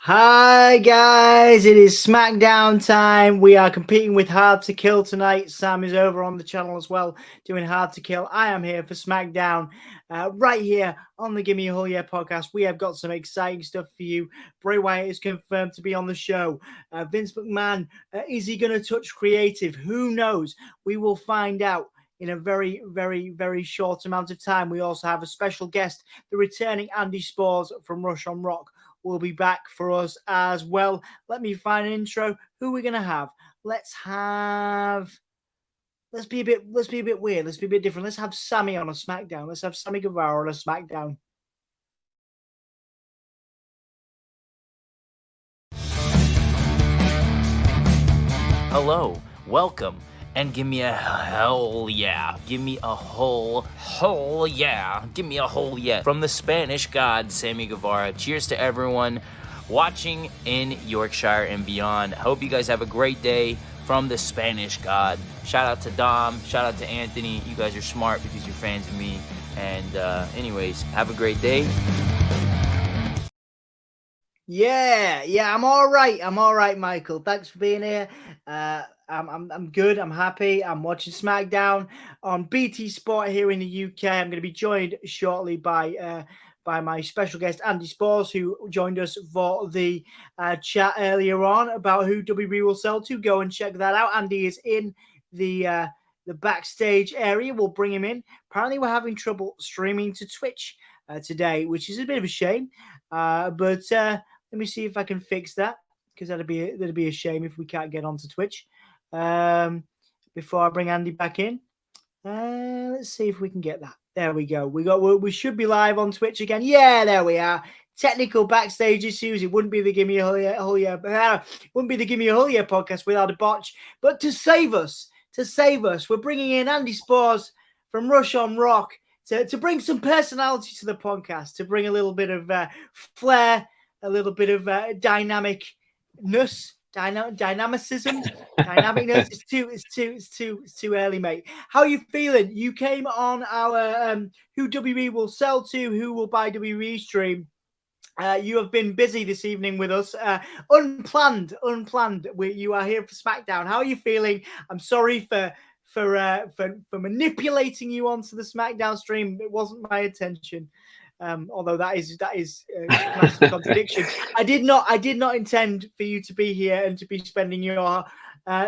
Hi guys, it is SmackDown time. We are competing with Hard to Kill tonight. Sam is over on the channel as well doing Hard to Kill. I am here for SmackDown right here on the Gimme a Hole Yeah podcast. We have got some exciting stuff for you. Bray Wyatt is confirmed to be on the show. Vince McMahon, is he going to touch creative? Who knows? We will find out in a very, very, very short amount of time. We also have a special guest, the returning Andy Spores from Rush on Rock will be back for us as well. Let me find an intro. Who are we gonna have? Let's be a bit weird. Let's be a bit different. Let's have Sami on a SmackDown. Let's have Sammy Guevara on a SmackDown. Hello, welcome, and give me a hell yeah. Give me a whole yeah. Give me a whole yeah. From the Spanish god, Sammy Guevara. Cheers to everyone watching in Yorkshire and beyond. I hope you guys have a great day from the Spanish god. Shout out to Dom. Shout out to Anthony. You guys are smart because you're fans of me. And anyways, have a great day. Yeah, I'm all right, Michael. Thanks for being here. I'm good. I'm happy. I'm watching SmackDown on BT Sport here in the UK. I'm going to be joined shortly by my special guest Andy Spores, who joined us for the chat earlier on about who WWE will sell to. Go and check that out. Andy is in the backstage area. We'll bring him in. Apparently, we're having trouble streaming to Twitch today, which is a bit of a shame. But let me see if I can fix that, because that'd be a shame if we can't get onto Twitch. Before I bring Andy back in, let's see if we can get that. There we go. We should be live on Twitch again. Yeah, there we are. Technical backstage issues. It wouldn't be the Gimme a Hole Yeah podcast without a botch. But to save us, we're bringing in Andy Spores from Rush on Rock to bring some personality to the podcast, to bring a little bit of flair, a little bit of dynamicness. Dynamicism, dynamicness. It's too early, mate. How are you feeling? You came on our who WWE will sell to, who will buy WWE stream. You have been busy this evening with us, unplanned. You are here for SmackDown. How are you feeling? I'm sorry for manipulating you onto the SmackDown stream. It wasn't my intention. Although that is a massive contradiction. I did not intend for you to be here and to be spending your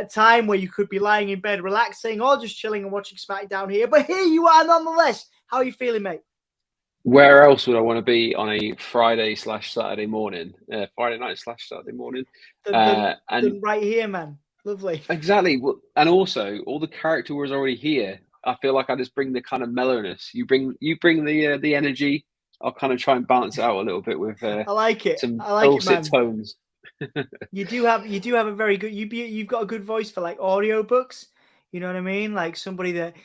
time where you could be lying in bed relaxing or just chilling and watching SmackDown here. But here you are nonetheless. How are you feeling, mate? Where else would I want to be on a Friday/Saturday morning? Friday night/Saturday morning. And right here, man. Lovely. Exactly. And also, all the character was already here. I feel like I just bring the kind of mellowness. You bring the energy. I'll kind of try and balance it out a little bit with I like it. some I like dulcet tones. You do have a very good. You've got a good voice for like audiobooks. You know what I mean? Like somebody that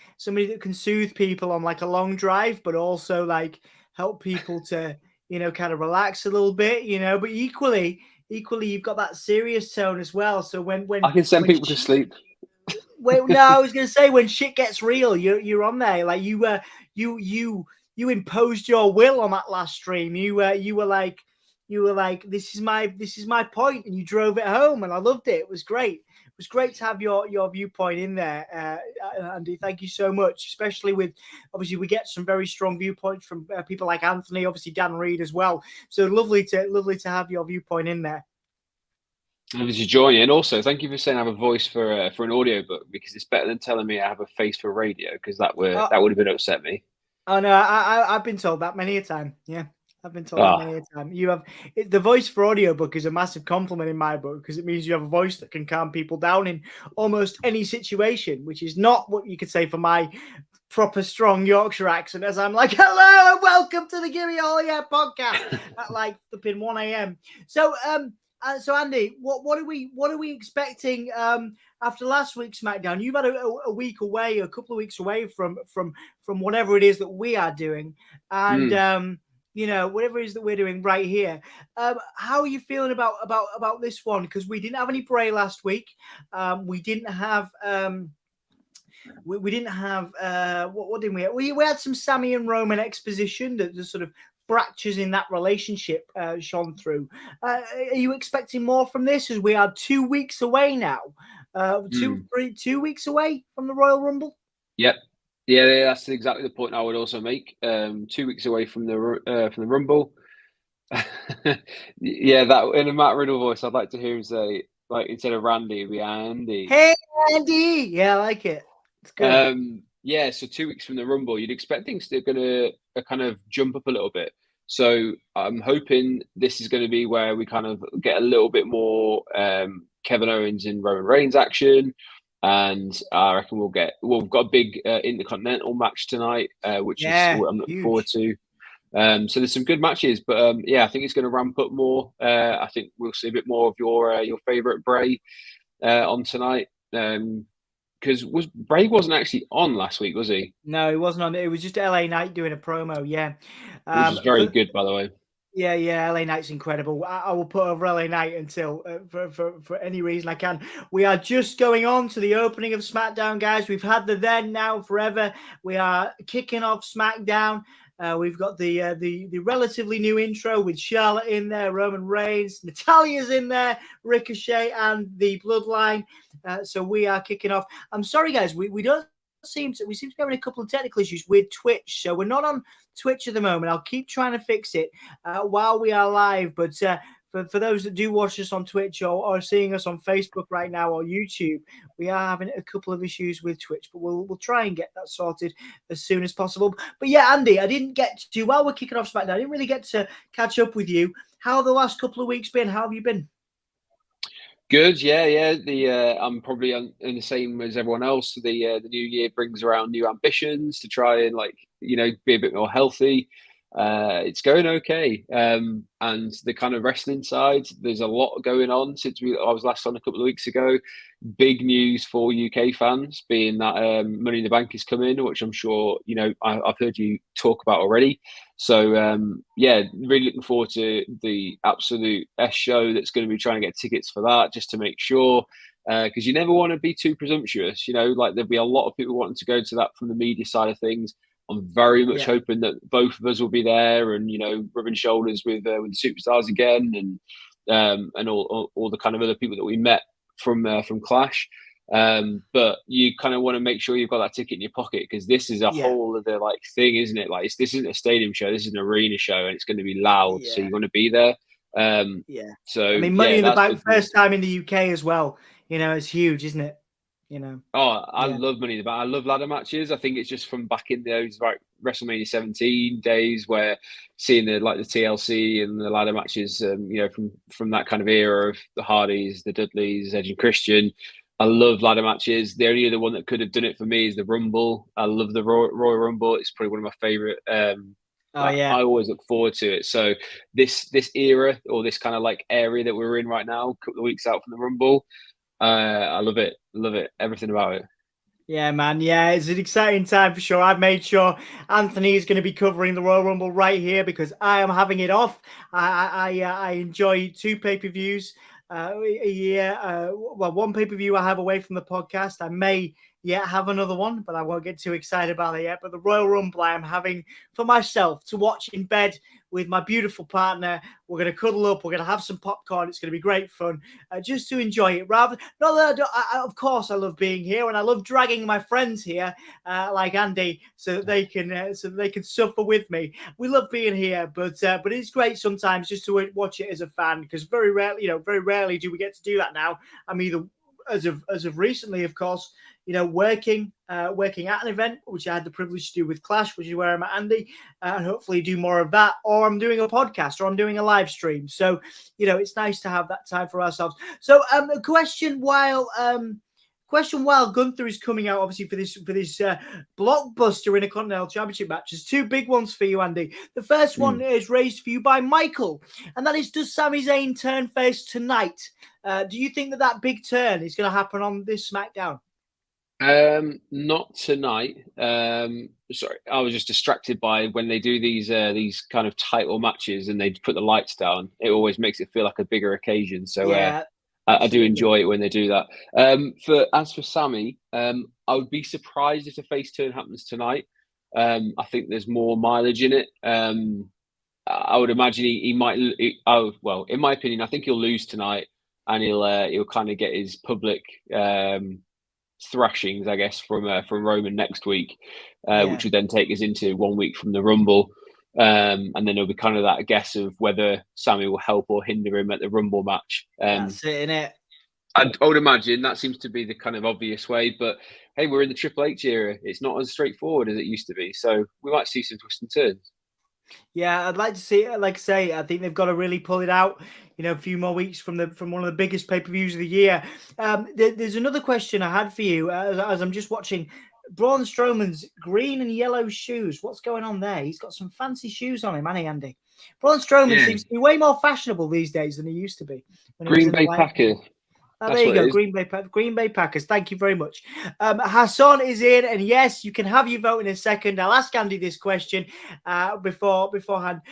can soothe people on like a long drive, but also like help people to kind of relax a little bit. But equally you've got that serious tone as well. So when I can send people to sleep. Wait, no, I was gonna say when shit gets real, you're on there. Like you imposed your will on that last stream. You were like, this is my point, and you drove it home, and I loved it. It was great. It was great to have your viewpoint in there, Andy. Thank you so much. Especially with, obviously, we get some very strong viewpoints from people like Anthony, obviously Dan Reed as well. So lovely to have your viewpoint in there. Lovely to join you, and also thank you for saying I have a voice for an audiobook, because it's better than telling me I have a face for radio, because that would have been upset me. Oh no, I've been told that many a time. Yeah, I've been told that many a time. You have the voice for audiobook is a massive compliment in my book, because it means you have a voice that can calm people down in almost any situation, which is not what you could say for my proper strong Yorkshire accent, as I'm like, hello and welcome to the Gimme a Hole Yeah podcast at like flipping 1 a.m. So Andy, what are we expecting after last week's SmackDown? You've had a week away, a couple of weeks away from whatever it is that we are doing, and whatever it is that we're doing right here. How are you feeling about this one? Because we didn't have any Bray last week. We didn't have we didn't have what did we have? We had some Sami and Roman exposition that just sort of fractures in that relationship shone through. Are you expecting more from this as we are 2 weeks away now? 2 weeks away from the Royal Rumble? Yep. Yeah, that's exactly the point I would also make. 2 weeks away from the Rumble. Yeah, that in a Matt Riddle voice, I'd like to hear him say, like, instead of Randy, it'd be Andy. Hey, Andy! Yeah, I like it. It's good. Yeah, so 2 weeks from the Rumble, you'd expect things to going to kind of jump up a little bit. So I'm hoping this is going to be where we kind of get a little bit more Kevin Owens and Roman Reigns action. And I reckon we've got a big Intercontinental match tonight, which I'm looking forward to. So there's some good matches, but yeah, I think it's going to ramp up more. I think we'll see a bit more of your favourite Bray on tonight. Because Bray wasn't actually on last week, was he? No, he wasn't on. It was just LA Knight doing a promo. Yeah, which is very good, by the way. Yeah, LA Knight's incredible. I will put over LA Knight until for any reason I can. We are just going on to the opening of SmackDown, guys. We've had the then, now, forever. We are kicking off SmackDown. We've got the relatively new intro with Charlotte in there, Roman Reigns, Natalia's in there, Ricochet, and the Bloodline. So we are kicking off. I'm sorry, guys, we don't seem to be having a couple of technical issues with Twitch, so we're not on Twitch at the moment. I'll keep trying to fix it while we are live, but for those that do watch us on Twitch or seeing us on Facebook right now or YouTube, we are having a couple of issues with Twitch, but we'll try and get that sorted as soon as possible. But yeah, Andy, I didn't get to, while we're kicking off SmackDown, I didn't really get to catch up with you. How have the last couple of weeks been? How have you been? Good, yeah. I'm probably in the same as everyone else. The new year brings around new ambitions to try and be a bit more healthy. It's going okay, and the kind of wrestling side, there's a lot going on since I was last on a couple of weeks ago. Big news for UK fans being that Money in the Bank is coming, which I'm sure I've heard you talk about already. So yeah, really looking forward to the absolute S show that's going to be trying to get tickets for that, just to make sure, because you never want to be too presumptuous. There'll be a lot of people wanting to go to that from the media side of things. I'm very much hoping that both of us will be there and rubbing shoulders with the superstars again, and all the kind of other people that we met from Clash. But you kind of want to make sure you've got that ticket in your pocket, because this is a whole other thing, isn't it? This isn't a stadium show, this is an arena show, and it's going to be loud, so you want to be there. So I mean, Money in the Bank, first time in the UK as well. It's huge, isn't it? I love Money in the Bank. I love ladder matches. I think it's just from back in those WrestleMania 17 days, where seeing the TLC and the ladder matches, from that kind of era of the Hardys, the Dudleys, Edge and Christian. I love ladder matches. The only other one that could have done it for me is the Rumble. I love the Royal Rumble. It's probably one of my favorite. I always look forward to it. So this era, or this kind of area that we're in right now, a couple of weeks out from the Rumble, I love it. Everything about it. Yeah, man. Yeah, it's an exciting time for sure. I've made sure Anthony is going to be covering the Royal Rumble right here, because I am having it off. I enjoy 2 pay-per-views a year. Well, one pay-per-view I have away from the podcast. I may have another one, but I won't get too excited about it yet. But the Royal Rumble I am having for myself to watch in bed with my beautiful partner. We're going to cuddle up. We're going to have some popcorn. It's going to be great fun, just to enjoy it. Not that of course, I love being here, and I love dragging my friends here, like Andy, so that they can suffer with me. We love being here, but it's great sometimes just to watch it as a fan, because very rarely do we get to do that now. I'm either, as of recently, of course, working at an event, which I had the privilege to do with Clash, which is where I'm at, Andy, and hopefully do more of that, or I'm doing a podcast, or I'm doing a live stream. So, it's nice to have that time for ourselves. So, a question while Gunther is coming out, obviously, for this blockbuster Intercontinental Championship match. There's 2 big ones for you, Andy. The first one is raised for you by Michael, and that is, does Sami Zayn turn face tonight? Do you think that big turn is going to happen on this SmackDown? Not tonight. Sorry, I was just distracted by when they do these kind of title matches and they put the lights down. It always makes it feel like a bigger occasion. So I do enjoy it when they do that. As for Sami, I would be surprised if the face turn happens tonight. I think there's more mileage in it. I would imagine he might. Well, in my opinion, I think he'll lose tonight, and he'll kind of get his public thrashings, I guess, from Roman next week, which would then take us into 1 week from the Rumble. And then there'll be kind of that guess of whether Sami will help or hinder him at the Rumble match. That's it, innit? I would imagine that seems to be the kind of obvious way, but hey, we're in the Triple H era. It's not as straightforward as it used to be, so we might see some twists and turns. Yeah, I'd like to see it. Like I say, I think they've got to really pull it out. A few more weeks from one of the biggest pay-per-views of the year. There's another question I had for you as I'm just watching Braun Strowman's green and yellow shoes. What's going on there? He's got some fancy shoes on him, hasn't he, Andy? Braun Strowman seems to be way more fashionable these days than he used to be. Green Bay Packers. Oh, there you go, Green Bay Packers. Thank you very much. Hassan is in, and yes, you can have your vote in a second. I'll ask Andy this question beforehand.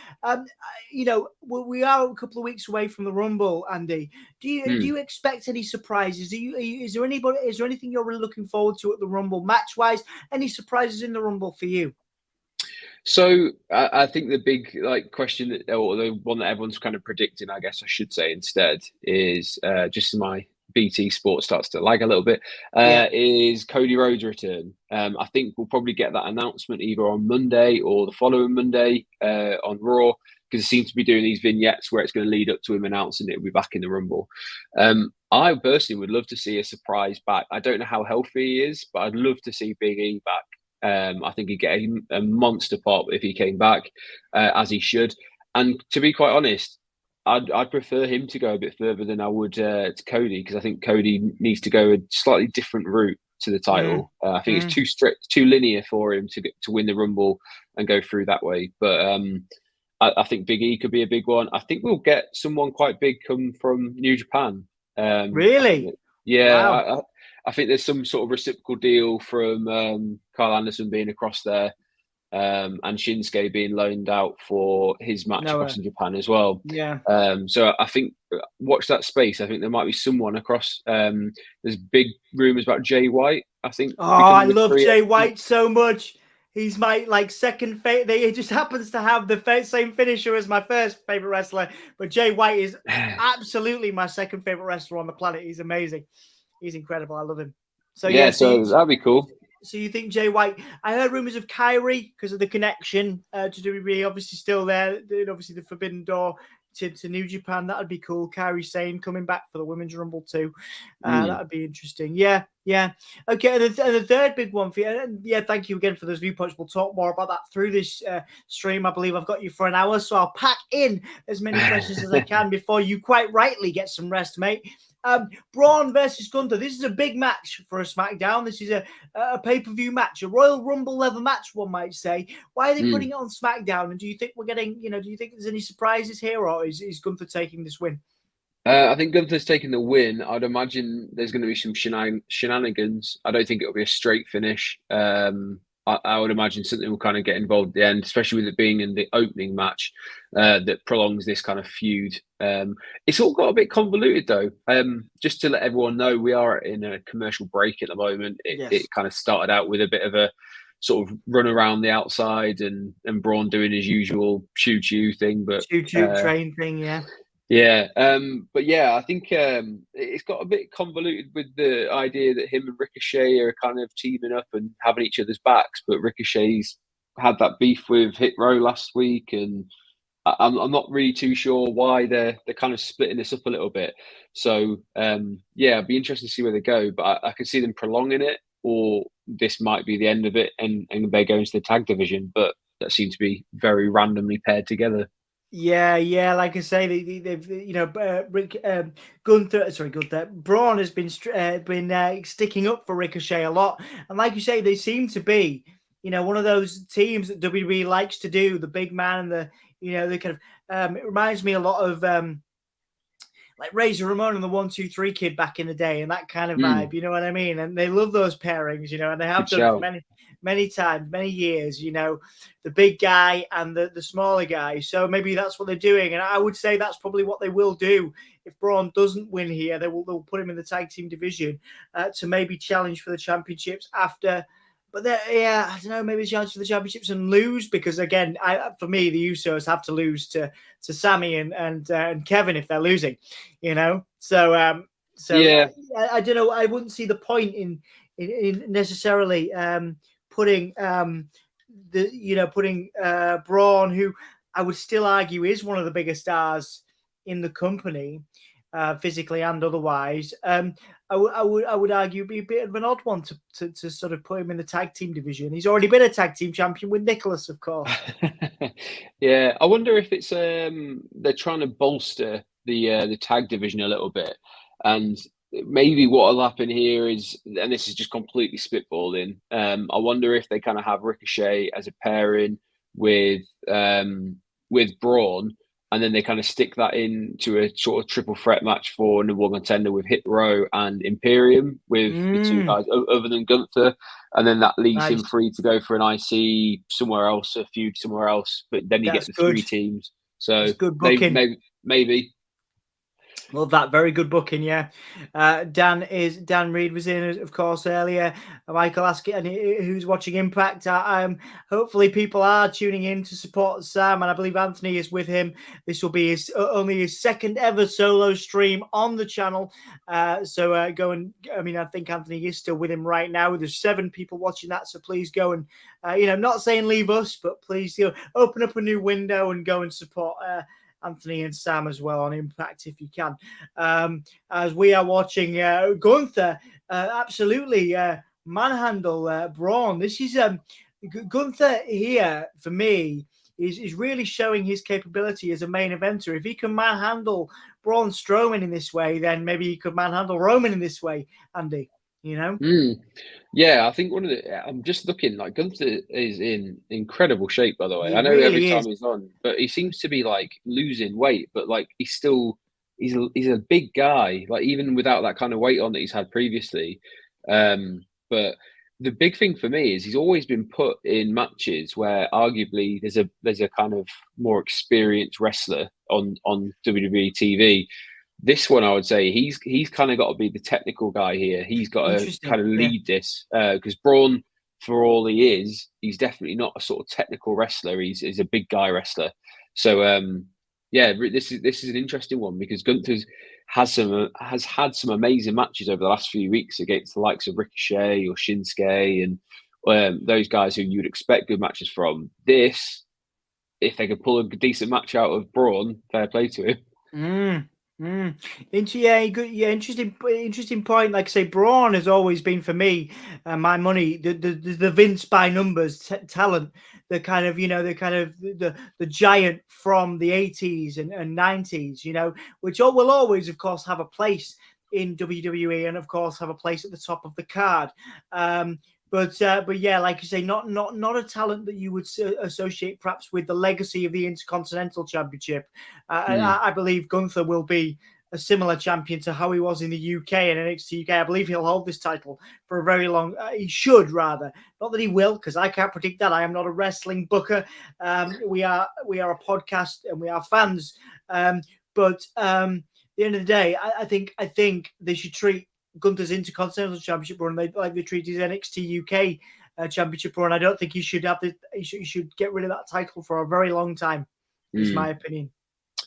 We are a couple of weeks away from the Rumble, Andy. Do you expect any surprises? Is there anything you're really looking forward to at the Rumble match wise? Any surprises in the Rumble for you? So I think the big question or the one that everyone's kind of predicting, I guess I should say instead, is just my BT Sport starts to lag a little bit, is Cody Rhodes' return. I think we'll probably get that announcement either on Monday or the following Monday on Raw, because it seems to be doing these vignettes where it's going to lead up to him announcing it will be back in the Rumble. I personally would love to see a surprise back. I don't know how healthy he is, but I'd love to see Big E back. I think he'd get a monster pop if he came back, as he should. And to be quite honest, I'd prefer him to go a bit further than I would to Cody, because I think Cody needs to go a slightly different route to the title. I think it's too strict, too linear for him to win the Rumble and go through that way. But I think Big E could be a big one. I think we'll get someone quite big come from New Japan. Really? Wow. I think there's some sort of reciprocal deal from Carl Anderson being across there, and Shinsuke being loaned out for his match across in Japan as well. Yeah. So I think watch that space. I think there might be someone across. There's big rumours about Jay White, I think. Oh, I love Jay White so much. He's my second favorite. He just happens to have the same finisher as my first favorite wrestler, but Jay White is absolutely my second favorite wrestler on the planet. He's amazing. He's incredible. I love him. So so that'd be cool. So you think Jay White? I heard rumors of Kyrie because of the connection to WWE. Obviously, still there. Obviously, the Forbidden Door to New Japan. That would be cool. Kyrie Sane coming back for the Women's Rumble too. That would be interesting. Yeah. Okay, and the third big one for you. And thank you again for those viewpoints. We'll talk more about that through this stream. I believe I've got you for an hour, so I'll pack in as many questions as I can before you quite rightly get some rest, mate. Braun versus Gunther. This is a big match for a SmackDown. This is a pay-per-view match, a Royal Rumble level match, one might say. Why are they putting it on SmackDown? And do you think we're getting, do you think there's any surprises here, or is Gunther taking this win? I think Gunther's taking the win. I'd imagine there's going to be some shenanigans. I don't think it'll be a straight finish. I would imagine something will kind of get involved at the end, especially with it being in the opening match that prolongs this kind of feud. It's all got a bit convoluted, though. Just to let everyone know, we are in a commercial break at the moment. It kind of started out with a bit of a sort of run around the outside and Braun doing his usual choo-choo thing. But choo-choo train thing, yeah. Yeah, but I think it's got a bit convoluted with the idea that him and Ricochet are kind of teaming up and having each other's backs. But Ricochet's had that beef with Hit Row last week, and I'm not really too sure why they're kind of splitting this up a little bit. So it'd be interesting to see where they go. But I can see them prolonging it, or this might be the end of it, and they go into the tag division. But that seems to be very randomly paired together. Yeah. Like I say, they've Gunther. Braun has been sticking up for Ricochet a lot, and like you say, they seem to be, one of those teams that WWE likes to do. The big man and the kind of it reminds me a lot of like Razor Ramon and the 1-2-3 Kid back in the day, and that kind of vibe. You know what I mean? And they love those pairings, and they have done for many times, many years, the big guy and the smaller guy. So maybe that's what they're doing. And I would say that's probably what they will do. If Braun doesn't win here, they'll put him in the tag team division to maybe challenge for the championships after But yeah, I don't know. Maybe challenge for the championships and lose because again, for me, the Usos have to lose to Sami and Kevin if they're losing, you know. So Yeah. I don't know. I wouldn't see the point in necessarily putting putting Braun, who I would still argue is one of the biggest stars in the company, physically and otherwise. I would argue it'd be a bit of an odd one to sort of put him in the tag team division. He's already been a tag team champion with Nicholas, of course. Yeah, I wonder if it's they're trying to bolster the tag division a little bit, and maybe what'll happen here is, and this is just completely spitballing. I wonder if they kind of have Ricochet as a pairing with Braun, and then they kind of stick that into a sort of triple threat match for number one contender with Hit Row and Imperium with the two guys other than Gunther, and then that leaves him free to go for an IC somewhere else, a feud somewhere else. But then you get the three teams. So that's good booking. Maybe. Love that. Very good booking, yeah. Dan Reed was in, of course, earlier. Michael asking who's watching Impact. Hopefully people are tuning in to support Sam, and I believe Anthony is with him. This will be only his second ever solo stream on the channel. So go and, I mean, I think Anthony is still with him right now. There's 7 people watching that, so please go and, not saying leave us, but please open up a new window and go and support Anthony and Sam as well on Impact if you can. As we are watching Gunther absolutely manhandle Braun. This is Gunther here for me is really showing his capability as a main eventer. If he can manhandle Braun Strowman in this way, then maybe he could manhandle Roman in this way, Andy. Yeah, I think I'm just looking, like, Gunther is in incredible shape, by the way. I know really every time he's on, but he seems to be like losing weight, but like he's a big guy, like even without that kind of weight on that he's had previously. But the big thing for me is he's always been put in matches where arguably there's a kind of more experienced wrestler on WWE TV. This one, I would say he's kind of got to be the technical guy here. He's got to kind of lead this because Braun, for all he is, he's definitely not a sort of technical wrestler. He's a big guy wrestler. So this is an interesting one because Gunther has had some amazing matches over the last few weeks against the likes of Ricochet or Shinsuke and those guys who you'd expect good matches from. This, if they could pull a decent match out of Braun, fair play to him. Interesting point. Like I say, Braun has always been for me, my money, the Vince by numbers talent, the kind of the giant from the 80s and 90s, which will always, of course, have a place in WWE and of course have a place at the top of the card. But yeah, like you say, not a talent that you would associate perhaps with the legacy of the Intercontinental Championship. I believe Gunther will be a similar champion to how he was in the UK and NXT UK. I believe he'll hold this title for a very long. He should rather, not that he will, because I can't predict that. I am not a wrestling booker. We are a podcast and we are fans. But at the end of the day, I think they should treat Gunther's Intercontinental Championship run like they treat his NXT UK Championship run. I don't think he should have he should get rid of that title for a very long time. Is my opinion.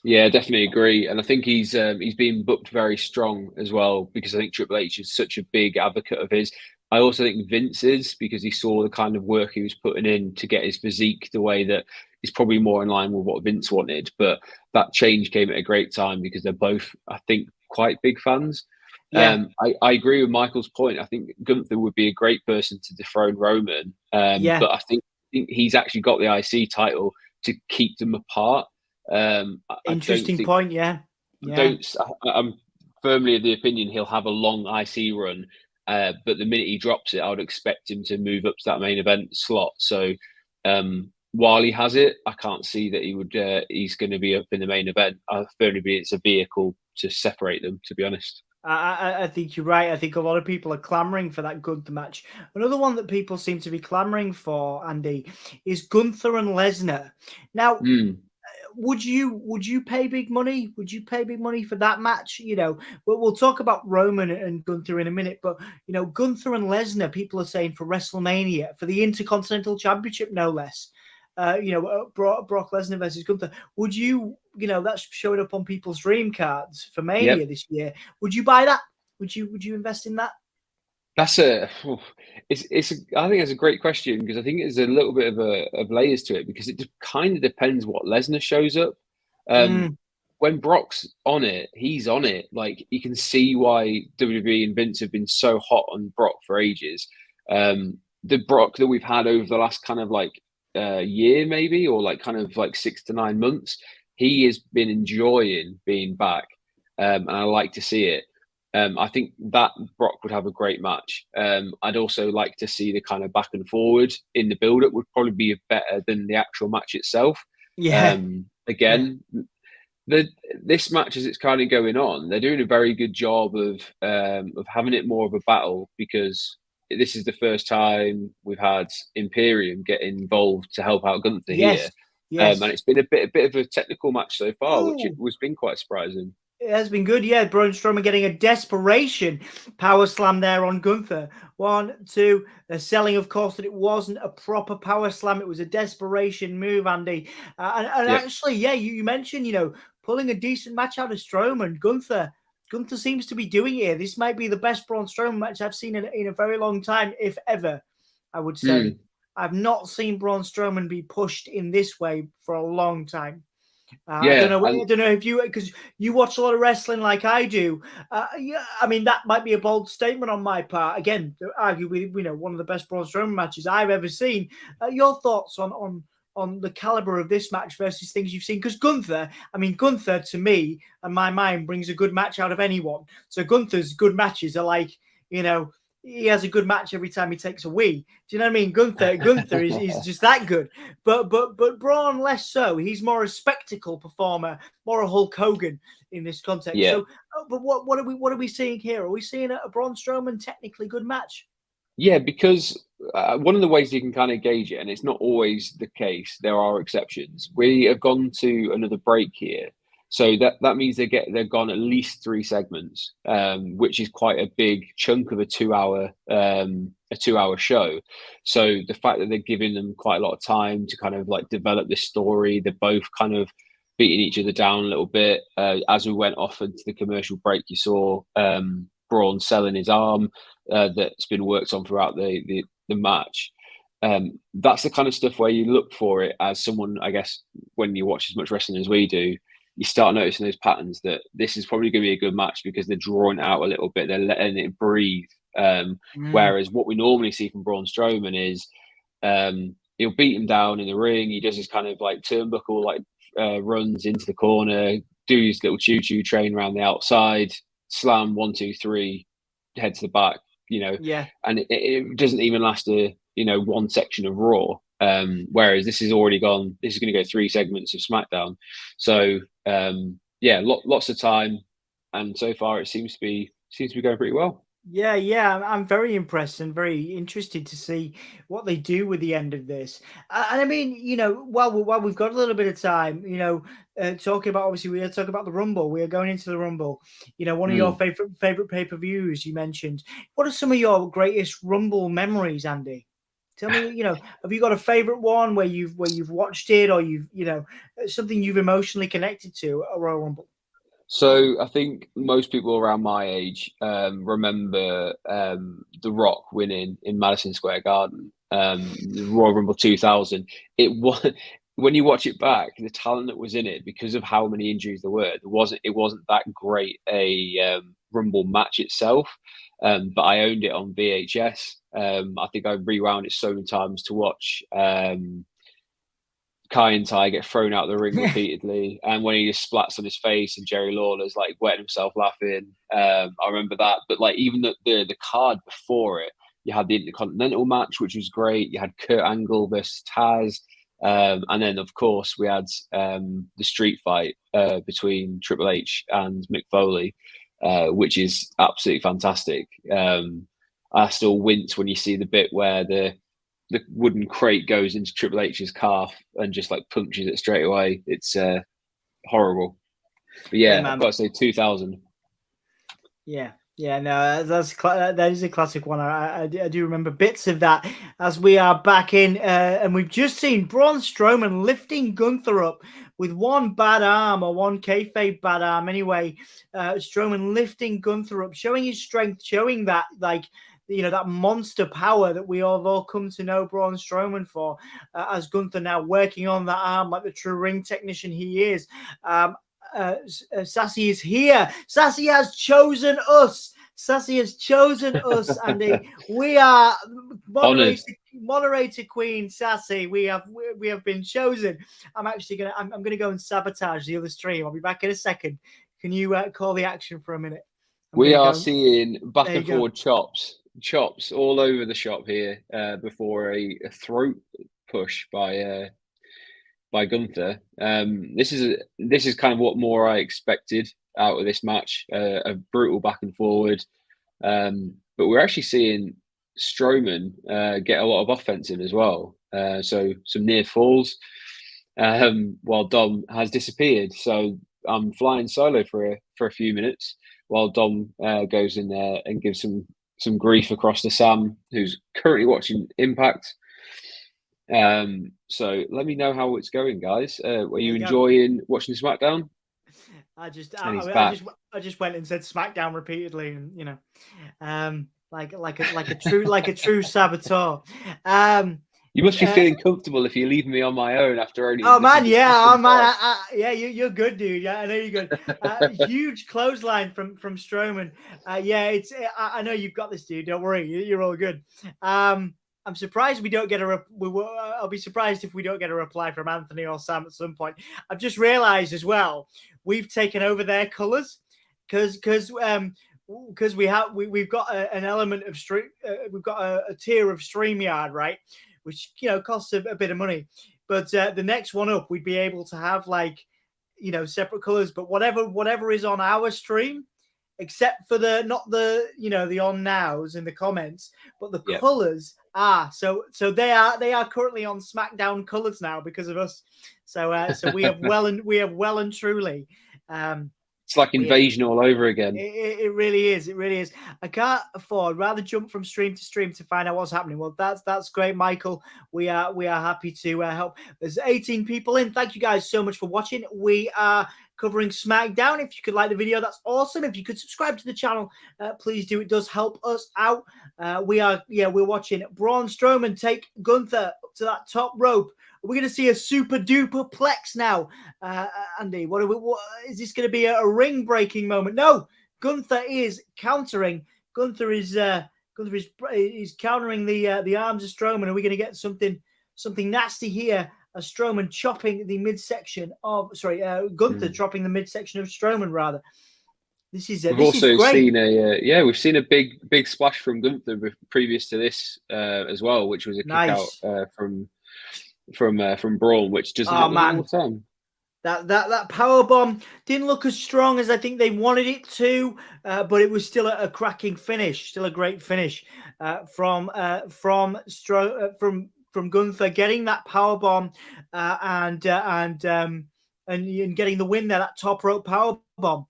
Yeah, definitely agree, and I think he's been booked very strong as well because I think Triple H is such a big advocate of his. I also think Vince is, because he saw the kind of work he was putting in to get his physique the way that is probably more in line with what Vince wanted. But that change came at a great time because they're both, I think, quite big fans. Yeah. I agree with Michael's point. I think Gunther would be a great person to dethrone Roman. But I think he's actually got the IC title to keep them apart. Interesting point. Yeah. I'm firmly of the opinion he'll have a long IC run. But the minute he drops it, I would expect him to move up to that main event slot. So while he has it, I can't see that he's going to be up in the main event. I firmly believe it's a vehicle to separate them, to be honest. I think you're right. I think a lot of people are clamoring for that Gunther match. Another one that people seem to be clamoring for, Andy, is Gunther and Lesnar. Now, would you pay big money? Would you pay big money for that match? We'll talk about Roman and Gunther in a minute, but Gunther and Lesnar, people are saying for WrestleMania, for the Intercontinental Championship, no less. Brock Lesnar versus Gunther. Would you, that's showing up on people's dream cards for Mania this year. Would you buy that? Would you invest in that? I think it's a great question, because I think there's a little bit of layers to it, because it just kind of depends what Lesnar shows up. When Brock's on it, he's on it. Like, you can see why WWE and Vince have been so hot on Brock for ages. The Brock that we've had over the last kind of like year, maybe, or like kind of like 6 to 9 months, he has been enjoying being back, and I like to see it. I think that Brock would have a great match. I'd also like to see the kind of back and forward in the build-up would probably be better than the actual match itself. This match, as it's kind of going on, they're doing a very good job of having it more of a battle, because this is the first time we've had Imperium get involved to help out Gunther here. And it's been a bit of a technical match so far, which has been quite surprising. It has been good, yeah. Braun Strowman getting a desperation power slam there on Gunther. 1, 2. They're selling, of course, that it wasn't a proper power slam. It was a desperation move, Andy. Actually, you mentioned, pulling a decent match out of Strowman. Gunther seems to be doing it here. This might be the best Braun Strowman match I've seen in a very long time, if ever, I would say. I've not seen Braun Strowman be pushed in this way for a long time. I don't know if you, because you watch a lot of wrestling like I do. I mean, that might be a bold statement on my part. Again, arguably, one of the best Braun Strowman matches I've ever seen. Your thoughts on the caliber of this match versus things you've seen? Because Gunther to me and my mind brings a good match out of anyone. So Gunther's good matches are like, he has a good match every time he takes a wee. Do you know what I mean? Gunther is just that good. But Braun less so. He's more a spectacle performer, more a Hulk Hogan in this context. Yeah. So, but what are we seeing here? Are we seeing a Braun Strowman technically good match? Yeah, because one of the ways you can kind of gauge it, and it's not always the case, there are exceptions. We have gone to another break here. So that means they've gone at least 3 segments, which is quite a big chunk of a 2-hour show. So the fact that they're giving them quite a lot of time to kind of like develop this story, they're both kind of beating each other down a little bit. As we went off into the commercial break, you saw Braun selling his arm that's been worked on throughout the match. That's the kind of stuff where you look for it as someone, I guess, when you watch as much wrestling as we do, you start noticing those patterns that this is probably going to be a good match because they're drawing it out a little bit. They're letting it breathe. Whereas what we normally see from Braun Strowman is he'll beat him down in the ring. He does his kind of like turnbuckle, like runs into the corner, do his little choo-choo train around the outside, slam 1, 2, 3, head to the back, and it doesn't even last one section of Raw. Whereas this is going to go 3 segments of SmackDown. So lots of time, and so far it seems to be going pretty well. Yeah, I'm very impressed and very interested to see what they do with the end of this. And I mean, while we've got a little bit of time, talking about, obviously we are talking about the Rumble. We are going into the Rumble. One of your favorite pay-per-views you mentioned. What are some of your greatest Rumble memories, Andy? Tell me, have you got a favorite one where you've watched it, or you've something you've emotionally connected to a Royal Rumble? So I think most people around my age remember The Rock winning in Madison Square Garden, the Royal Rumble 2000. It was, when you watch it back, the talent that was in it, because of how many injuries there were, it wasn't that great a Rumble match itself. But I owned it on VHS. I think I rewound it so many times to watch Kai and Ty get thrown out of the ring repeatedly, and when he just splats on his face and Jerry Lawler's like wetting himself laughing. I remember that. But like even the card before it, you had the Intercontinental match, which was great. You had Kurt Angle versus Taz. And then of course we had the street fight between Triple H and Mick Foley, which is absolutely fantastic. I still wince when you see the bit where the wooden crate goes into Triple H's calf and just like punches it straight away. It's horrible. But yeah, man. I've got to say 2000. Yeah. Yeah, no, that is a classic one. I do remember bits of that as we are back in, and we've just seen Braun Strowman lifting Gunther up with one bad arm, or one kayfabe bad arm anyway. Strowman lifting Gunther up, showing his strength, showing that, like, that monster power that we have all come to know Braun Strowman for, as Gunther now working on that arm like the true ring technician he is. Sassy is here. Sassy has chosen us. Sassy has chosen us, Andy. We are moderator queen Sassy. We have been chosen. I'm gonna go and sabotage the other stream. I'll be back in a second. Can you call the action for a minute? We are seeing back and forward chops all over the shop here before a throat push by Gunther. This is kind of what more I expected out of this match. A brutal back and forward, but we're actually seeing Strowman get a lot of offense in as well. So some near falls, while Dom has disappeared. So I'm flying solo for a few minutes while Dom goes in there and gives some grief across to Sam, who's currently watching Impact. So let me know how it's going, guys. Were you enjoying watching SmackDown? I just went and said SmackDown repeatedly, and like a true saboteur. You must be feeling comfortable if you leave me on my own after only. Oh man, yeah, you're good, dude. Yeah, I know you're good. Huge clothesline from Strowman. I know you've got this, dude. Don't worry, you're all good. I'm surprised we don't get I'll be surprised if we don't get a reply from Anthony or Sam at some point. I've just realized as well, we've taken over their colors because we've got an element of stream. We've got a tier of StreamYard, right? Which costs a bit of money. But the next one up, we'd be able to have separate colors. But whatever is on our stream, except for not the on nows in the comments, but the colors are so they are currently on SmackDown colors now because of us. So we have well and truly. It's like Invasion all over again. It really is. It really is. I can't afford. I'd rather jump from stream to stream to find out what's happening. Well, that's great, Michael. We are happy to help. There's 18 people in. Thank you guys so much for watching. We are covering SmackDown. If you could like the video, that's awesome. If you could subscribe to the channel, please do. It does help us out. We're watching Braun Strowman take Gunther up to that top rope. We're going to see a super duper plex now, Andy. What is this going to be a ring breaking moment? No, Gunther is countering. Gunther is countering the arms of Strowman. Are we going to get something nasty here? Strowman chopping the midsection of Gunther chopping the midsection of Strowman rather. We've also seen we've seen a big splash from Gunther previous to this as well, which was a kick out from Braun, which doesn't happen all the time. That power bomb didn't look as strong as I think they wanted it to, but it was still a cracking finish, still a great finish from Gunther getting that power bomb and getting the win there. That top rope power bomb.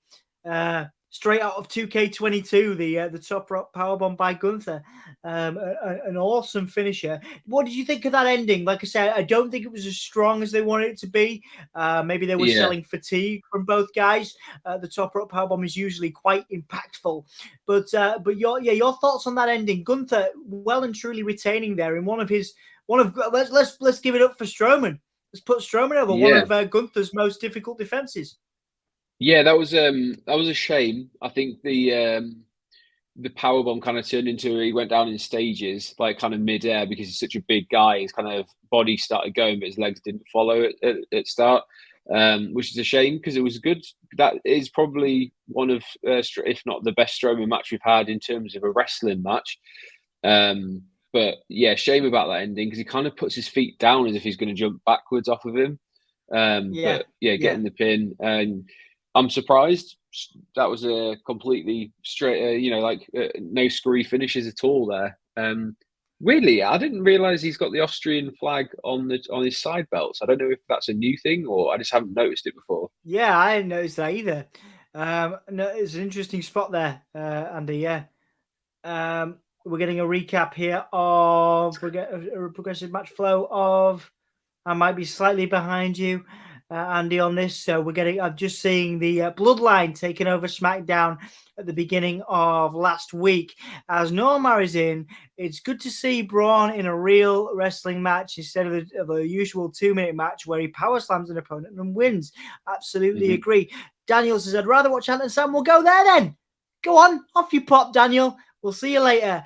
Straight out of 2K22, the top rope powerbomb by Gunther. An awesome finisher. What did you think of that ending? Like I said, I don't think it was as strong as they wanted it to be. Maybe they were selling fatigue from both guys. The top rope powerbomb is usually quite impactful. But your thoughts on that ending? Gunther well and truly retaining there in let's give it up for Strowman. Let's put Strowman over one of Gunther's most difficult defenses. Yeah, that was a shame. I think the powerbomb kind of turned into he went down in stages, like kind of mid-air because he's such a big guy. His kind of body started going, but his legs didn't follow at start, which is a shame because it was good. That is probably one of, if not the best Strowman match we've had in terms of a wrestling match. But yeah, shame about that ending because he kind of puts his feet down as if he's going to jump backwards off of him. Getting the pin and. I'm surprised that was a completely straight, no screwy finishes at all there. Really, I didn't realize he's got the Austrian flag on his side belts. I don't know if that's a new thing or I just haven't noticed it before. Yeah, I didn't notice that either. No, it's an interesting spot there, Andy. Yeah. We're getting a recap here of we get a progressive match flow of. I might be slightly behind you, Andy, on this. So we're getting. I'm just seeing the Bloodline taking over SmackDown at the beginning of last week. As Norma is in, it's good to see Braun in a real wrestling match instead of a usual 2-minute match where he power slams an opponent and wins. Absolutely agree. Daniel says, "I'd rather watch Ant and Sam." We'll go there then. Go on, off you pop, Daniel. We'll see you later.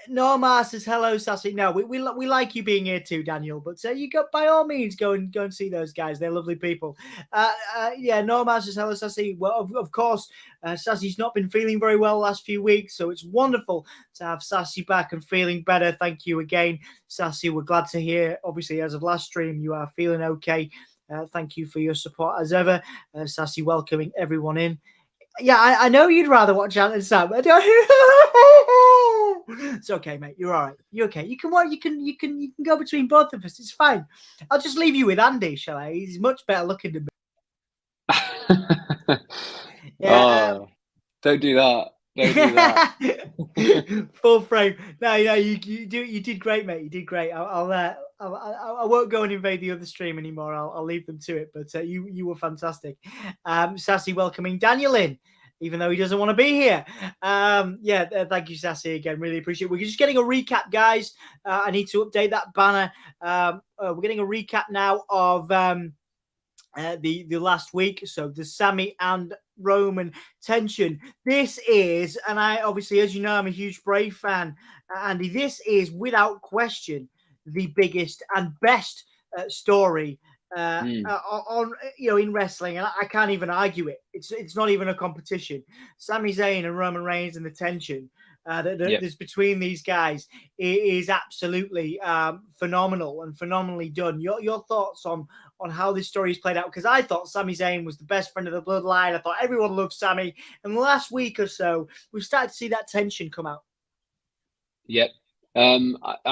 Norma says hello, Sassy. No, we like you being here too, Daniel. But you go by all means go and see those guys. They're lovely people. Yeah, Norma says hello, Sassy. Well, of course, Sassy's not been feeling very well the last few weeks, so it's wonderful to have Sassy back and feeling better. Thank you again, Sassy. We're glad to hear. Obviously, as of last stream, you are feeling okay. Thank you for your support as ever, Sassy. Welcoming everyone in. Yeah, I know you'd rather watch Ant and Sam. It's okay, mate. You're all right. You're okay. You can go between both of us. It's fine. I'll just leave you with Andy, shall I? He's much better looking than me. Yeah. Don't do that. Don't do that. Full frame. No, you did great, mate. You did great. I won't go and invade the other stream anymore. I'll leave them to it. But you were fantastic. Sassy welcoming Daniel in, even though he doesn't want to be here. Thank you, Sassy, again. Really appreciate it. We're just getting a recap, guys. I need to update that banner. We're getting a recap now of the last week. So the Sami and Roman tension. This is, and I obviously, as you know, I'm a huge Bray fan, Andy. This is without question the biggest and best story on in wrestling, and I can't even argue it. It's not even a competition. Sami Zayn and Roman Reigns and the tension that's between these guys is absolutely phenomenal and phenomenally done. Your thoughts on how this story is played out? Because I thought Sami Zayn was the best friend of the Bloodline. I thought everyone loved Sami. And the last week or so, we've started to see that tension come out. Yep. I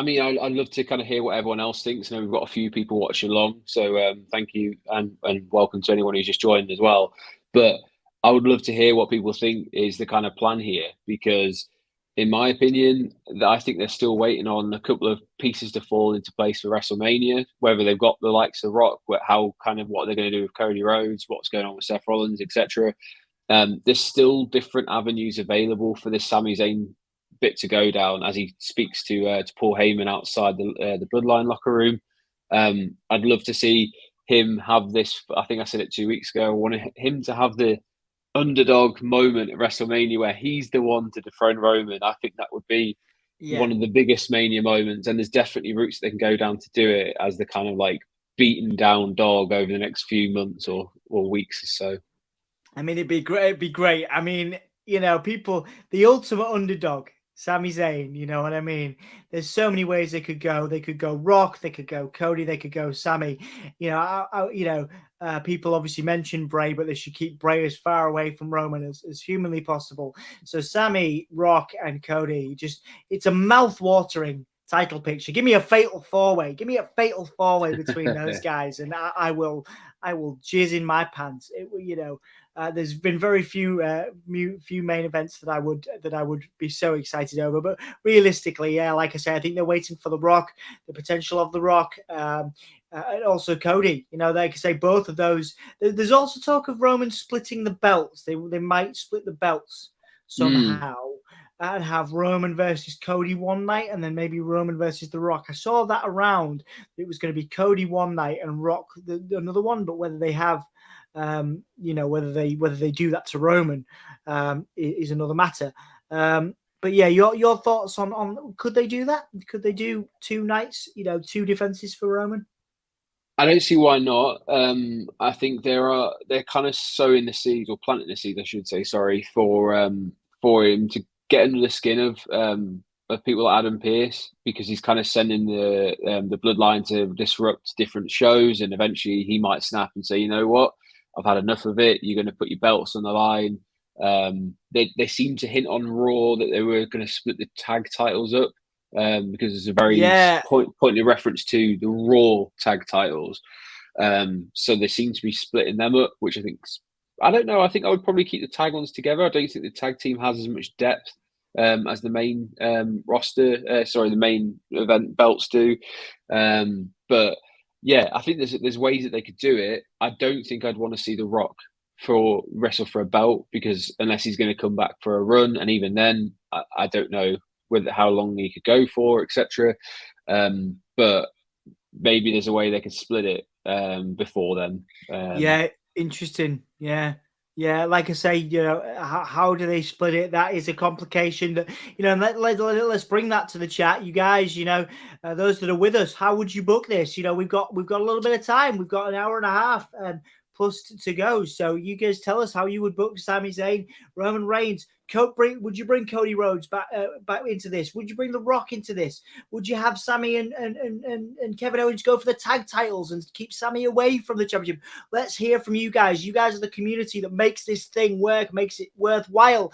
mean, I'd love to kind of hear what everyone else thinks. I know we've got a few people watching along, so thank you and welcome to anyone who's just joined as well. But I would love to hear what people think is the kind of plan here, because in my opinion, I think they're still waiting on a couple of pieces to fall into place for WrestleMania, whether they've got the likes of Rock, what they're going to do with Cody Rhodes, what's going on with Seth Rollins, etc. There's still different avenues available for this Sami Zayn bit to go down as he speaks to Paul Heyman outside the Bloodline locker room. I'd love to see him have this. I think I said it 2 weeks ago. I want him to have the underdog moment at WrestleMania where he's the one to dethrone Roman. I think that would be one of the biggest Mania moments, and there's definitely routes they can go down to do it as the kind of like beaten down dog over the next few months or weeks or so. I mean, it'd be great. It'd be great. I mean, people, the ultimate underdog, Sami Zayn, you know what I mean? There's so many ways they could go. They could go Rock, they could go Cody, they could go Sami. People obviously mention Bray, but they should keep Bray as far away from Roman as humanly possible. So Sami, Rock, and Cody, it's a mouth-watering title picture. Give me a fatal four-way. Give me a fatal four-way between those guys, and I will jizz in my pants. There's been very few main events that I would be so excited over, but realistically, like I said, I think they're waiting for the Rock, the potential of the Rock, and also Cody. They can say both of those. There's also talk of Roman splitting the belts. They might split the belts somehow and have Roman versus Cody one night, and then maybe Roman versus the Rock. I saw that around. It was going to be Cody one night and Rock another one, but whether they have whether they do that to Roman is another matter. But yeah, your thoughts on could they do that? Could they do 2 nights, 2 defenses for Roman? I don't see why not. I think they're kind of sowing the seeds, or planting the seeds, I should say, sorry, for him to get under the skin of people like Adam Pearce, because he's kind of sending the Bloodline to disrupt different shows, and eventually he might snap and say, you know what, I've had enough of it. You're going to put your belts on the line. They seem to hint on Raw that they were going to split the tag titles up. because there's a very Yeah. pointed reference to the Raw tag titles. So they seem to be splitting them up, which I think, I don't know. I think I would probably keep the tag ones together. I don't think the tag team has as much depth as the main roster. Sorry, the main event belts do. But yeah, I think there's ways that they could do it. I don't think I'd want to see The Rock wrestle for a belt, because unless he's going to come back for a run, and even then, I don't know how long he could go for, etc. But maybe there's a way they could split it before then. Yeah, interesting. Yeah. Yeah, like I say, how do they split it? That is a complication that, and let's bring that to the chat. You guys, those that are with us, how would you book this? We've got a little bit of time. We've got an hour and a half plus to go. So you guys tell us how you would book Sami Zayn, Roman Reigns. Would you bring Cody Rhodes back into this? Would you bring The Rock into this? Would you have Sami and Kevin Owens go for the tag titles and keep Sami away from the championship? Let's hear from you guys. You guys are the community that makes this thing work, makes it worthwhile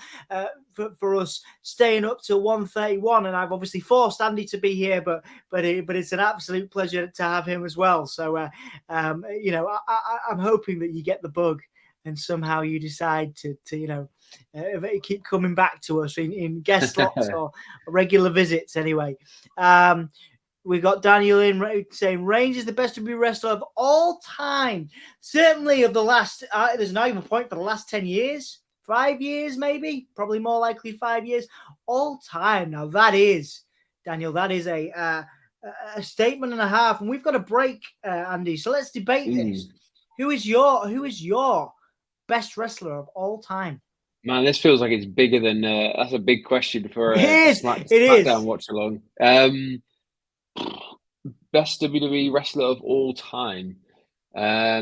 for us staying up till 1:31. And I've obviously forced Andy to be here, but it's an absolute pleasure to have him as well. So I'm hoping that you get the bug and somehow you decide to keep coming back to us in guest slots or regular visits. Anyway, we got Daniel in saying Reigns is the best WWE wrestler of all time. Certainly of the last. There's an argument point for the last 10 years, 5 years, maybe, probably more likely 5 years, all time. Now that is, Daniel, that is a statement and a half, and we've got a break, Andy. So let's debate this. Who is your best wrestler of all time? Man, this feels like it's bigger than that's a big question for it is. SmackDown watch along. Best WWE wrestler of all time. I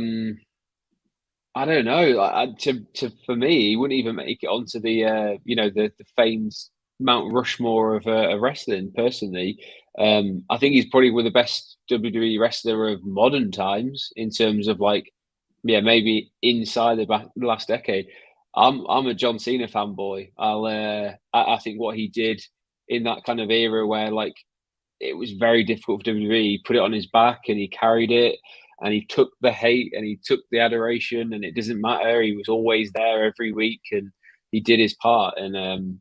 don't know. For me, he wouldn't even make it onto the the famed Mount Rushmore of wrestling. Personally, I think he's probably one of the best WWE wrestler of modern times in terms of maybe inside the last decade. I'm a John Cena fanboy. I think what he did in that kind of era where it was very difficult for WWE, he put it on his back and he carried it, and he took the hate and he took the adoration, and it doesn't matter. He was always there every week and he did his part. And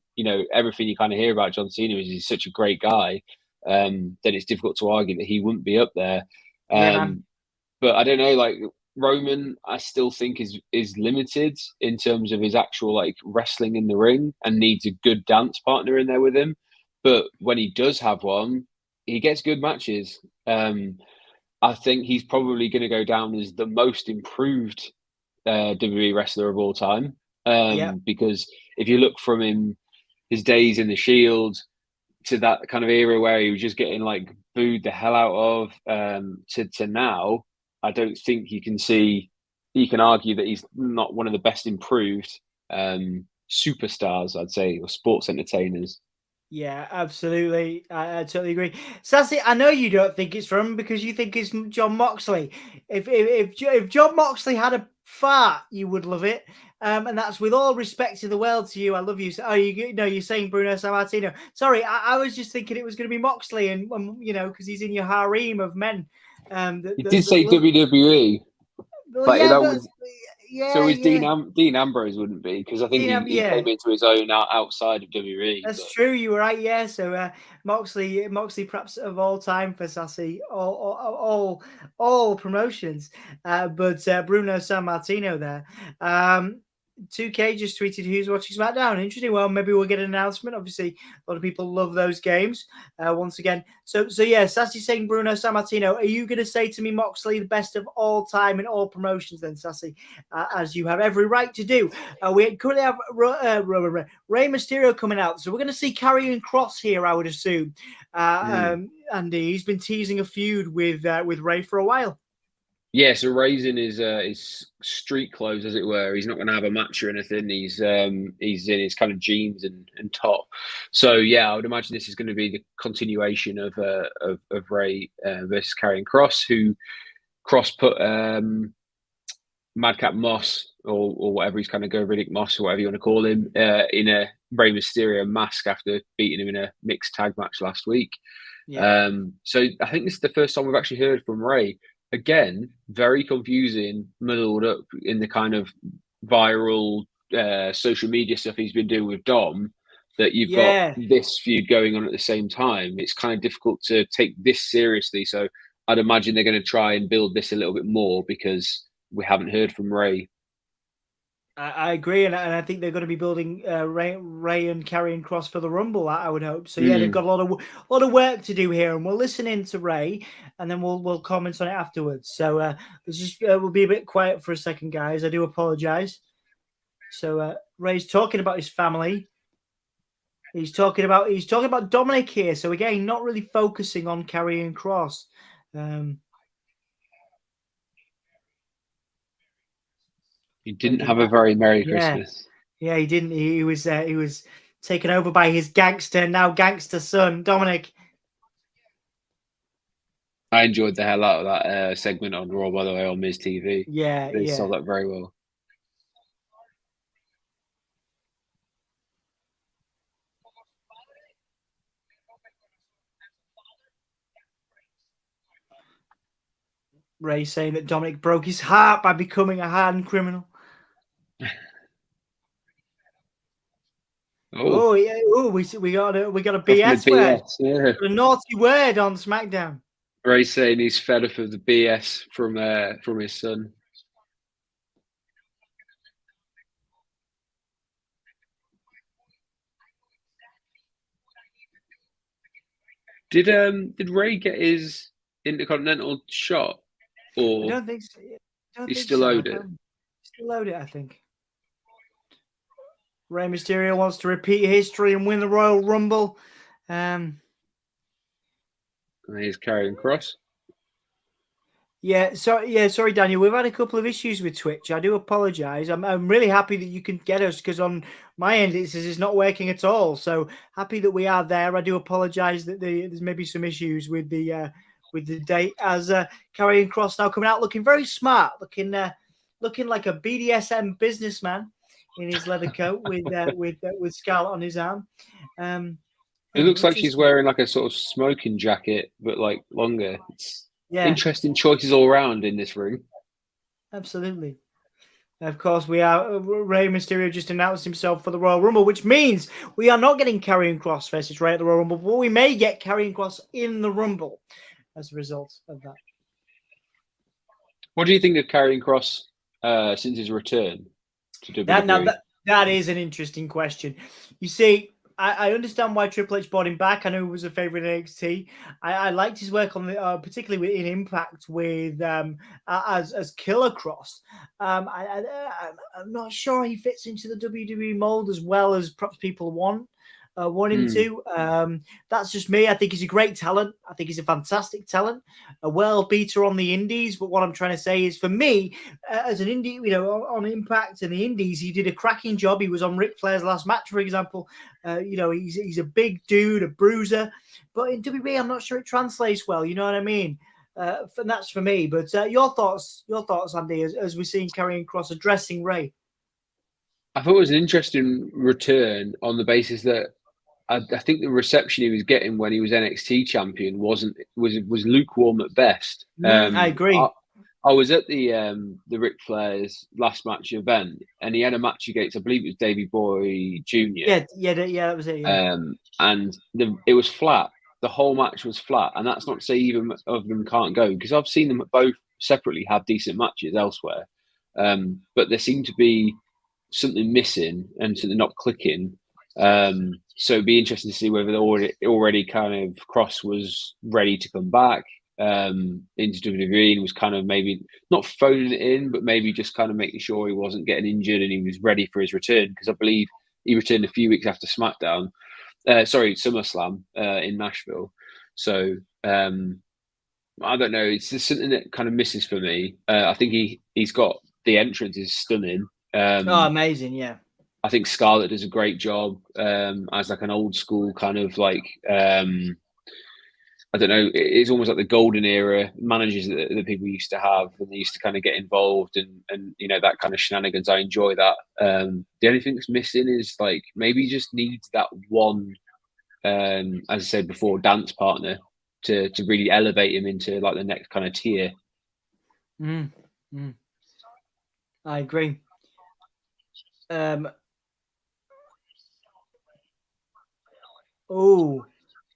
everything you kind of hear about John Cena is he's such a great guy. Then it's difficult to argue that he wouldn't be up there. But I don't know, Roman, I still think is limited in terms of his actual wrestling in the ring, and needs a good dance partner in there with him. But when he does have one, he gets good matches. I think he's probably going to go down as the most improved WWE wrestler of all time. Because if you look from his days in the Shield to that kind of era where he was just getting booed the hell out of, to now, I don't think you can argue that he's not one of the best improved superstars, I'd say, or sports entertainers. Yeah, absolutely. I totally agree. Sassy, I know you don't think it's from because you think it's John Moxley. If John Moxley had a fart, you would love it. And that's with all respect in the world to you. I love you. Oh, you're saying Bruno Sammartino. Sorry, I was just thinking it was going to be Moxley, and because he's in your harem of men. You did say WWE, but that was. So Dean Ambrose wouldn't be, because I think he came into his own outside of WWE. That's true. You were right. Yeah. So Moxley perhaps of all time for Sassy, all promotions. But Bruno Sammartino there. 2K just tweeted who's watching SmackDown. Interesting. Well, maybe we'll get an announcement. Obviously, a lot of people love those games. Once again, so yeah, Sassy saying Bruno Sammartino. Are you going to say to me Moxley the best of all time in all promotions? Then Sassy, as you have every right to do. We currently have Rey Mysterio coming out, so we're going to see Karrion Kross here, I would assume. And he's been teasing a feud with Rey for a while. Yeah, so Rey's in his street clothes, as it were. He's not going to have a match or anything. He's in his kind of jeans and top. So yeah, I would imagine this is going to be the continuation of Rey versus Karrion Kross, who Kross put Madcap Moss or whatever he's kind of go Riddick Moss or whatever you want to call him in a Rey Mysterio mask after beating him in a mixed tag match last week. Yeah. So I think this is the first time we've actually heard from Rey. Again, very confusing, muddled up in the kind of viral social media stuff he's been doing with Dom, that you've got this feud going on at the same time. It's kind of difficult to take this seriously. So I'd imagine they're going to try and build this a little bit more because we haven't heard from Rey. I agree, and I think they're going to be building Rey and Karrion Kross for the Rumble. I would hope so. Yeah, they've got a lot of work to do here, and we'll listen in to Rey, and then we'll comment on it afterwards. So let's just we'll be a bit quiet for a second, guys. I do apologize. So Rey's talking about his family. He's talking about Dominic here. So again, not really focusing on Karrion Kross. He didn't have a very Merry Yeah. Christmas. Yeah, he didn't. He was taken over by his now gangster son, Dominic. I enjoyed the hell out of that segment on Raw, by the way, on Miz TV. Yeah, They sold that very well. Rey saying that Dominic broke his heart by becoming a hardened criminal. Oh yeah! Oh, we got a BS word. Yeah. A naughty word on SmackDown. Rey saying he's fed up of the BS from his son. Did Rey get his Intercontinental shot? Or I don't think so. He's still owed it. Still owed it, I think. Rey Mysterio wants to repeat history and win the Royal Rumble. And he's Karrion Kross. Sorry, Daniel. We've had a couple of issues with Twitch. I do apologize. I'm really happy that you can get us because on my end it says it's not working at all. So happy that we are there. I do apologize that there's maybe some issues with the date as Karrion Kross now coming out looking very smart, looking like a BDSM businessman in his leather coat with Scarlet on his arm. It looks like she's wearing like a sort of smoking jacket, but like longer. It's interesting choices all around in this ring. Absolutely. Of course, Rey Mysterio just announced himself for the Royal Rumble, which means we are not getting Karrion Kross versus Rey at the Royal Rumble, but we may get Karrion Kross in the Rumble as a result of that. What do you think of Karrion Kross since his return to WWE? That is an interesting question. You see, I understand why Triple H brought him back. I know he was a favorite in NXT. I liked his work on the, particularly in Impact with as Killer Kross. I'm not sure he fits into the WWE mold as well as perhaps people want him to. That's just me. I think he's a great talent. I think he's a fantastic talent, a world beater on the indies. But what I'm trying to say is, for me, as an indie, on Impact and the indies, he did a cracking job. He was on Ric Flair's last match, for example. He's a big dude, a bruiser. But in WWE, I'm not sure it translates well. You know what I mean? And that's for me. But your thoughts, Andy, as we're seeing Karrion Kross addressing Rey. I thought it was an interesting return on the basis that I think the reception he was getting when he was NXT champion was lukewarm at best. I agree. I was at the Ric Flair's last match event, and he had a match against, I believe it was Davey Boy Jr. Yeah, that was it. Yeah. It was flat. The whole match was flat, and that's not to say either of them can't go, because I've seen them both separately have decent matches elsewhere, but there seemed to be something missing and something not clicking. So it'd be interesting to see whether already kind of Kross was ready to come back into WWE and was kind of maybe not phoning it in, but maybe just kind of making sure he wasn't getting injured and he was ready for his return, because I believe he returned a few weeks after SmackDown. SummerSlam in Nashville. So I don't know. It's just something that kind of misses for me. I think he's got the entrance is stunning. Amazing, yeah. I think Scarlett does a great job as like an old school kind of like I don't know, it's almost like the golden era managers that people used to have, and they used to kind of get involved and that kind of shenanigans. I enjoy that. The only thing that's missing is like maybe he just needs that one, as I said before, dance partner to really elevate him into like the next kind of tier. I agree.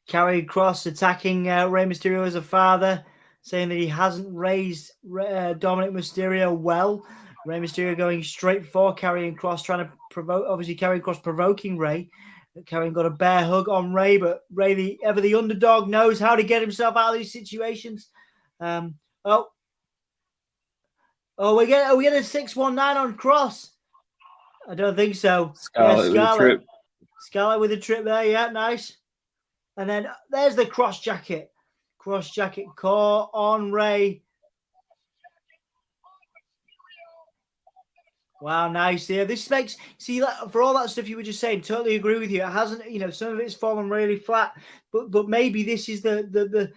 Karrion Kross attacking Rey Mysterio as a father, saying that he hasn't raised Dominic Mysterio well. Rey Mysterio going straight for Karrion Kross, trying to provoke. Obviously, Karrion Kross provoking Rey. Karrion got a bear hug on Rey, but Rey, the underdog, knows how to get himself out of these situations. Are we getting a 619 on Kross? I don't think so. Scarlett with a trip. Scarlett with a trip there. Yeah, nice. And then there's the cross jacket. Cross jacket core on Rey. Wow, nice. Yeah, this makes, see, for all that stuff you were just saying, totally agree with you. It hasn't, some of it's fallen really flat, but maybe this is the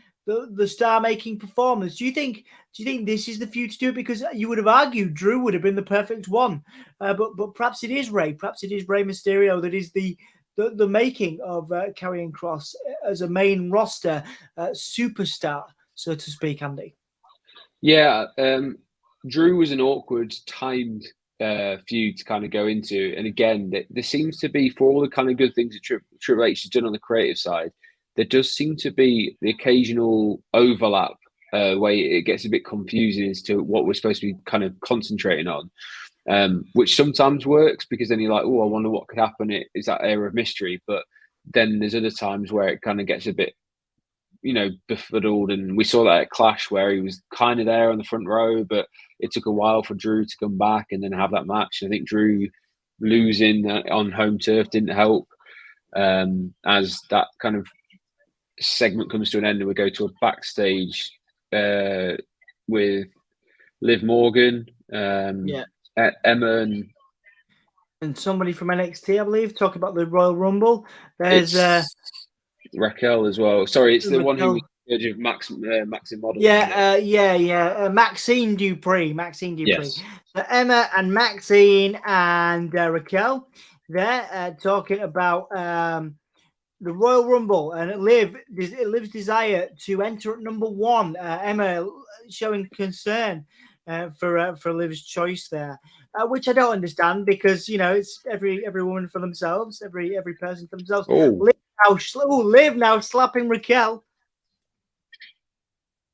star-making performance. Do you think this is the future to do it? Because you would have argued Drew would have been the perfect one, but perhaps it is Rey. Perhaps it is Rey Mysterio that is the making of Karrion Kross as a main roster superstar, so to speak, Andy. Yeah, Drew was an awkward timed feud to kind of go into, and again, there seems to be, for all the kind of good things that Triple H has done on the creative side, there does seem to be the occasional overlap where it gets a bit confusing as to what we're supposed to be kind of concentrating on. Which sometimes works because then you're like, oh, I wonder what could happen. It's that air of mystery. But then there's other times where it kind of gets a bit, befuddled. And we saw that at Clash where he was kind of there on the front row, but it took a while for Drew to come back and then have that match. And I think Drew losing on home turf didn't help. As that kind of segment comes to an end and we go to a backstage with Liv Morgan. Emma and somebody from NXT, I believe, talk about the Royal Rumble. There's Raquel as well. Sorry, it's the Raquel. One who was Maxine Model. Maxine Dupree. Yes. So Emma and Maxine and Raquel, they're talking about the Royal Rumble and Liv's desire to enter at number 1. Emma showing concern for Liv's choice there, which I don't understand because it's every woman for themselves, every person for themselves. Liv now slapping Raquel,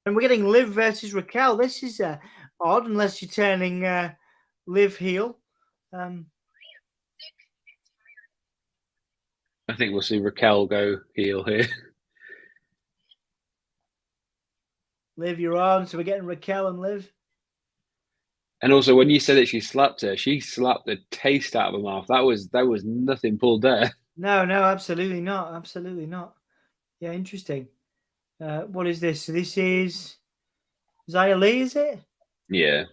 and we're getting Liv versus Raquel. This is odd, unless you're turning Liv heel. I think we'll see Raquel go heel here. Liv, you're on. So we're getting Raquel and Liv. And also, when you said that she slapped her, she slapped the taste out of her mouth. That was nothing pulled there. No, absolutely not. Absolutely not. Yeah, interesting. What is this? So this is Xia Li, is it? Yeah.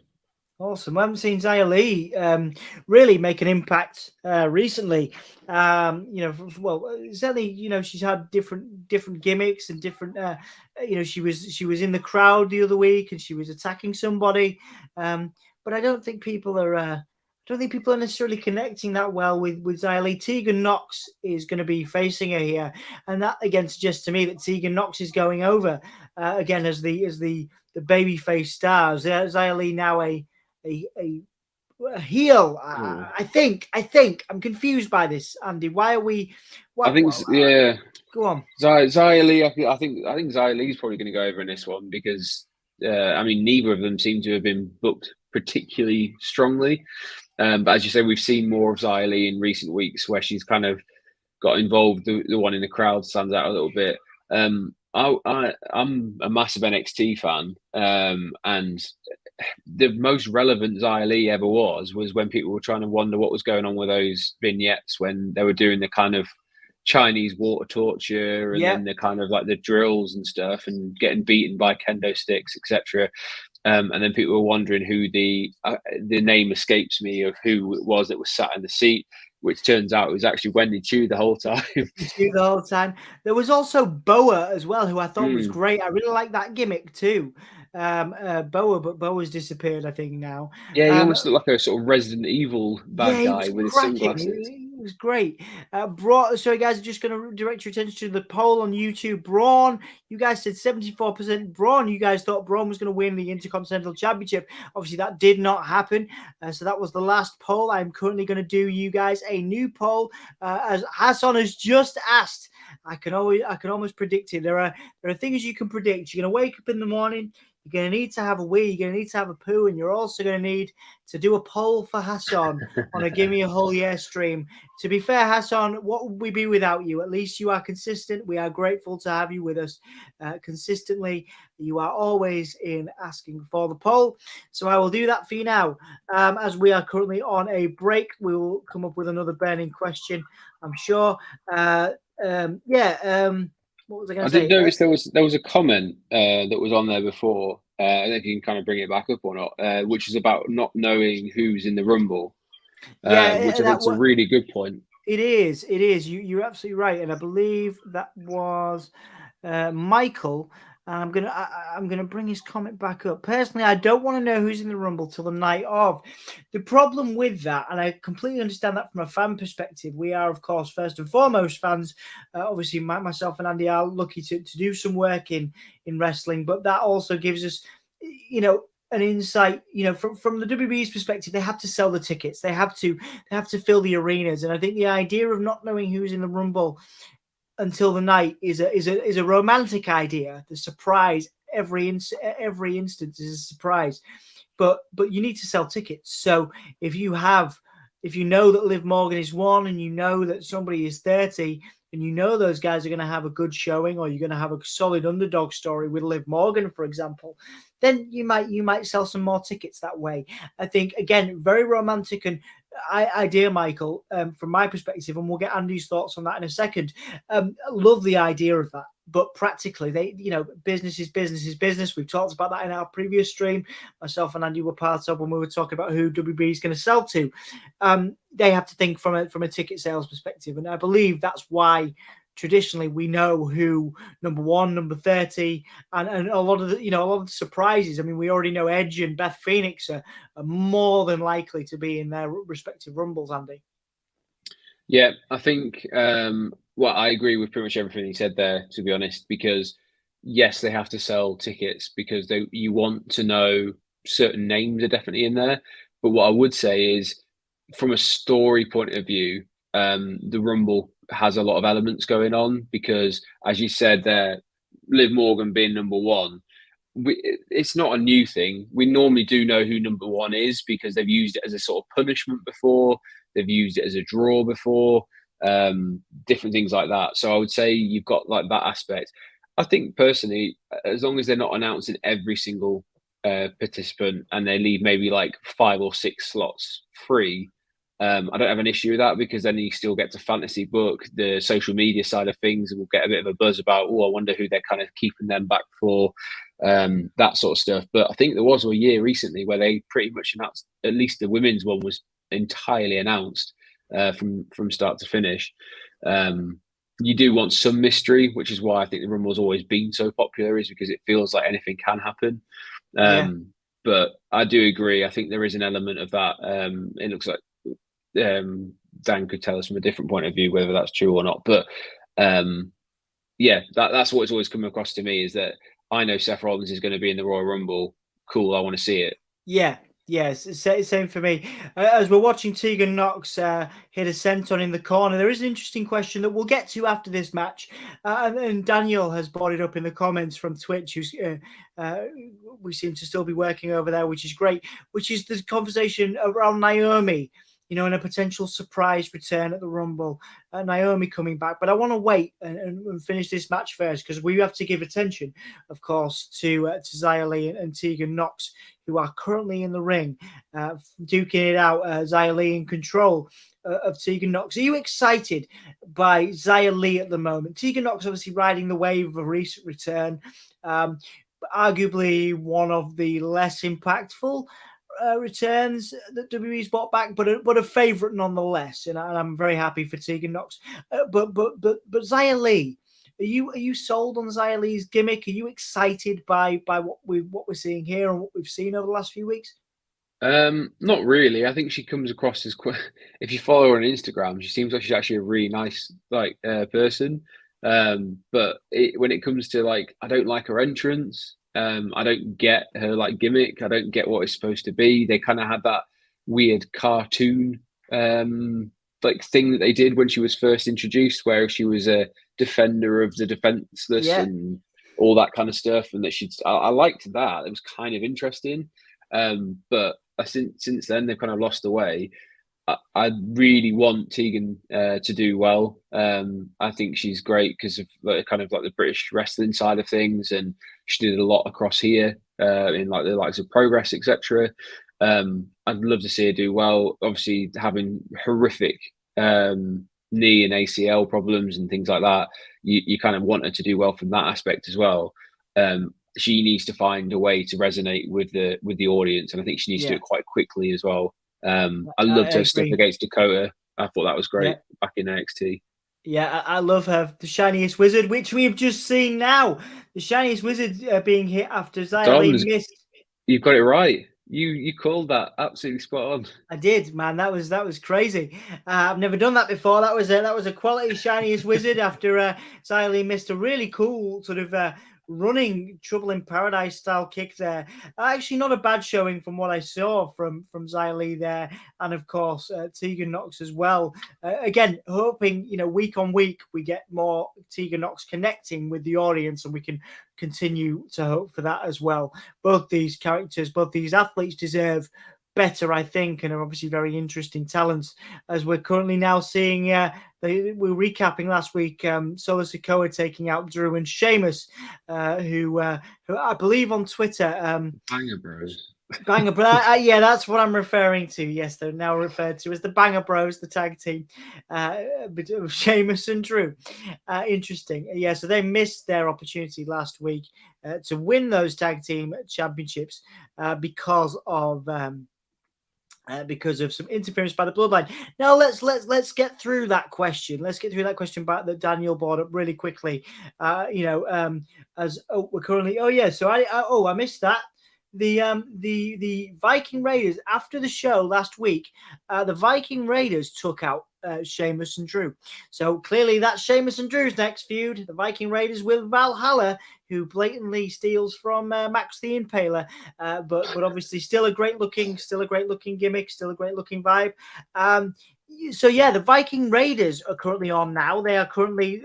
Awesome. I haven't seen Xia Li really make an impact recently. Certainly, she's had different gimmicks and different. She was in the crowd the other week and she was attacking somebody. But I don't think people are. Necessarily connecting that well with Xia Li. Tegan Nox is going to be facing her here, and that again suggests to me that Tegan Nox is going over again as the babyface star. Xia Li now a heel. I think I'm confused by this, Andy. Why are we? Yeah. Go on. Xia Li. I think Xia Li is probably going to go over in this one because neither of them seem to have been booked particularly strongly. But as you say, we've seen more of Xia Li in recent weeks where she's kind of got involved. The one in the crowd stands out a little bit. I'm a massive NXT fan, and the most relevant Xia Li ever was when people were trying to wonder what was going on with those vignettes when they were doing the kind of Chinese water torture and then the kind of like the drills and stuff and getting beaten by kendo sticks, etc. And then people were wondering who the name escapes me of who it was that was sat in the seat. which turns out it was actually Wendy Chu the whole time. The whole time. There was also Boa as well, who I thought was great. I really like that gimmick too. Boa, but Boa's disappeared, I think, now. Yeah, he almost looked like a sort of Resident Evil bad guy with his sunglasses. It was great. So, guys, I'm just going to direct your attention to the poll on YouTube. Braun, you guys said 74% Braun. You guys thought Braun was going to win the Intercontinental Championship. Obviously, that did not happen. So that was the last poll. I'm currently going to do you guys a new poll. As Hassan has just asked, I can almost predict it. There are things you can predict. You're going to wake up in the morning. You're going to need to have a wee. You're going to need to have a poo. And you're also going to need to do a poll for Hassan on a Give Me a Whole Yeah stream. To be fair, Hassan, what would we be without you? At least you are consistent. We are grateful to have you with us consistently. You are always in asking for the poll. So I will do that for you now. As we are currently on a break, we will come up with another burning question, I'm sure. What was I going to say? I did notice there was a comment that was on there before. I don't know if you can kind of bring it back up or not, which is about not knowing who's in the Rumble. Which I think is a really good point. It is. You're absolutely right, and I believe that was Michael. I'm gonna bring his comment back up. Personally, I don't want to know who's in the Rumble till the night of. The problem with that, and I completely understand that from a fan perspective, we are, of course, first and foremost fans. Obviously, myself and Andy are lucky to do some work in wrestling, but that also gives us, an insight. From the WWE's perspective, they have to sell the tickets. They have to fill the arenas, and I think the idea of not knowing who's in the Rumble until the night is a romantic idea. The surprise, every instance is a surprise, but you need to sell tickets. So if you know that Liv Morgan is 1 and you know that somebody is 30 and you know those guys are going to have a good showing, or you're going to have a solid underdog story with Liv Morgan, for example, then you might sell some more tickets that way. I think, again, very romantic and idea, Michael, from my perspective, and we'll get Andy's thoughts on that in a second. Love the idea of that, but practically, business is business. We've talked about that in our previous stream. Myself and Andy were part of when we were talking about who WB is going to sell to. They have to think from a ticket sales perspective, and I believe that's why traditionally we know who number 1, number 30, and a lot of the surprises. I mean, we already know Edge and Beth Phoenix are more than likely to be in their respective Rumbles, Andy. Yeah, I think I agree with pretty much everything he said there, to be honest, because yes, they have to sell tickets because you want to know certain names are definitely in there. But what I would say is, from a story point of view, the Rumble has a lot of elements going on because, as you said there, Liv Morgan being number 1, it's not a new thing. We normally do know who number 1 is because they've used it as a sort of punishment before. They've used it as a draw before, different things like that. So I would say you've got like that aspect. I think personally, as long as they're not announcing every single participant and they leave maybe like 5 or 6 slots free, I don't have an issue with that because then you still get to fantasy book the social media side of things, and we'll get a bit of a buzz about, I wonder who they're kind of keeping them back for, that sort of stuff. But I think there was a year recently where they pretty much announced, at least the women's one was entirely announced from start to finish. You do want some mystery, which is why I think the Rumble has always been so popular, is because it feels like anything can happen. But I do agree. I think there is an element of that. It looks like Dan could tell us from a different point of view whether that's true or not. But that's what's always come across to me, is that I know Seth Rollins is going to be in the Royal Rumble. Cool, I want to see it. Yeah. Yes, same for me. As we're watching Tegan Nox hit a senton in the corner, there is an interesting question that we'll get to after this match. And Daniel has brought it up in the comments from Twitch, who's we seem to still be working over there, which is great, which is the conversation around Naomi, and a potential surprise return at the Rumble. Naomi coming back. But I want to wait and finish this match first, because we have to give attention, of course, to Xia Li and Tegan Nox, who are currently in the ring, duking it out. Xia Li in control of Tegan Nox. Are you excited by Xia Li at the moment? Tegan Nox obviously riding the wave of a recent return, arguably one of the less impactful returns that WWE's brought back, but a favourite nonetheless. And I'm very happy for Tegan Nox. But Xia Li, are you sold on Xia Li's gimmick? Are you excited by what we're seeing here and what we've seen over the last few weeks? Not really. I think she comes across as quite. If you follow her on Instagram, she seems like she's actually a really nice person. But when it comes to I don't like her entrance. I don't get her gimmick. I don't get what it's supposed to be. They kind of had that weird cartoon thing that they did when she was first introduced, where she was a defender of the defenseless and all that kind of stuff, and that I liked that. It was kind of interesting. But since then they've kind of lost the way. I really want Tegan to do well. I think she's great because of the British wrestling side of things, and she did a lot across here in the likes of Progress, etc. I'd love to see her do well. Obviously, having horrific knee and ACL problems and things like that, you kind of want her to do well from that aspect as well. She needs to find a way to resonate with the audience, and I think she needs to do it quite quickly as well. I loved her stuff against Dakota. I thought that was great back in NXT. Yeah, I love her, the shiniest wizard, which we have just seen now. The shiniest wizard being hit after Xia Li missed. You've got it right. You called that absolutely spot on. I did, man. That was crazy. I've never done that before. That was a quality shiniest wizard after Xia Li missed a really cool sort of running Trouble in Paradise style kick there. Actually, not a bad showing from what I saw from Xia Li there, and of course Tegan Nox as well. Again, hoping week on week we get more Tegan Nox connecting with the audience, and we can continue to hope for that as well. Both these characters, both these athletes deserve better, I think, and are obviously very interesting talents, as we're currently now seeing. We're recapping last week, Solo Sikoa taking out Drew and Sheamus, who I believe on Twitter, Banger Bros. Banger Bros. Yeah, that's what I'm referring to. Yes, they're now referred to as the Banger Bros, the tag team, Sheamus and Drew. Interesting. Yeah, so they missed their opportunity last week to win those tag team championships because of some interference by the Bloodline. Now let's get through that question. Let's get through that question back that Daniel brought up really quickly. We're currently. So I missed that. The Viking Raiders, after the show last week, the Viking Raiders took out Sheamus and Drew. So clearly that's Sheamus and Drew's next feud. The Viking Raiders with Valhalla, who blatantly steals from Max the Impaler, but obviously still a great looking gimmick, still a great looking vibe. The Viking Raiders are currently on now. They are currently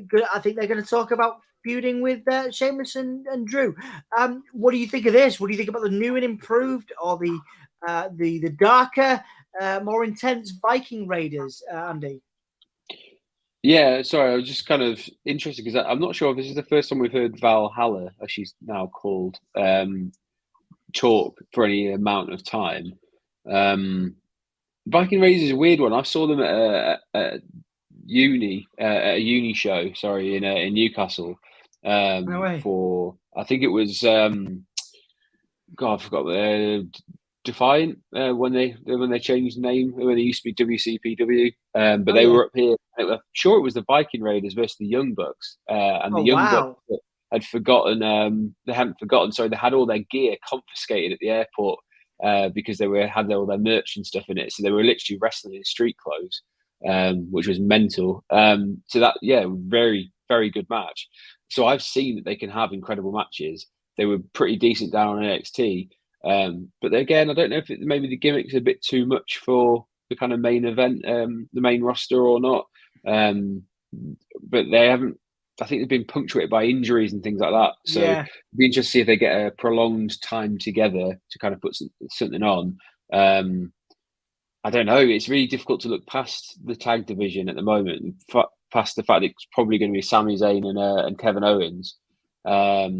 good. I think they're going to talk about feuding with Sheamus and Drew. What do you think of this? What do you think about the new and improved, or the darker, more intense Viking Raiders, Andy? Yeah, sorry, I was just kind of interested because I'm not sure if this is the first time we've heard Valhalla, as she's now called, talk for any amount of time. Viking Raiders is a weird one. I saw them at a uni show, in Newcastle. No way. For I think it was I forgot the Defiant when they changed the name, when they used to be WCPW, but they were up here. I'm sure it was the Viking Raiders versus the Young Bucks, and the Young Bucks had forgotten. They hadn't forgotten. Sorry, they had all their gear confiscated at the airport because they had all their merch and stuff in it. So they were literally wrestling in street clothes, which was mental. So that very very good match. So I've seen that they can have incredible matches. They were pretty decent down on NXT. But again, I don't know if maybe the gimmick's a bit too much for the kind of main event, the main roster or not. But they haven't. I think they've been punctuated by injuries and things like that. So it'd be interesting to see if they get a prolonged time together to kind of put something on. I don't know. It's really difficult to look past the tag division at the moment, past the fact that it's probably going to be Sami Zayn and Kevin Owens. At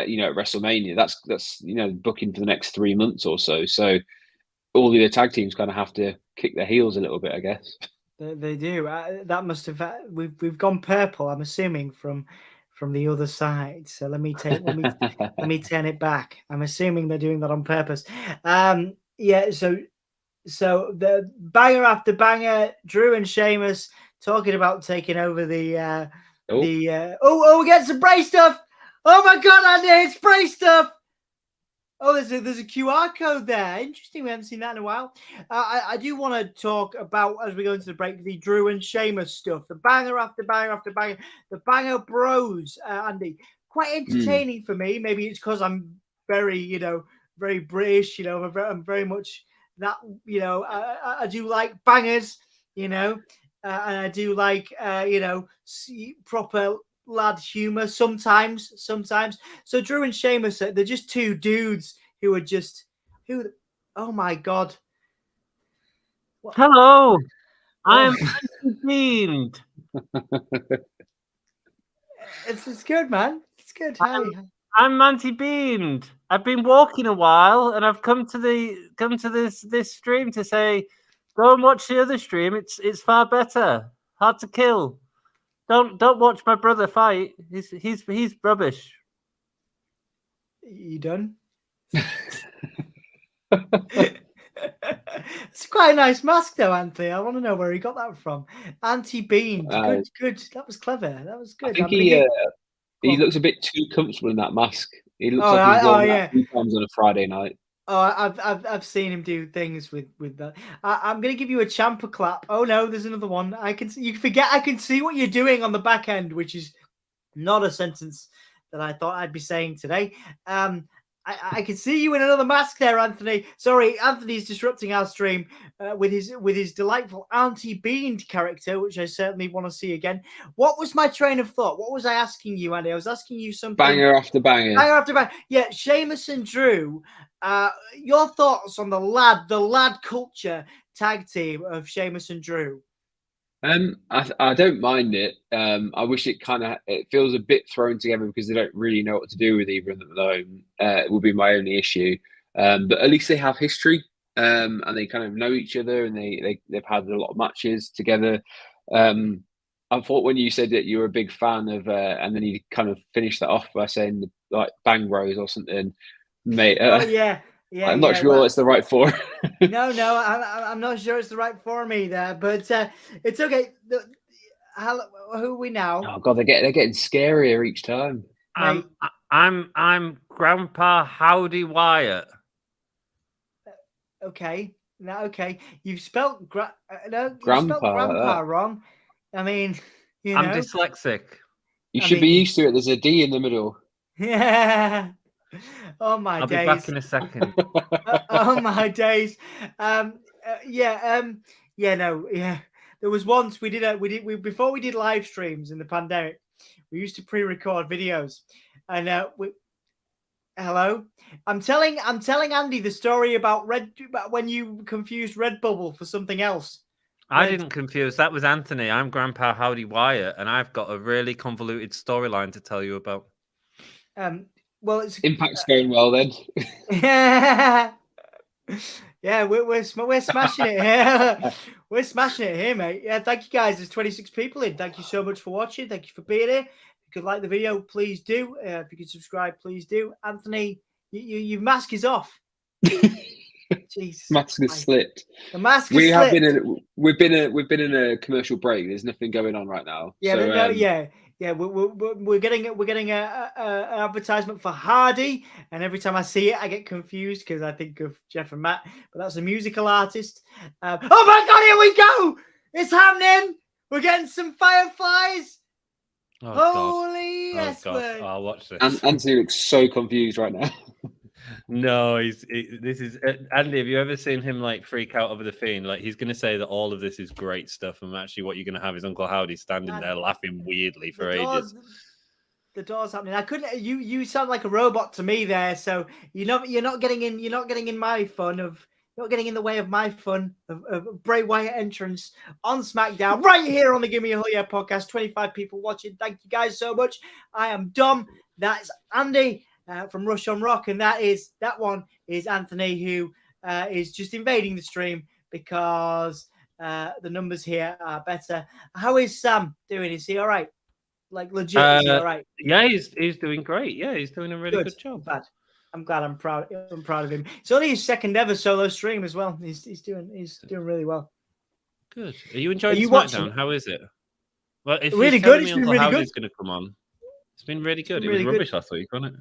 WrestleMania, that's booking for the next 3 months or so. So all the other tag teams kind of have to kick their heels a little bit, I guess. They do. That must have we've gone purple. I'm assuming from from the other side. So let me turn it back. I'm assuming they're doing that on purpose. Yeah. So the banger after banger, Drew and Sheamus talking about taking over the we get some Bray stuff. Oh my god, Andy, it's Bray stuff. Oh, there's a QR code there. Interesting. We haven't seen that in a while. I do want to talk about, as we go into the break, the Drew and Sheamus stuff. The banger after banger after banger. The banger bros, Andy. Quite entertaining for me. Maybe it's because I'm very, very British. I'm very much that, I do like bangers, and I do like, proper lad humor sometimes. So Drew and Sheamus, they're just two dudes who are oh my god. What? Hello, I'm Anti-Beamed. It's good, man. It's good. I'm Anti-Beamed. I've been walking a while, and I've come to this stream to say, go and watch the other stream. It's far better. Hard to kill. Don't watch my brother fight. He's rubbish. You done? It's quite a nice mask, though, Anthony. I want to know where he got that from. Anti-Beamed. Good. That was clever. That was good. I think he looks a bit too comfortable in that mask. He looks like he's worn that 3 times on a Friday night. Oh, I've seen him do things with that. I'm gonna give you a champer clap. Oh no, there's another one. You forget I can see what you're doing on the back end, which is not a sentence that I thought I'd be saying today. I can see you in another mask there, Anthony. Sorry, Anthony's disrupting our stream with his delightful Anti-Beamed character, which I certainly want to see again. What was my train of thought? What was I asking you, Andy? I was asking you something. Banger after banger. Banger after banger. Yeah, Sheamus and Drew. Your thoughts on the lad culture tag team of Sheamus and Drew? I don't mind it. I wish it feels a bit thrown together because they don't really know what to do with either of them at the moment. It will be my only issue. But at least they have history, and they kind of know each other, and they've had a lot of matches together. I thought when you said that you were a big fan of, and then you kind of finished that off by saying like Bang Bros or something, mate. Yeah. I'm not sure it's the right form. No, I'm not sure it's the right form either. But it's okay. Who are we now? Oh god, they're getting scarier each time. I'm Grandpa Howdy Wyatt. Okay. Now, okay. You've spelled Grandpa wrong. I mean, I'm dyslexic. You should be used to it. There's a D in the middle. Yeah. Oh my days! I'll be back in a second. Oh my days! There was once we before we did live streams in the pandemic. We used to pre-record videos, and hello. I'm telling Andy the story about when you confused Redbubble for something else. I didn't confuse. That was Anthony. I'm Grandpa Howdy Wyatt, and I've got a really convoluted storyline to tell you about. Well, it's Impact's going well then. Yeah, we're smashing it here. We're smashing it here, mate. Yeah, thank you guys. There's 26 people in. Thank you so much for watching. Thank you for being here. If you could like the video, please do. If you could subscribe, please do. Anthony, your mask is off. Jesus, mask is slipped. The mask is slipped. We've been in a commercial break. There's nothing going on right now. Yeah, Yeah, we're getting an advertisement for Hardy, and every time I see it, I get confused because I think of Jeff and Matt, but that's a musical artist. Oh my God, here we go! It's happening! We're getting some fireflies. Holy yes, word! I'll watch this. Anthony looks so confused right now. No, this is Andy. Have you ever seen him like freak out over the Fiend? Like he's going to say that all of this is great stuff, and actually, what you're going to have is Uncle Howdy standing there laughing weirdly for ages. The door's happening. I couldn't. You sound like a robot to me there. So you're not getting in. You're not getting in my fun of. You're not getting in the way of my fun of Bray Wyatt entrance on SmackDown right here on the Give Me a Hell Yeah podcast. 25 people watching. Thank you guys so much. I am Dom. That's Andy. From Rush on Rock, and that one is Anthony, who is just invading the stream because the numbers here are better. How is Sam doing? Is he all right? Like legit, is he all right? Yeah, he's doing great. Yeah, he's doing a really good job. I'm glad. I'm proud of him. It's only his second ever solo stream as well. He's doing really well. Good. Are you enjoying SmackDown? Watching? How is it? Well, if really he's good. It's been really good. Going to come on. It's been really good. It was rubbish last week, wasn't it?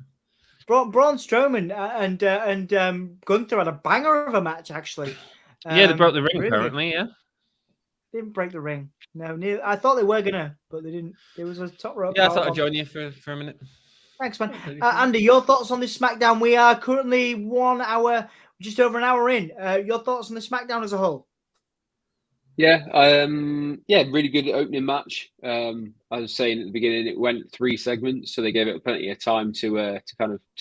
Braun Strowman and Gunther had a banger of a match, actually. Yeah, they broke the ring, apparently, yeah. Didn't break the ring. No, I thought they were going to, but they didn't. There was a top rope. Yeah, I thought I'd join you for a minute. Thanks, man. Andy, your thoughts on this SmackDown? We are currently 1 hour, just over an hour in. Your thoughts on the SmackDown as a whole? Yeah, really good opening match. I was saying at the beginning, it went 3 segments, so they gave it plenty of time to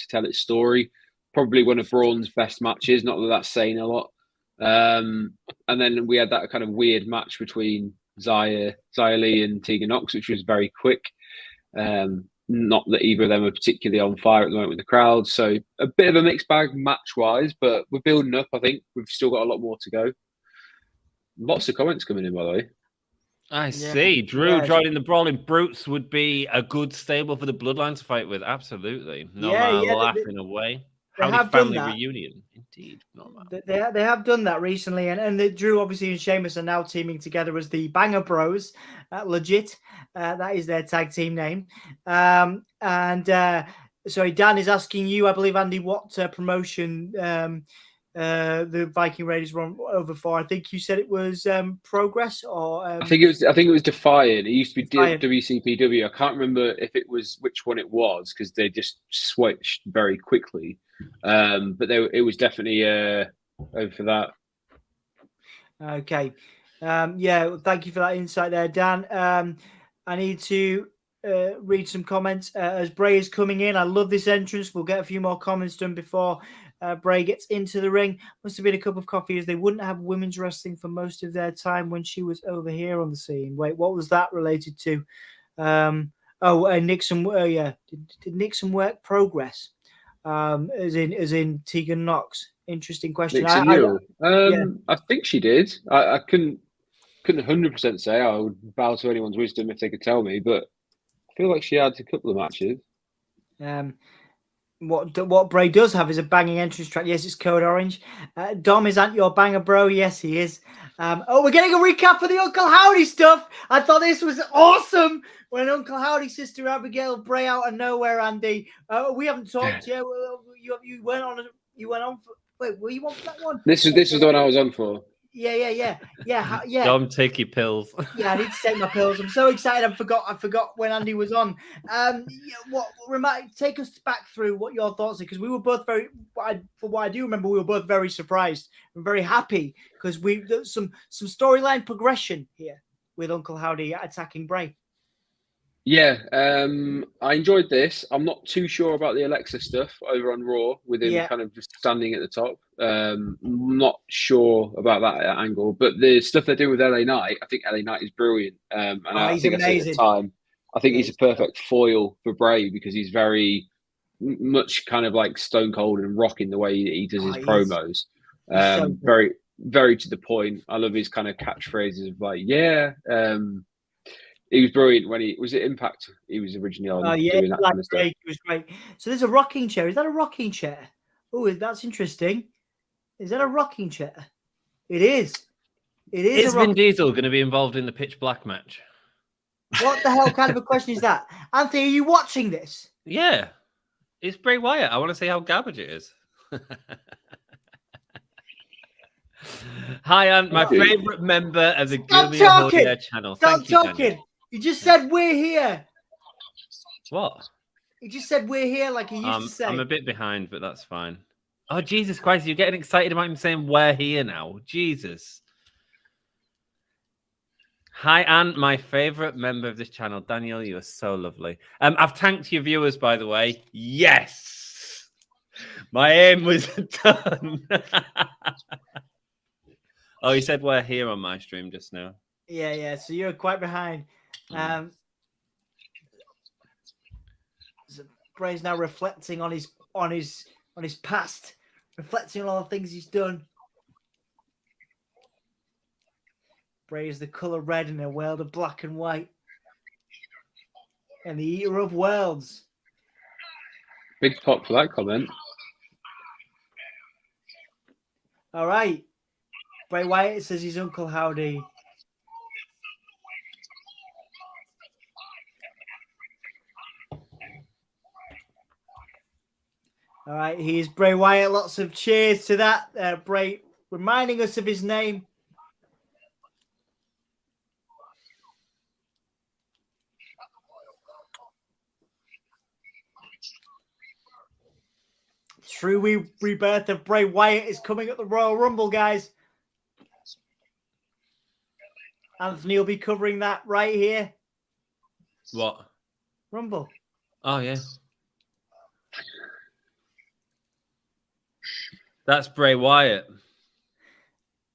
tell its story. Probably one of Braun's best matches. Not that that's saying a lot. And then we had that kind of weird match between Xia Li and Tegan Nox, which was very quick. Not that either of them are particularly on fire at the moment with the crowd. So a bit of a mixed bag match-wise, but we're building up, I think. We've still got a lot more to go. Lots of comments coming in, by the way. I see. Drew joining the Brawling Brutes would be a good stable for the Bloodline to fight with. Absolutely. Laughing away. Howdy family reunion. Indeed. They have done that recently. And Drew, obviously, and Sheamus are now teaming together as the Banger Bros. Legit. That is their tag team name. Sorry, Dan is asking you, I believe, Andy, what promotion the Viking Raiders were over for. I think you said it was Progress, or I think it was Defiant. It used to be WCPW. I can't remember if it was which one it was because they just switched very quickly. But it was definitely over for that. Okay. Thank you for that insight there, Dan. I need to read some comments as Bray is coming in. I love this entrance. We'll get a few more comments done before Bray gets into the ring. Must have been a cup of coffee, as they wouldn't have women's wrestling for most of their time when she was over here on the scene. Wait, what was that related to? Nixon. Did Nixon work Progress? As in Tegan Nox. Interesting question. I think she did. I couldn't 100% say. I would bow to anyone's wisdom if they could tell me, but I feel like she had a couple of matches. What Bray does have is a banging entrance track. Yes, it's Code Orange. Dom, is that your banger, bro? Yes, he is. We're getting a recap of the Uncle Howdy stuff. I thought this was awesome when Uncle Howdy's sister Abigail Bray out of nowhere, Andy. We haven't talked yet. You went on. Wait, were you on for that one? This was the one I was on for. Yeah. Dom, take your pills. Yeah, I need to take my pills. I'm so excited. I forgot when Andy was on. Take us back through what your thoughts are, because we were both for what I do remember, we were both very surprised and very happy because there's some storyline progression here with Uncle Howdy attacking Bray. Yeah, I enjoyed this. I'm not too sure about the Alexa stuff over on Raw with him kind of just standing at the top. Not sure about that angle, but the stuff they do with LA Knight, I think LA Knight is brilliant. And I think amazing. At the time, I think he's a perfect foil for Bray because he's very much kind of like Stone Cold and Rock in the way he does his promos. Very, very to the point. I love his kind of catchphrases of like, he was brilliant when he was at Impact. He was originally on doing that kind of stuff. He was great. So there's a rocking chair. Is that a rocking chair? Oh, that's interesting. Is that a rocking chair? It is. It is. Is Vin Diesel going to be involved in the Pitch Black match? What the hell kind of a question is that? Anthony, are you watching this? Yeah. It's Bray Wyatt. I want to see how garbage it is. Hi, Ant, my favourite member of the Gilmy Audio channel. Stop talking. You just said we're here. What? You just said we're here like you used to say. I'm a bit behind, but that's fine. Oh, Jesus Christ. You're getting excited about him saying we're here now. Jesus. Hi, Ant, my favourite member of this channel. Daniel, you are so lovely. I've tanked your viewers, by the way. Yes. My aim was done. Oh, he said we're here on my stream just now. Yeah. So you're quite behind. So Bray's now reflecting on his past, reflecting on all the things he's done. Bray is the color red in a world of black and white. and the Eater of Worlds. Big pop for that comment. All right. Bray Wyatt says his Uncle Howdy. All right, here's Bray Wyatt. Lots of cheers to that. Bray reminding us of his name. True rebirth of Bray Wyatt is coming at the Royal Rumble, guys. Anthony will be covering that right here. What? Rumble. Oh, yeah. That's Bray Wyatt.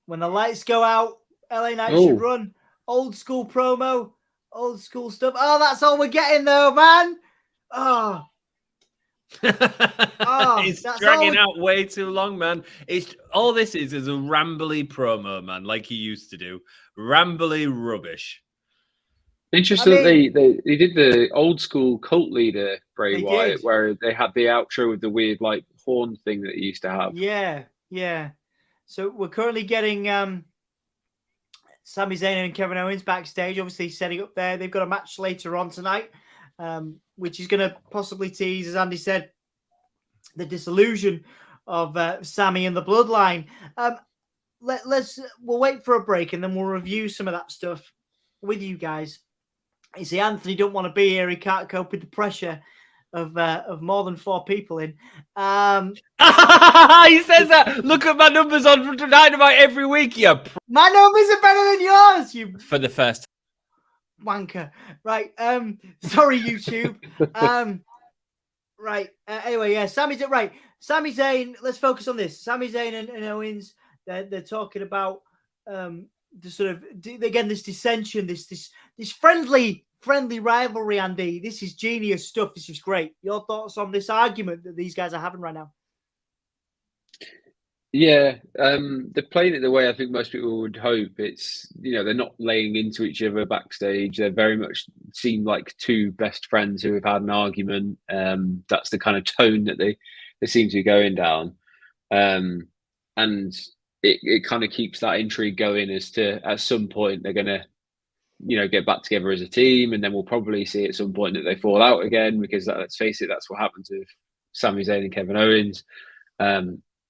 When the lights go out, LA Knight should run. Old school promo. Old school stuff. Oh, that's all we're getting, though, man. Oh. It's dragging out way too long, man. It's all this is a rambly promo, man, like he used to do. Rambly rubbish. Interesting that they did the old school cult leader Bray Wyatt, where they had the outro with the weird like horn thing that he used to have. Yeah. So we're currently getting Sami Zayn and Kevin Owens backstage, obviously setting up there. They've got a match later on tonight, which is going to possibly tease, as Andy said, the disillusion of Sami and the Bloodline. We'll wait for a break and then we'll review some of that stuff with you guys. You see, Anthony don't want to be here. He can't cope with the pressure of more than 4 people in. He says that. Look at my numbers on Dynamite every week. My numbers are better than yours. You for the first wanker. Right. Sorry, YouTube. Right. Anyway, yeah. Sami Zayn. Let's focus on this. Sami Zayn and Owens. They're talking about the sort of again this dissension, this friendly rivalry. Andy, this is genius stuff. This is great. Your thoughts on this argument that these guys are having right now? Yeah, they're playing it the way I think most people would hope. It's they're not laying into each other backstage. They very much seem like 2 best friends who have had an argument. That's the kind of tone that they seem to be going down, and it kind of keeps that intrigue going as to at some point they're going to get back together as a team, and then we'll probably see at some point that they fall out again because let's face it, that's what happens with Sami Zayn and Kevin Owens.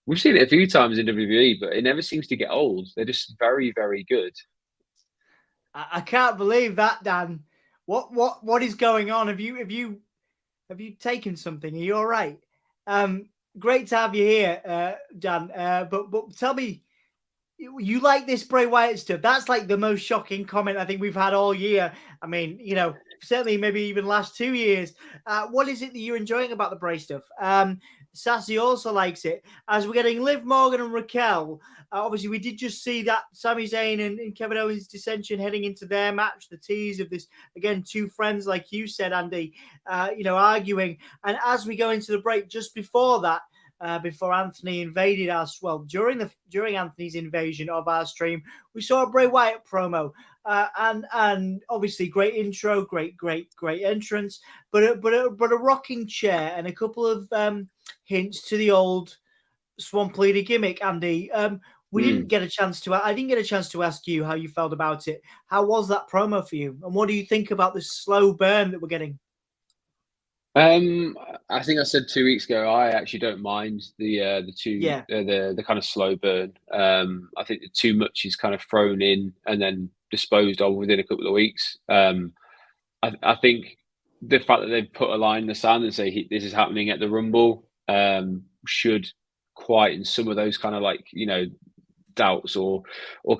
We've seen it a few times in WWE, but it never seems to get old. They're just very, very good. I can't believe that, Dan. What is going on? Have you taken something? Are you all right? Great to have you here, Dan. But tell me, you like this Bray Wyatt stuff? That's like the most shocking comment I think we've had all year. I mean, certainly maybe even last 2 years. What is it that you're enjoying about the Bray stuff? Sassy also likes it. As we're getting Liv Morgan and Raquel, obviously we did just see that Sami Zayn and Kevin Owens dissension heading into their match, the tease of this, again, 2 friends, like you said, Andy, arguing. And as we go into the break, just before that, before Anthony invaded us, during Anthony's invasion of our stream, we saw a Bray Wyatt promo, and obviously great intro, great entrance, but a rocking chair and a couple of hints to the old swamp leader gimmick. Andy, I didn't get a chance to ask you how you felt about it. How was that promo for you, and what do you think about the slow burn that we're getting? I think I said 2 weeks ago, I actually don't mind the kind of slow burn. I think the too much is kind of thrown in and then disposed of within a couple of weeks. I think the fact that they've put a line in the sand and say this is happening at the Rumble should quieten some of those kind of doubts or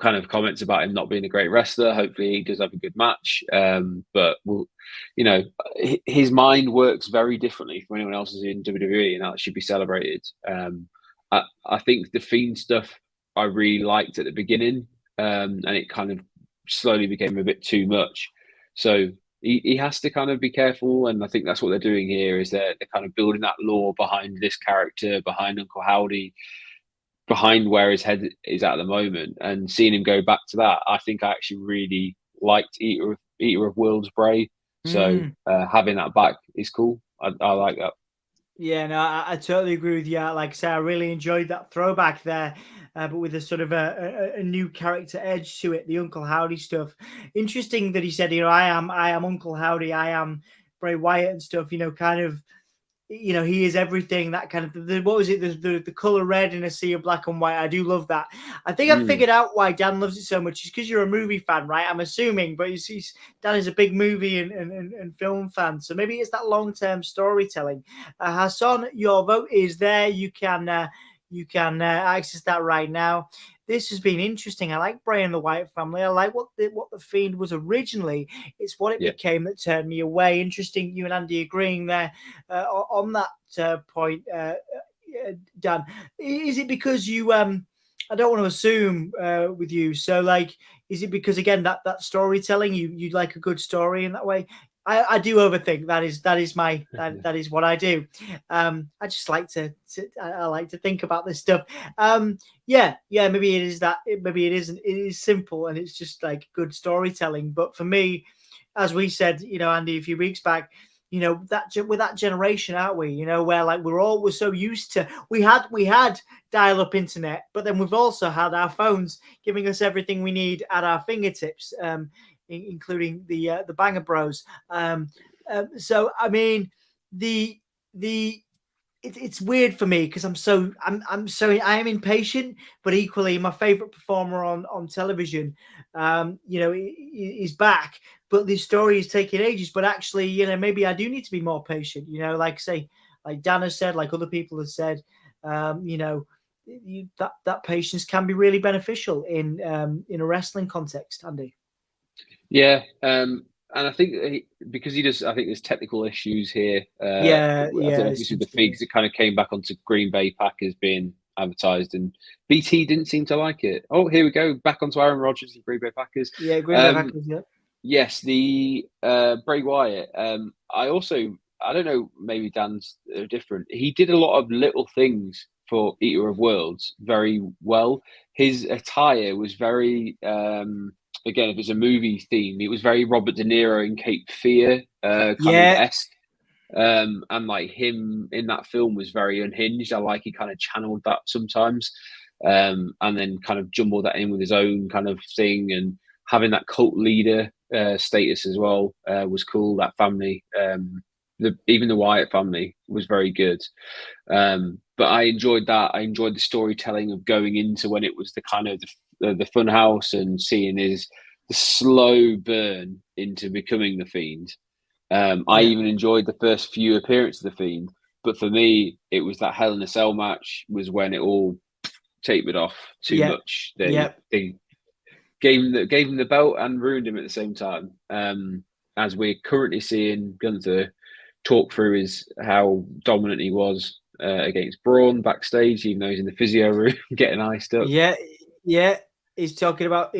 kind of comments about him not being a great wrestler. Hopefully he does have a good match, but his mind works very differently from anyone else's in WWE, and that should be celebrated. I think the Fiend stuff I really liked at the beginning, and it kind of slowly became a bit too much, so he has to kind of be careful, and I think that's what they're doing here, is they're kind of building that lore behind this character, behind Uncle Howdy, behind where his head is at the moment, and seeing him go back to that. I think I actually really liked Eater of Worlds Bray. So having that back is cool. I like that. Yeah, no, I totally agree with you. Like I say, I really enjoyed that throwback there, but with a sort of a new character edge to it, the Uncle Howdy stuff. Interesting that he said, I am Uncle Howdy, I am Bray Wyatt and stuff, kind of, he is everything, that kind of, what was it, the color red in a sea of black and white. I do love that. I think I figured out why Dan loves it so much. It's because you're a movie fan, right? I'm assuming, but Dan is a big movie and film fan, so maybe it's that long-term storytelling. Hassan, your vote is there. You can access that right now. This has been interesting. I like Bray and the Wyatt family. I like what the Fiend was originally. It's what it became that turned me away. Interesting, you and Andy agreeing there on that point, Dan. Is it because you? I don't want to assume with you. So, like, is it because again that storytelling? You like a good story in that way? I do overthink. That is what I do. I just like to I like to think about this stuff. Yeah. Maybe it is that. Maybe it isn't. It is simple and it's just like good storytelling. But for me, as we said, Andy, a few weeks back, that with that generation, aren't we? Where like we're so used to we had dial-up internet, but then we've also had our phones giving us everything we need at our fingertips. Including the Banger Bros. So I mean, it's weird for me because I am impatient, but equally my favorite performer on television, is back, but the story is taking ages. But actually, maybe I do need to be more patient. Like Dan has said, like other people have said, that patience can be really beneficial in a wrestling context, Andy. Yeah, and I think because he does, I think there's technical issues here. I don't know if you see the feed, because it kind of came back onto Green Bay Packers being advertised, and BT didn't seem to like it. Oh, here we go, back onto Aaron Rodgers and Green Bay Packers. Yeah, Green Bay Packers. Yeah. Yes, the Bray Wyatt. I don't know, maybe Dan's different. He did a lot of little things for Eater of Worlds very well. His attire was very. Again, if it's a movie theme, it was very Robert De Niro in Cape Fear kind of esque. And like him in that film was very unhinged. I like he kind of channeled that sometimes. And then kind of jumbled that in with his own kind of thing, and having that cult leader status as well was cool. That family, even the Wyatt family was very good. But I enjoyed that. I enjoyed the storytelling of going into when it was the kind of the fun house and seeing the slow burn into becoming the Fiend. I even enjoyed the first few appearances of the Fiend, but for me, it was that Hell in a Cell match was when it all tapered off too much. They gave him the belt and ruined him at the same time. As we're currently seeing Gunther talk through how dominant he was against Braun backstage, even though he's in the physio room getting iced up. Yeah. He's talking about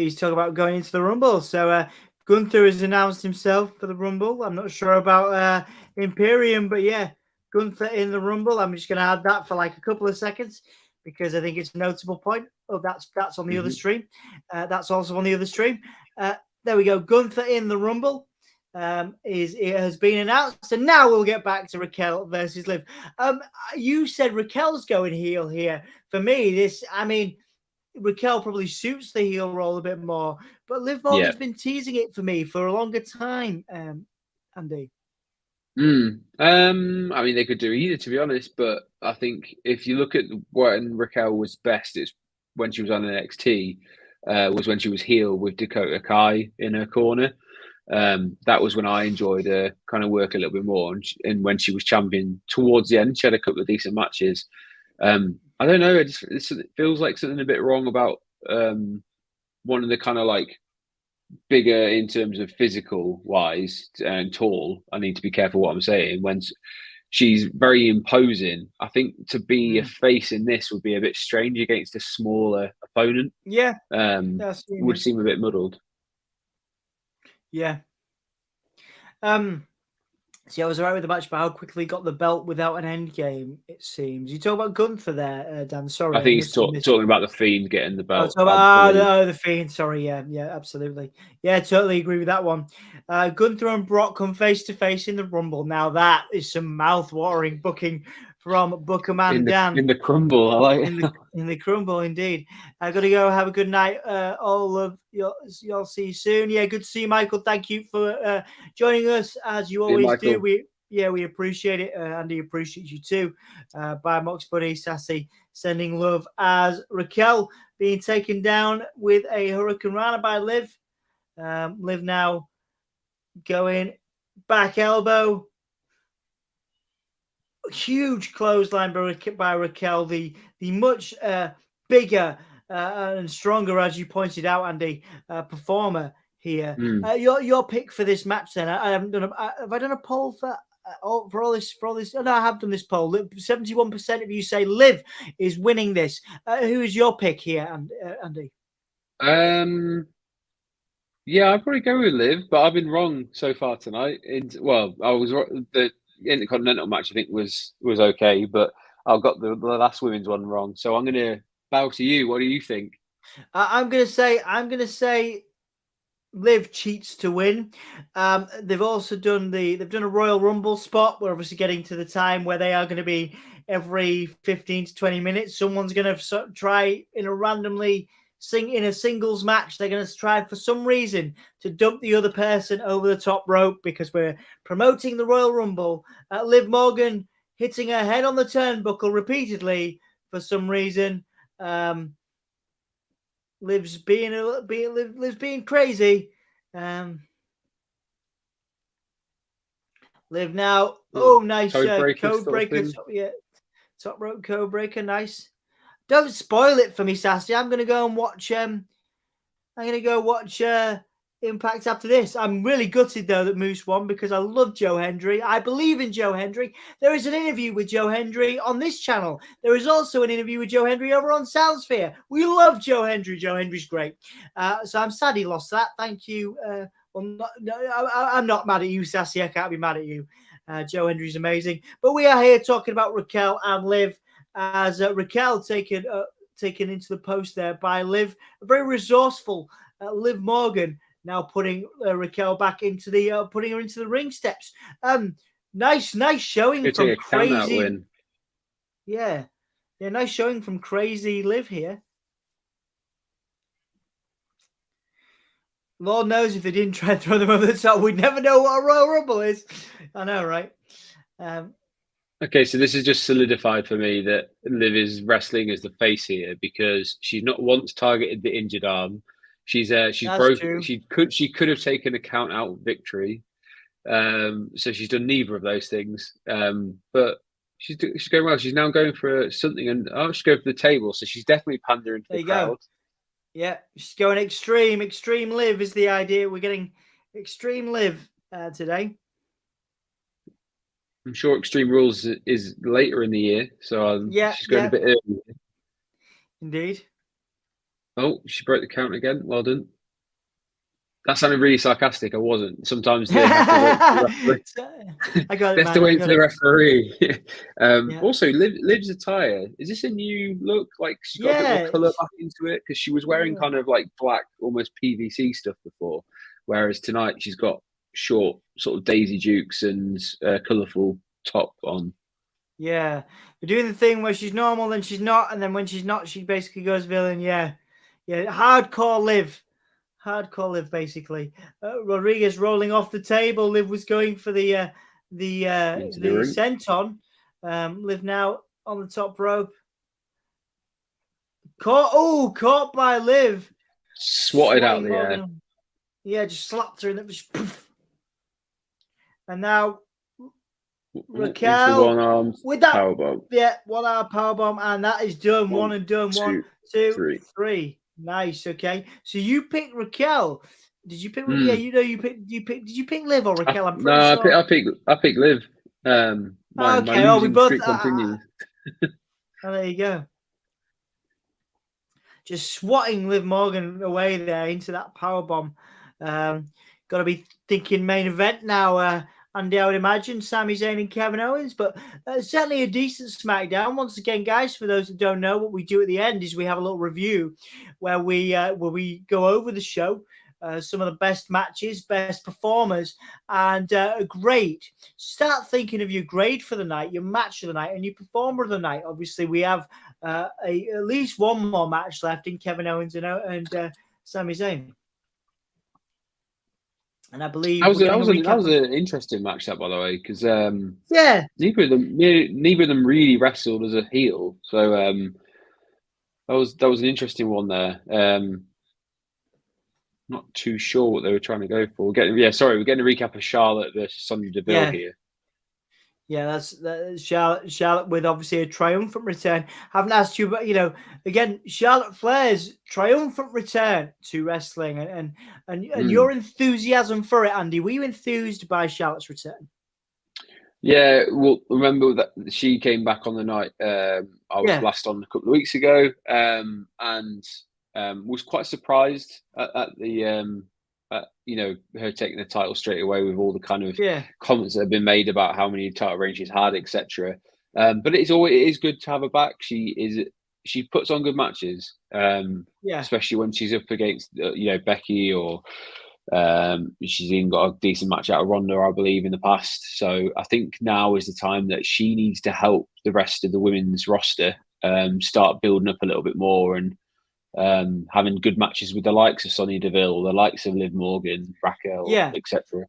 going into the Rumble. So Gunther has announced himself for the Rumble. I'm not sure about Imperium, but yeah, Gunther in the Rumble. I'm just going to add that for like a couple of seconds because I think it's a notable point. Oh, that's on the other stream. That's also on the other stream. There we go. Gunther in the Rumble. It has been announced, and now we'll get back to Raquel versus Liv. You said Raquel's going heel here. For me, Raquel probably suits the heel role a bit more, but Liv Morgan's been teasing it for me for a longer time. Andy. I mean, they could do either, to be honest. But I think if you look at when Raquel was best, it's when she was on NXT. Was when she was heel with Dakota Kai in her corner. That was when I enjoyed her kind of work a little bit more. And when she was champion towards the end, she had a couple of decent matches. I don't know. It feels like something a bit wrong about one of the kind of like bigger in terms of physical wise and tall. I need to be careful what I'm saying. When she's very imposing, I think to be a face in this would be a bit strange against a smaller opponent. Yeah, would seem a bit muddled. Yeah. See, I was all right with the match, but how quickly he got the belt without an end game, it seems. You talk about Gunther there, Dan. Sorry, I think he's missed you. talking about the Fiend getting the Oh, belt. talk about, I believe. no, the Fiend. Sorry, yeah, absolutely. Yeah, totally agree with that one. Gunther and Brock come face to face in the Rumble. Now that is some mouth-watering booking from Bookerman Dan. In the crumble, I like it. In the crumble, indeed. I got to go. Have a good night. All of y'all see you soon. Yeah, good to see you, Michael. Thank you for joining us as you always do. We appreciate it. Andy appreciates you too. By Mox Buddy, Sassy sending love as Raquel being taken down with a Hurricane Rana by Liv. Liv now going back elbow. Huge clothesline by Raquel, the much bigger and stronger, as you pointed out, Andy, performer here. Your pick for this match, then? I haven't done. Have I done a poll for all this? Oh, no, I have done this poll. 71% of you say Liv is winning this. Who is your pick here, Andy? Yeah, I'd probably go with Liv, but I've been wrong so far tonight. I was the Intercontinental match, I think, was okay, but I've got the last women's one wrong. So I'm going to bow to you. What do you think? I'm going to say Liv cheats to win. They've also done a Royal Rumble spot. We're obviously getting to the time where they are going to be every 15 to 20 minutes. Someone's going to try in a singles match. They're going to try for some reason to dump the other person over the top rope because we're promoting the Royal Rumble. Liv Morgan hitting her head on the turnbuckle repeatedly for some reason. Liv's being crazy. Liv now. Oh, nice code breaker. Top rope code breaker. Nice. Don't spoil it for me, Sassy. I'm gonna go and watch. Impact after this. I'm really gutted though that Moose won because I love Joe Hendry. I believe in Joe Hendry. There is an interview with Joe Hendry on this channel. There is also an interview with Joe Hendry over on Soundsphere. We love Joe Hendry. Joe Hendry's great. So I'm sad he lost that. Thank you. I'm not mad at you, Sassy. I can't be mad at you. Joe Hendry's amazing. But we are here talking about Raquel and Liv as Raquel taken into the post there by Liv. A very resourceful Liv Morgan. Now putting Raquel back into putting her into the ring steps. Nice showing from crazy. Yeah, nice showing from crazy Liv here. Lord knows if they didn't try and throw them over the top, we'd never know what a Royal Rumble is. I know, right? Okay, so this is just solidified for me that Liv is wrestling as the face here because she's not once targeted the injured arm. She's broken. She could have taken a count out victory. So she's done neither of those things. But she's going well. She's now going for something, and she's going for the table. So she's definitely pandering to the crowd. Go. Yeah, she's going extreme. Extreme Liv is the idea. We're getting extreme Liv today. I'm sure Extreme Rules is later in the year, so she's going a bit early. Indeed. Oh, she broke the count again. Well done. That sounded really sarcastic. I wasn't. Sometimes they have to wait for the referee. I got it. They have to wait for the referee. Also, Liv's attire. Is this a new look? Like she's got a bit more colour back into it because she was wearing kind of like black, almost PVC stuff before, whereas tonight she's got short sort of Daisy Dukes and colourful top on. Yeah, we're doing the thing where she's normal, then she's not, and then when she's not, she basically goes villain. Yeah, hardcore Liv, basically. Rodriguez rolling off the table. Liv was going for the senton. Liv now on the top rope. Caught by Liv. Swatted out the air. Yeah, just slapped her and it was poof. And now Raquel with that powerbomb. Yeah, 1 hour powerbomb, and that is done. One and done. 1, 2, 3. Nice. Okay, so you picked Raquel. Did you pick? Yeah, you picked. Did you pick Liv or Raquel? I'm pretty sure. I picked Liv. Okay. We both. There you go. Just swatting Liv Morgan away there into that powerbomb. Got to be thinking main event now. Andy, I would imagine Sami Zayn and Kevin Owens, but certainly a decent SmackDown. Once again, guys, for those that don't know, what we do at the end is we have a little review where we go over the show, some of the best matches, best performers, and a grade. Start thinking of your grade for the night, your match of the night, and your performer of the night. Obviously, we have at least one more match left in Kevin Owens and Sami Zayn. And I believe that was an interesting match, that, by the way, because neither of them really wrestled as a heel. So that was an interesting one there. Not too sure what they were trying to go for. We're getting a recap of Charlotte versus Sonya Deville here. Yeah, that's Charlotte with obviously a triumphant return. Haven't asked you, but again, Charlotte Flair's triumphant return to wrestling, and your enthusiasm for it, Andy. Were you enthused by Charlotte's return? Yeah, well, remember that she came back on the night I was last on a couple of weeks ago, and was quite surprised at the her taking the title straight away with all the kind of comments that have been made about how many title reigns she's had, etc. But it is good to have her back. She puts on good matches, especially when she's up against Becky, or she's even got a decent match out of Ronda, I believe, in the past. So I think now is the time that she needs to help the rest of the women's roster start building up a little bit more, and having good matches with the likes of Sonya Deville, the likes of Liv Morgan, Raquel, etc.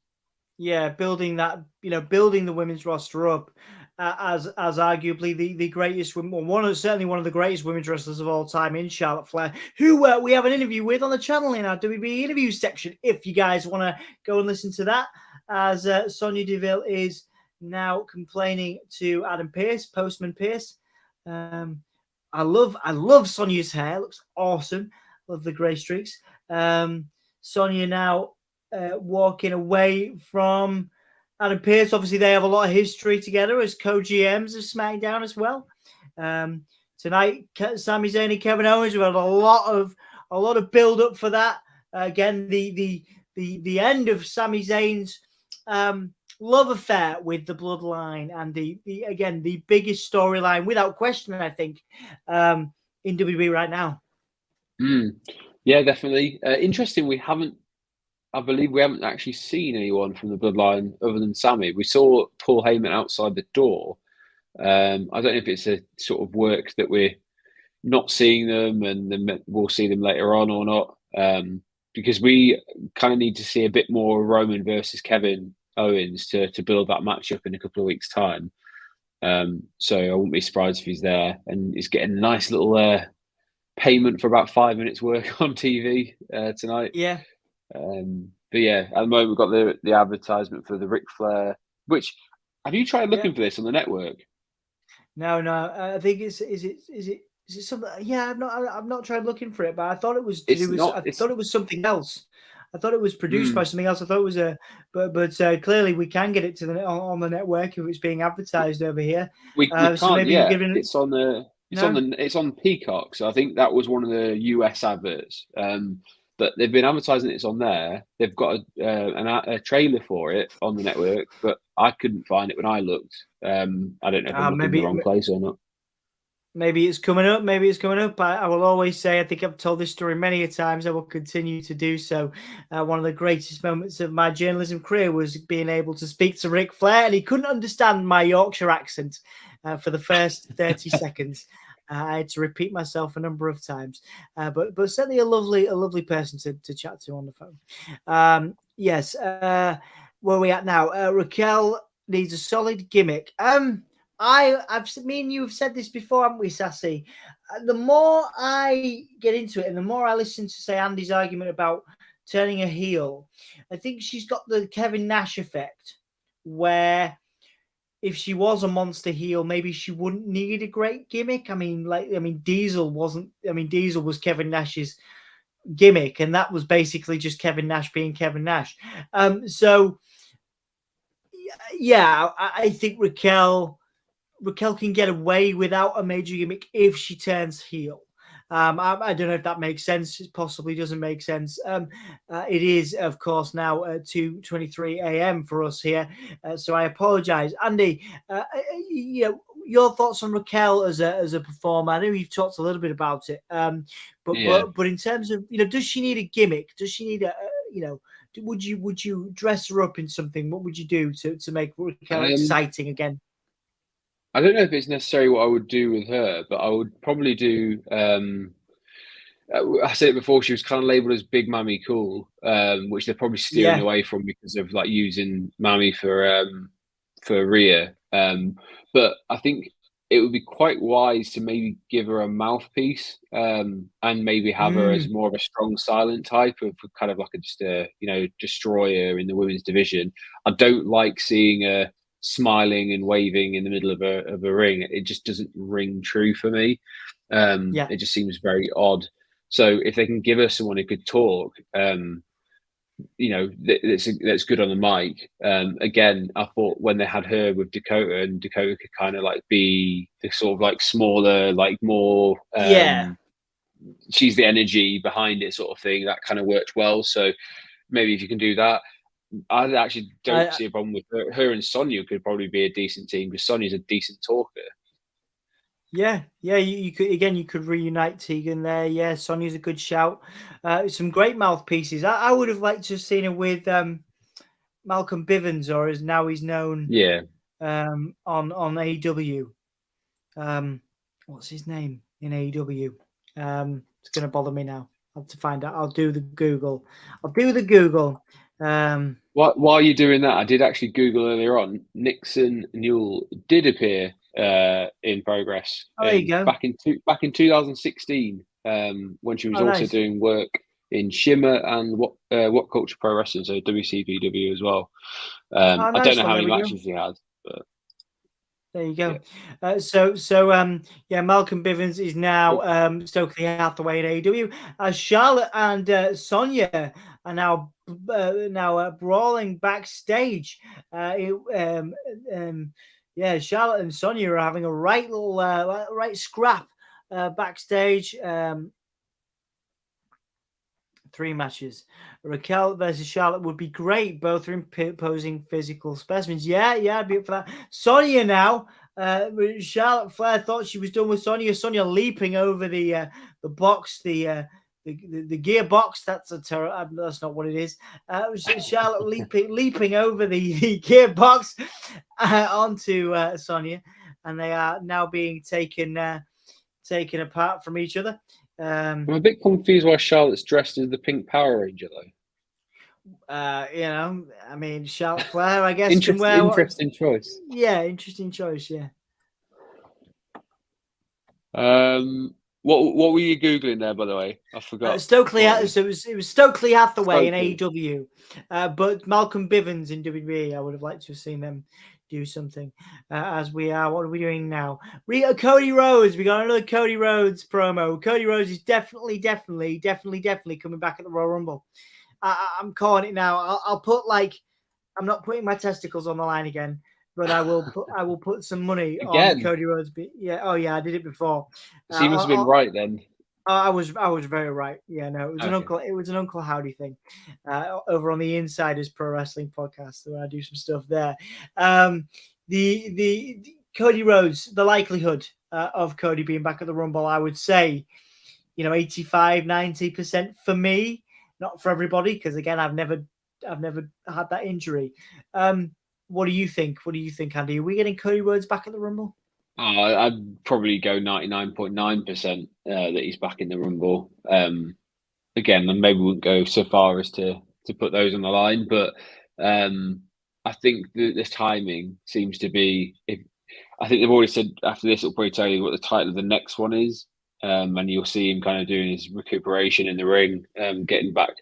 Yeah, building the women's roster up as arguably the greatest, certainly one of the greatest women's wrestlers of all time in Charlotte Flair, who we have an interview with on the channel in our WWE interview section. If you guys want to go and listen to that, as Sonya Deville is now complaining to Adam Pearce, Postman Pearce. I love Sonya's hair. Looks awesome. Love the grey streaks. Sonya now walking away from Adam Pearce. Obviously, they have a lot of history together as co-GMs of SmackDown as well. Tonight, Sami Zayn and Kevin Owens. We've had a lot of build up for that. Again, the end of Sami Zayn's love affair with the Bloodline, and the biggest storyline without question, I think, in WWE right now. Yeah, definitely. Interesting. I believe we haven't actually seen anyone from the Bloodline other than Sami. We saw Paul Heyman outside the door. I don't know if it's a sort of work that we're not seeing them, and then we'll see them later on or not, because we kind of need to see a bit more Roman versus Kevin Owens to build that match up in a couple of weeks' time. So I wouldn't be surprised if he's there and he's getting a nice little payment for about 5 minutes work on TV tonight. Yeah. But yeah, at the moment we've got the advertisement for the Ric Flair. Which, have you tried looking for this on the network? No. I think is it something? Yeah, I've not tried looking for it, but I thought it was thought it was something else. I thought it was produced by something else. I thought it was but clearly we can get it to on the network if it's being advertised over here. We can't. So maybe it's on Peacock. So I think that was one of the US adverts. But they've been advertising it's on there. They've got a trailer for it on the network, but I couldn't find it when I looked. I don't know if I'm looking in the wrong place or not. Maybe it's coming up. I will always say, I think I've told this story many a times. I will continue to do so. One of the greatest moments of my journalism career was being able to speak to Ric Flair, and he couldn't understand my Yorkshire accent for the first 30 seconds. I had to repeat myself a number of times, but certainly a lovely person to chat to on the phone. Yes. Where are we at now? Raquel needs a solid gimmick. Me and you have said this before, haven't we, Sassy? The more I get into it and the more I listen to, say, Andy's argument about turning a heel, I think she's got the Kevin Nash effect, where if she was a monster heel, maybe she wouldn't need a great gimmick. Diesel was Kevin Nash's gimmick, and that was basically just Kevin Nash being Kevin Nash. So yeah, I think Raquel can get away without a major gimmick if she turns heel. I don't know if that makes sense. It possibly doesn't make sense. It is, of course, now 2:23 a.m. for us here, so I apologise, Andy. Your thoughts on Raquel as a performer? I know you've talked a little bit about it, but in terms of does she need a gimmick? Does she need would you dress her up in something? What would you do to make Raquel exciting again? I don't know if it's necessarily what I would do with her, but I would probably do. I said it before. She was kind of labelled as Big Mammy Cool, which they're probably steering away from because of like using Mammy for Rhea. But I think it would be quite wise to maybe give her a mouthpiece, and maybe have her as more of a strong silent type of kind of like just a destroyer in the women's division. I don't like seeing her smiling and waving in the middle of a ring. It just doesn't ring true for me. It just seems very odd. So if they can give us someone who could talk, that's good on the mic. Again, I thought when they had her with Dakota, and Dakota could kind of like be the sort of like smaller, like more, she's the energy behind it sort of thing. That kind of worked well. So maybe if you can do that, I actually don't see a problem with her. Her and Sonya could probably be a decent team because Sonya's a decent talker. Yeah. You could reunite Tegan there. Yeah, Sonya's a good shout. Some great mouthpieces. I would have liked to have seen her with Malcolm Bivens, or as now he's known. On AEW. What's his name in AEW? It's going to bother me now. I'll have to find out. I'll do the Google. While you're doing that, I did actually Google earlier on. Nixon Newell did appear in Progress. There you go. Back in 2016, when she was also doing work in Shimmer and What Culture Pro Wrestling, so WCPW as well. I don't know how many matches he had, but there you go. Malcolm Bivens is now Stokely Hathaway in AEW. Charlotte and Sonya are now brawling backstage. Charlotte and Sonya are having a right little scrap backstage. 3 matches. Raquel versus Charlotte would be great. Both are imposing physical specimens. Yeah, I'd be up for that. Sonya now. Charlotte Flair thought she was done with Sonya. Sonya leaping over the box, the gearbox. That's not what it is. Charlotte leaping over the gearbox onto Sonya, and they are now being taken apart from each other. I'm a bit confused why Charlotte's dressed as the Pink Power Ranger, though. Charlotte Flair, I guess, interesting choice. Yeah, interesting choice. Yeah. What were you googling there, by the way? I forgot. Stokely. So it was Stokely Hathaway in AEW, but Malcolm Bivens in WWE. I would have liked to have seen them do something. As we are, what are we doing now? Cody Rhodes. We got another Cody Rhodes promo. Cody Rhodes is definitely coming back at the Royal Rumble. I'm calling it now. I'll put I'm not putting my testicles on the line again, but I will put some money on Cody Rhodes. I did it before. So you must have been right then. I was very right. Yeah, no, it was an Uncle Howdy thing over on the Insiders Pro Wrestling podcast where I do some stuff there. The Cody Rhodes, the likelihood of Cody being back at the Rumble, I would say, 85-90% for me, not for everybody, because again, I've never had that injury. What do you think? Andy? Are we getting Cody Rhodes back at the Rumble? I'd probably go 99.9% that he's back in the Rumble. Again, and maybe we wouldn't go so far as to put those on the line, but I think this timing seems to be. I think they've already said after this, it'll probably tell you what the title of the next one is, and you'll see him kind of doing his recuperation in the ring, getting back.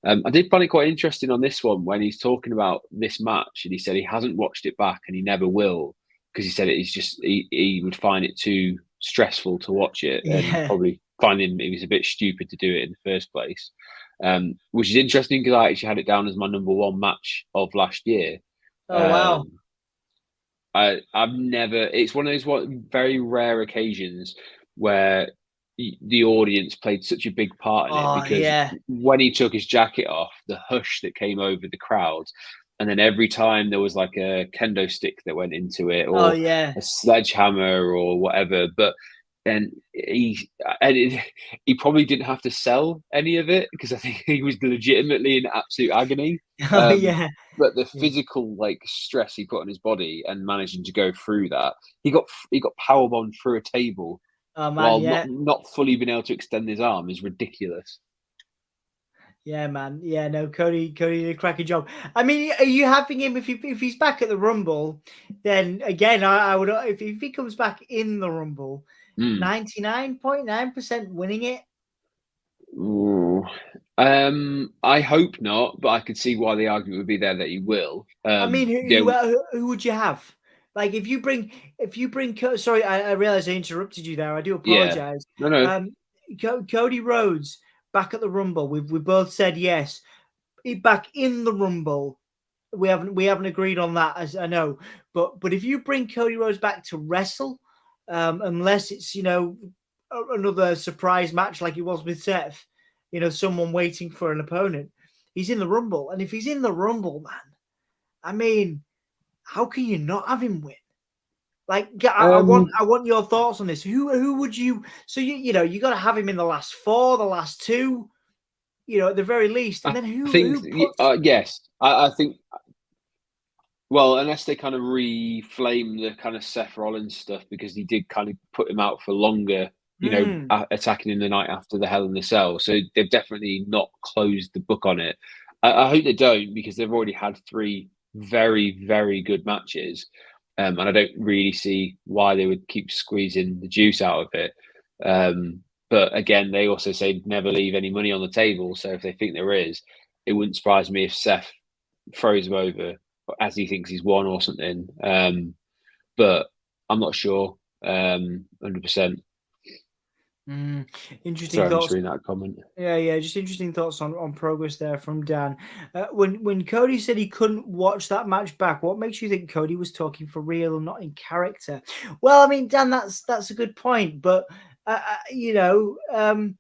I did find it quite interesting on this one when he's talking about this match, and he said he hasn't watched it back and he never will. Because he said it's just he would find it too stressful to watch it, and probably finding it was a bit stupid to do it in the first place. Which is interesting because I actually had it down as my number 1 match of last year. Oh wow! I've never. It's one of those very rare occasions where the audience played such a big part in it, because when he took his jacket off, the hush that came over the crowd, and then every time there was like a kendo stick that went into it, or a sledgehammer or whatever, and he probably didn't have to sell any of it, because I think he was legitimately in absolute agony. But the physical like stress he put on his body and managing to go through that, he got powerbombed through a table. Oh, man, while not fully being able to extend his arm is ridiculous. Yeah, man. Yeah, no, Cody did a cracking job. I mean, are you having him if he's back at the Rumble? Then again, I would, if he comes back in the Rumble, 99.9% winning it. Ooh. I hope not, but I could see why the argument would be there that he will. I mean, who would you have? Like, if you bring, sorry, I realize I interrupted you there. I do apologize. Yeah. No. Cody Rhodes back at the Rumble. We both said yes. Back in the Rumble, we haven't agreed on that, as I know. But if you bring Cody Rhodes back to wrestle, unless it's another surprise match like it was with Seth, someone waiting for an opponent, he's in the Rumble, and if he's in the Rumble, man, I mean, how can you not have him win? Like, I want your thoughts on this. Who would you? So you got to have him in the last 4, the last 2, at the very least. And then yes, I think. Well, unless they kind of reflame the kind of Seth Rollins stuff, because he did kind of put him out for longer, attacking in the night after the Hell in the Cell. So they've definitely not closed the book on it. I hope they don't, because they've already had 3 very, very good matches. And I don't really see why they would keep squeezing the juice out of it. But again, they also say never leave any money on the table. So if they think there is, it wouldn't surprise me if Seth throws him over as he thinks he's won or something. But I'm not sure 100%. Interesting Sorry, thoughts. I'm just reading that comment. Yeah, just interesting thoughts on progress there from Dan. When Cody said he couldn't watch that match back, what makes you think Cody was talking for real and not in character? Well, I mean, Dan, that's a good point, but it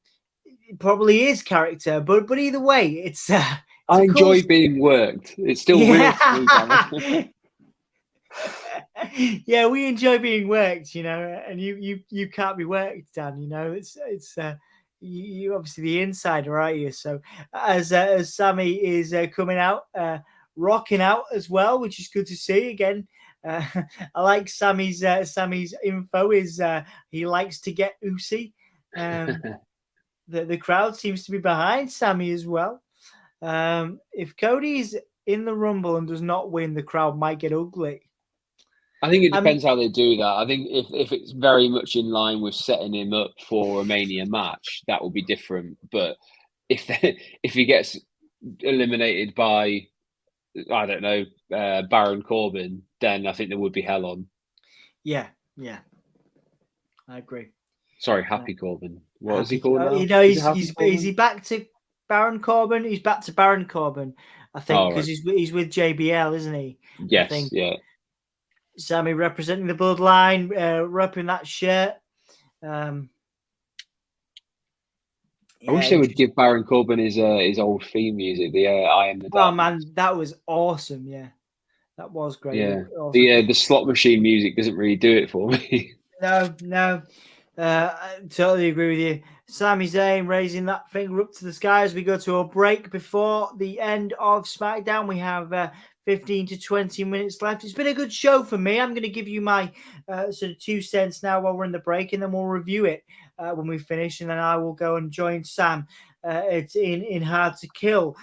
probably is character. But either way, it's I enjoy being worked. It's still weird to me, Dan. Yeah, we enjoy being worked, and you can't be worked, Dan. It's you obviously the insider, aren't you? So as Sami is coming out, rocking out as well, which is good to see. Again, I like Sami's info is he likes to get oozy. The crowd seems to be behind Sami as well. If Cody's in the Rumble and does not win, the crowd might get ugly. I think it depends how they do that. I think if it's very much in line with setting him up for a Mania match, that will be different. But if he gets eliminated by, I don't know, Baron Corbin, then I think there would be hell on. Yeah, I agree. Sorry, Happy Corbin. What is he called now? Is he back to Baron Corbin? He's back to Baron Corbin, I think, because he's with JBL, isn't he? Yes, yeah. Sami representing the Bloodline, repping that shirt. I wish they would give Baron Corbin his old theme music, the I Am the Dance. Oh man, that was awesome. Yeah, that was great. Yeah, awesome. The slot machine music doesn't really do it for me. No. I totally agree with you. Sami Zayn raising that finger up to the sky as we go to a break before the end of SmackDown. We have 15 to 20 minutes left. It's been a good show for me. I'm going to give you my sort of 2 cents now while we're in the break, and then we'll review it when we finish, and then I will go and join Sam. It's in Hard to Kill.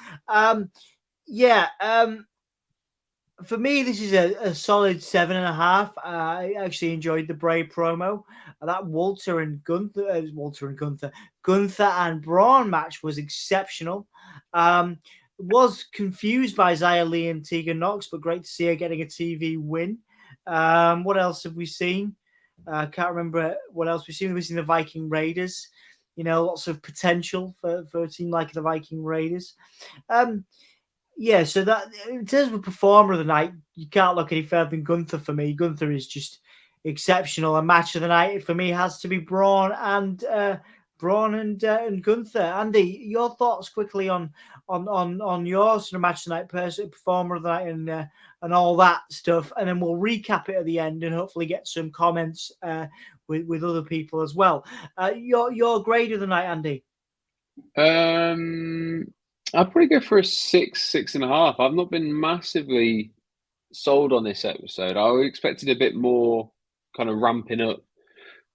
For me, this is a solid 7.5. I actually enjoyed the Bray promo. That Gunther and Braun match was exceptional. Was confused by Xia Li and Tegan Nox, but great to see her getting a TV win. What else have we seen? I can't remember what else we've seen. We've seen the Viking Raiders. Lots of potential for a team like the Viking Raiders. So that in terms of performer of the night, you can't look any further than Gunther for me. Gunther is just exceptional. A match of the night for me has to be Braun and Braun and Gunther. Andy, your thoughts quickly on your sort of match tonight, performer of the night, and all that stuff, and then we'll recap it at the end and hopefully get some comments with other people as well. Your grade of the night, Andy. I'd probably go for a 6.5. I've not been massively sold on this episode. I expected a bit more kind of ramping up.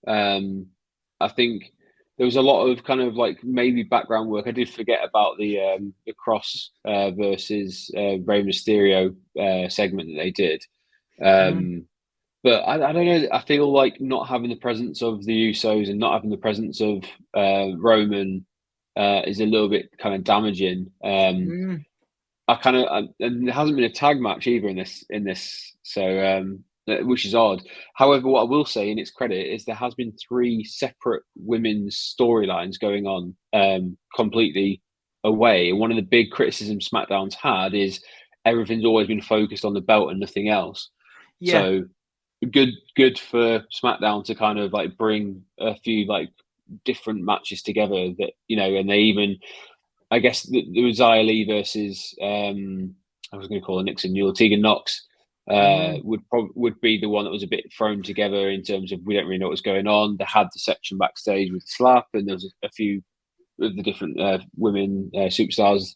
I think there was a lot of kind of like maybe background work. I did forget about the Cross versus Rey Mysterio segment that they did. But I don't know. I feel like not having the presence of the Usos and not having the presence of Roman is a little bit kind of damaging. And there hasn't been a tag match either in this, so which is odd. However, what I will say in its credit is there has been 3 separate women's storylines going on completely away. And one of the big criticisms SmackDown's had is everything's always been focused on the belt and nothing else. Yeah. So good for SmackDown to kind of like bring a few like different matches together that, you know, and they even, I guess there was Xia Li versus I was going to call her Nixon Newell, Tegan Knox would be the one that was a bit thrown together in terms of we don't really know what's going on. They had the section backstage with Slap, and there was a few of the different women superstars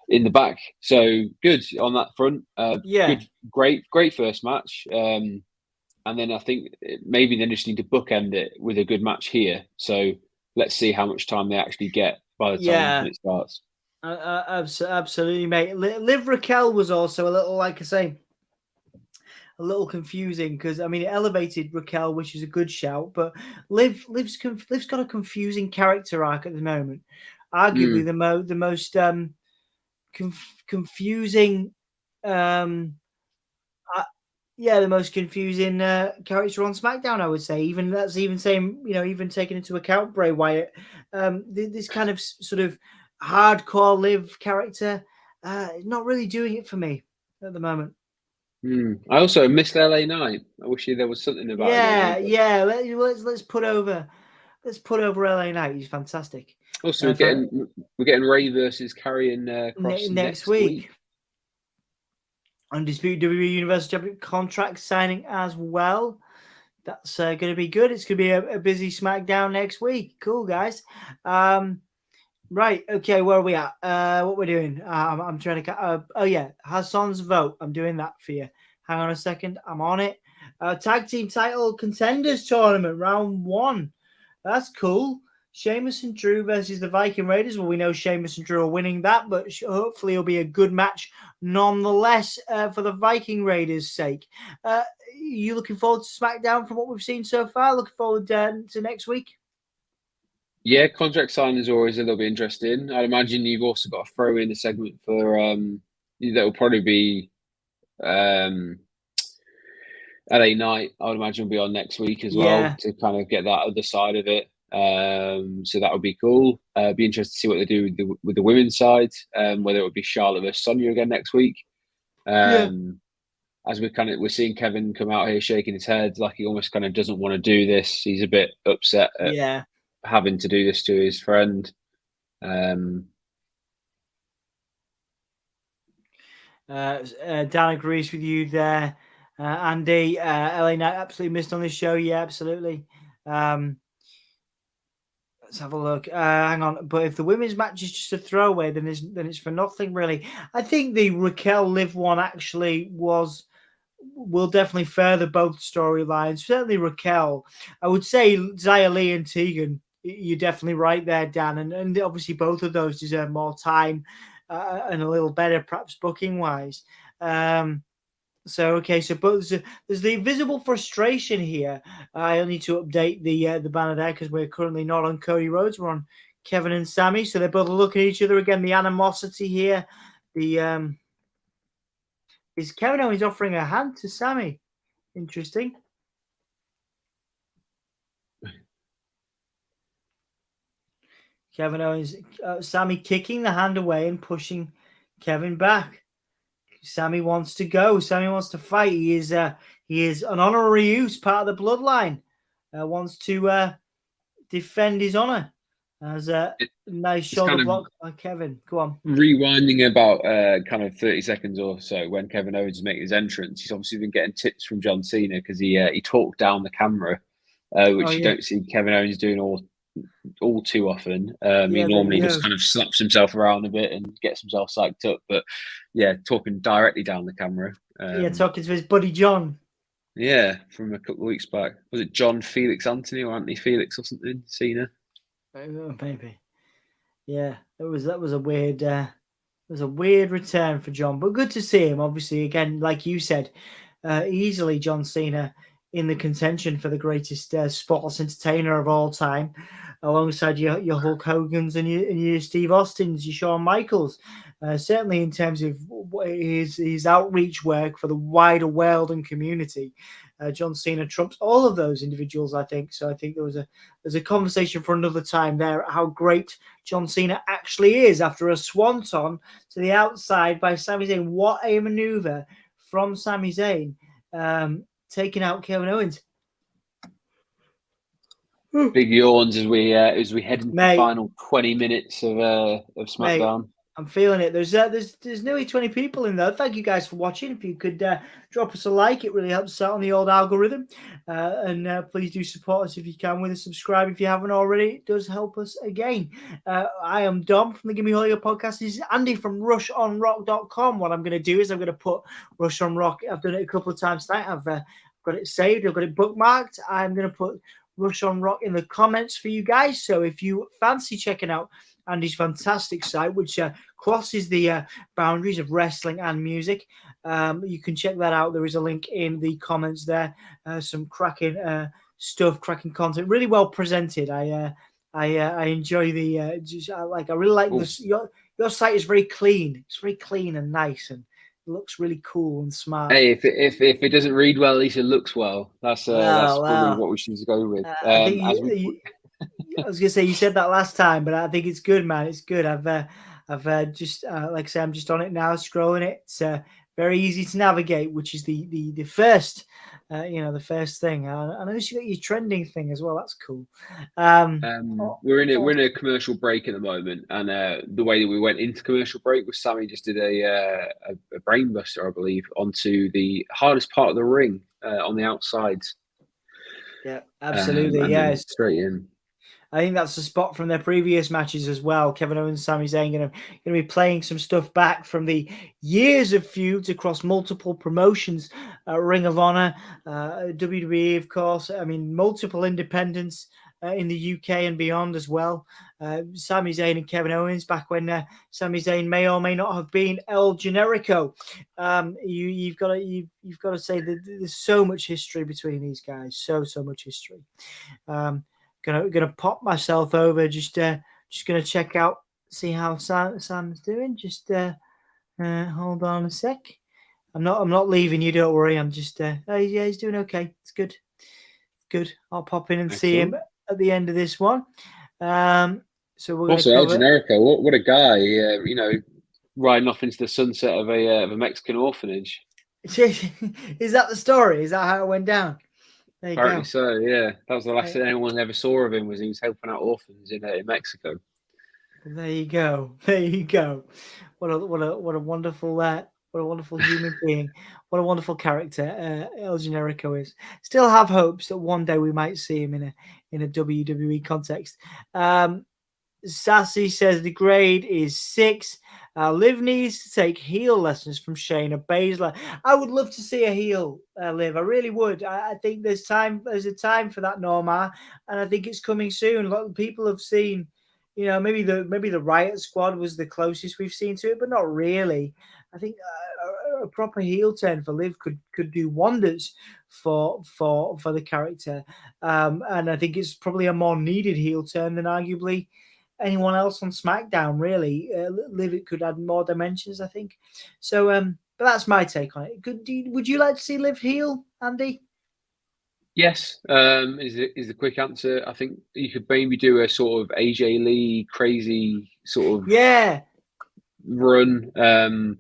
in the back. So good on that front. Good, great first match. And then I think maybe they just need to bookend it with a good match here. So let's see how much time they actually get by the time it starts. Absolutely, mate. Liv Raquel was also a little, like I say, a little confusing because I mean it elevated Raquel, which is a good shout, but Liv's got a confusing character arc at the moment. Arguably the most confusing. The most confusing character on SmackDown, I would say. Even saying, you know, even taking into account Bray Wyatt, this kind of sort of hardcore Liv character, not really doing it for me at the moment. I also missed LA Knight. I wish there was something about it. Yeah. Let's put over LA Knight. He's fantastic. Also, we're getting Ray versus Karrion Kross next week. Undisputed WWE Universal Championship contract signing as well. That's going to be good. It's going to be a busy SmackDown next week. Cool, guys. Right. Okay. Where are we at? What we're doing? I'm trying to. Hassan's vote. I'm doing that for you. Hang on a second. I'm on it. Tag team title contenders tournament round 1. That's cool. Sheamus and Drew versus the Viking Raiders. Well, we know Sheamus and Drew are winning that, but hopefully it'll be a good match nonetheless for the Viking Raiders' sake. You looking forward to SmackDown from what we've seen so far? Looking forward to next week? Yeah, contract signing is always a little bit interesting. I'd imagine you've also got to throw in a segment for that will probably be LA Knight. I would imagine will be on next week as well to kind of get that other side of it. So that would be cool. Be interested to see what they do with the women's side, whether it would be Charlotte versus Sonya again next week. As we're seeing Kevin come out here shaking his head like he almost kind of doesn't want to do this. He's a bit upset at having to do this to his friend. Dan agrees with you there. Andy, LA Knight absolutely missed on this show. Yeah, absolutely. Let's have a look. Hang on. But if the women's match is just a throwaway, then it's for nothing, really. I think the Raquel Liv one actually will definitely further both storylines. Certainly Raquel. I would say Xia Li and Tegan, you're definitely right there, Dan. And obviously both of those deserve more time and a little better, perhaps booking-wise. So but there's the visible frustration here. I'll need to update the banner there because we're currently not on Cody Rhodes. We're on Kevin and Sami. So they're both looking at each other again. The animosity here. Is Kevin Owens offering a hand to Sami? Interesting. Kevin Owens, Sami kicking the hand away and pushing Kevin back. Sami wants to go. Sami wants to fight. He is an honorary use, part of the bloodline. Wants to defend his honor. As a nice It's shoulder kind of block by Kevin. Go on. rewinding about kind of 30 seconds or so when Kevin Owens is making his entrance. He's obviously been getting tips from John Cena because he talked down the camera, which you don't see Kevin Owens doing all too often. He normally just kind of slaps himself around a bit and gets himself psyched up. But yeah, talking directly down the camera. Talking to his buddy John. Yeah, from a couple of weeks back. Was it John Felix Anthony or Anthony Felix or something? Cena? Maybe. Yeah, that was a weird return for John, but good to see him. Obviously, again, like you said, easily John Cena in the contention for the greatest sports entertainer of all time, alongside your Hulk Hogan's and your Steve Austins, your Shawn Michaels. Certainly in terms of his outreach work for the wider world and community, John Cena trumps all of those individuals, I think. So I think there's a conversation for another time there, how great John Cena actually is after a swanton to the outside by Sami Zayn. What a maneuver from Sami Zayn, taking out Kevin Owens. Big yawns as we head into the final 20 minutes of SmackDown. Mate, I'm feeling it. There's nearly 20 people in there. Thank you guys for watching. If you could drop us a like, it really helps us out on the old algorithm. And please do support us if you can with a subscribe if you haven't already. It does help us again. I am Dom from the Gimme All Your Podcast. This is Andy from RushOnRock.com. What I'm going to do is I'm going to put Rush on Rock. I've done it a couple of times tonight. I've got it saved. I've got it bookmarked. I'm going to put Rush on Rock in the comments for you guys. So if you fancy checking out Andy's fantastic site, which crosses the boundaries of wrestling and music, you can check that out. There is a link in the comments there. Some cracking stuff, cracking content, really well presented. I enjoy the I really like this. Your site is very clean. It's very clean and nice, and it looks really cool and smart. Hey, if it doesn't read well, at least it looks well. That's probably what we should go with. I was gonna say you said that last time, but I think it's good, man. It's good. I've just like I say, I'm just on it now, scrolling it. It's very easy to navigate, which is the first, the first thing. I noticed you got your trending thing as well. That's cool. We're in a commercial break at the moment, and the way that we went into commercial break was Sami just did a brainbuster, I believe, onto the hardest part of the ring on the outside. Yeah, absolutely. Yeah, straight in. I think that's the spot from their previous matches as well. Kevin Owens, Sami Zayn going to be playing some stuff back from the years of feuds across multiple promotions, Ring of Honor, WWE, of course. I mean, multiple independents in the UK and beyond as well. Sami Zayn and Kevin Owens back when Sami Zayn may or may not have been El Generico. You've got to say that there's so much history between these guys. So much history. Gonna pop myself over. Just gonna check out, see how Sam's doing. Just hold on a sec. I'm not leaving you. Don't worry. I'm just he's doing okay. It's good. I'll pop in and see him at the end of this one. So we're also El Generico. What a guy. Riding off into the sunset of a Mexican orphanage. Is that the story? Is that how it went down? Apparently so, yeah. That was the last thing anyone ever saw of him, was he was helping out orphans in Mexico. There you go. What a wonderful human being. What a wonderful character El Generico is. Still have hopes that one day we might see him in a WWE context. Sassy says the grade is 6. Liv needs to take heel lessons from Shayna Baszler. I would love to see a heel, Liv. I really would. I think there's a time for that, Norma, and I think it's coming soon. A lot of people have seen, maybe the Riot Squad was the closest we've seen to it, but not really. I think a proper heel turn for Liv could do wonders for the character, and I think it's probably a more needed heel turn than arguably anyone else on SmackDown, really. Liv, it could add more dimensions, I think. So, but that's my take on it. Would you like to see Liv heel, Andy? Yes, is the quick answer. I think you could maybe do a sort of AJ Lee crazy sort of run.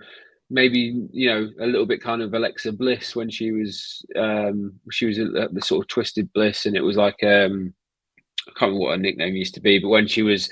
Maybe a little bit kind of Alexa Bliss when she was at the sort of Twisted Bliss, and it was like I can't remember what her nickname used to be, but when she was,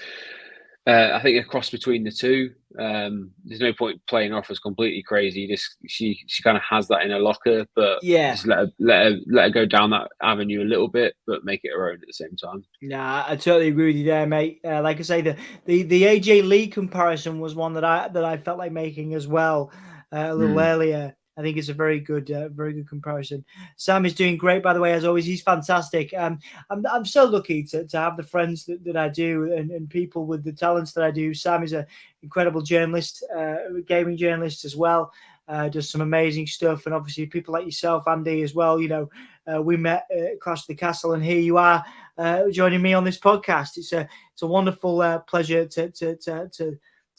I think, a cross between the two. There's no point playing her off as completely crazy. She kind of has that in her locker, but just let her go down that avenue a little bit, but make it her own at the same time. Nah, I totally agree with you there, mate. Like I say, the AJ Lee comparison was one that I felt like making as well a little earlier. I think it's a very good comparison. Sam is doing great, by the way, as always. He's fantastic. I'm so lucky to have the friends that I do and people with the talents that I do. Sam is an incredible journalist, gaming journalist as well. Does some amazing stuff, and obviously people like yourself, Andy, as well. You know, we met at Clash of the Castle, and here you are joining me on this podcast. It's a wonderful pleasure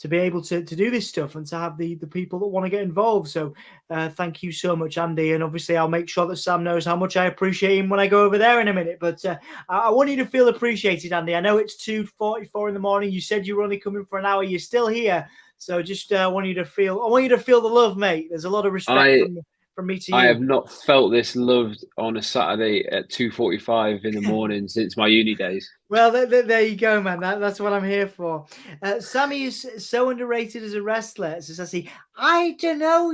to be able to do this stuff and to have the people that want to get involved. So thank you so much, Andy. And obviously I'll make sure that Sam knows how much I appreciate him when I go over there in a minute. But I want you to feel appreciated, Andy. I know it's 2:44 in the morning. You said you were only coming for an hour. You're still here. So just I want you to feel the love, mate. There's a lot of respect from me to you. I have not felt this loved on a Saturday at 2:45 in the morning since my uni days. Well, there you go, man. That's what I'm here for. Sami is so underrated as a wrestler. So Sassy, I don't know,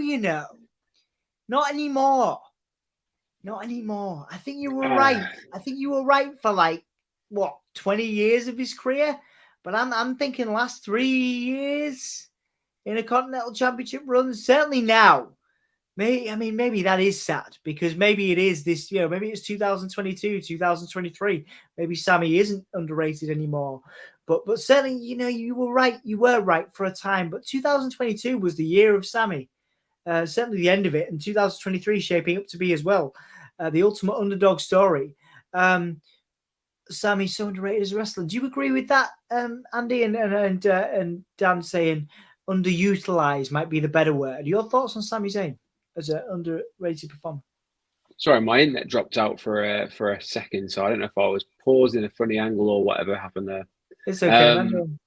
not anymore. Not anymore. I think you were right. I think you were right for 20 years of his career. But I'm thinking last 3 years in a Continental Championship run. Certainly now. Maybe that is sad because maybe it is this year. Maybe it's 2022, 2023. Maybe Sami isn't underrated anymore. But certainly, you were right. You were right for a time. But 2022 was the year of Sami. Certainly the end of it. And 2023 shaping up to be as well. The ultimate underdog story. Sami's so underrated as a wrestler. Do you agree with that, Andy and Dan saying underutilized might be the better word? Your thoughts on Sami Zayn as an underrated performer? Sorry, my internet dropped out for a second, so I don't know if I was paused in a funny angle or whatever happened there. It's okay, man.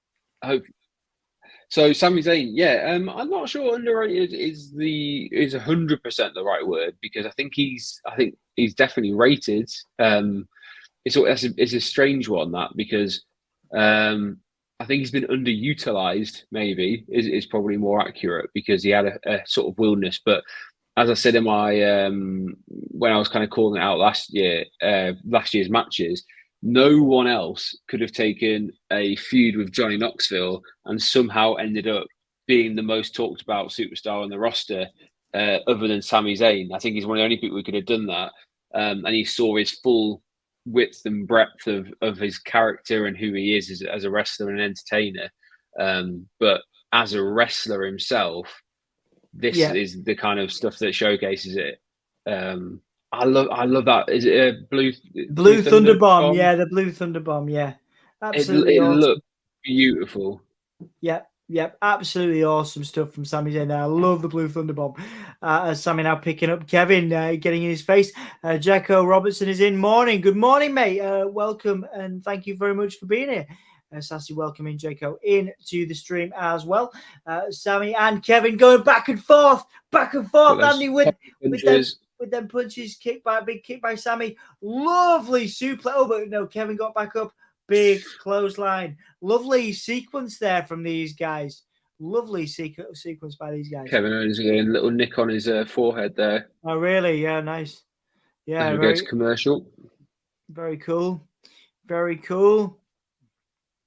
So Sami Zayn, I'm not sure underrated is 100% the right word because I think he's definitely rated. It's a strange one that because I think he's been underutilized. Maybe is probably more accurate because he had a sort of wildness, but. As I said in my when I was kind of calling it out last year's matches, no one else could have taken a feud with Johnny Knoxville and somehow ended up being the most talked about superstar on the roster, other than Sami Zayn. I think he's one of the only people who could have done that, and he saw his full width and breadth of his character and who he is as a wrestler and an entertainer. But as a wrestler himself. This is the kind of stuff that showcases it. I love that. Is it a blue Thunder Bomb? Yeah, the blue Thunder Bomb. Yeah, absolutely. It looked beautiful. Yep, absolutely awesome stuff from Sami Zayn. I love the blue Thunder Bomb. Sami now picking up Kevin, getting in his face. Jacko Robertson is in. Good morning, mate. Welcome and thank you very much for being here. Sassy welcoming Jaco into the stream as well. Sami and Kevin going back and forth, Andy with them punches, big kick by Sami. Lovely suplex. Oh, but no, Kevin got back up. Big clothesline. Lovely sequence there from these guys. Lovely sequence by these guys. Kevin Owens getting a little nick on his forehead there. Oh, really? Yeah, nice. Yeah, as we go to commercial. Very cool. Very cool.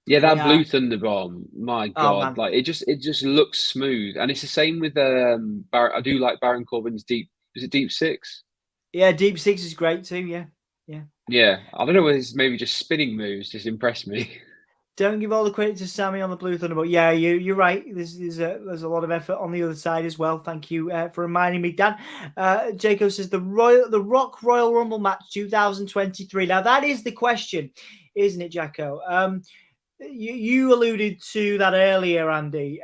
Yeah, that blue Thunder Bomb, my God, it just looks smooth, and it's the same with I do like Baron Corbin's Deep. Is it Deep Six? Yeah, Deep Six is great too. Yeah. I don't know whether it's maybe just spinning moves just impressed me. Don't give all the credit to Sami on the blue Thunder Bomb. Yeah, you're right. There's a lot of effort on the other side as well. Thank you for reminding me, Dan. Jacob says the Rock Royal Rumble match 2023. Now that is the question, isn't it, Jacko? You alluded to that earlier, Andy.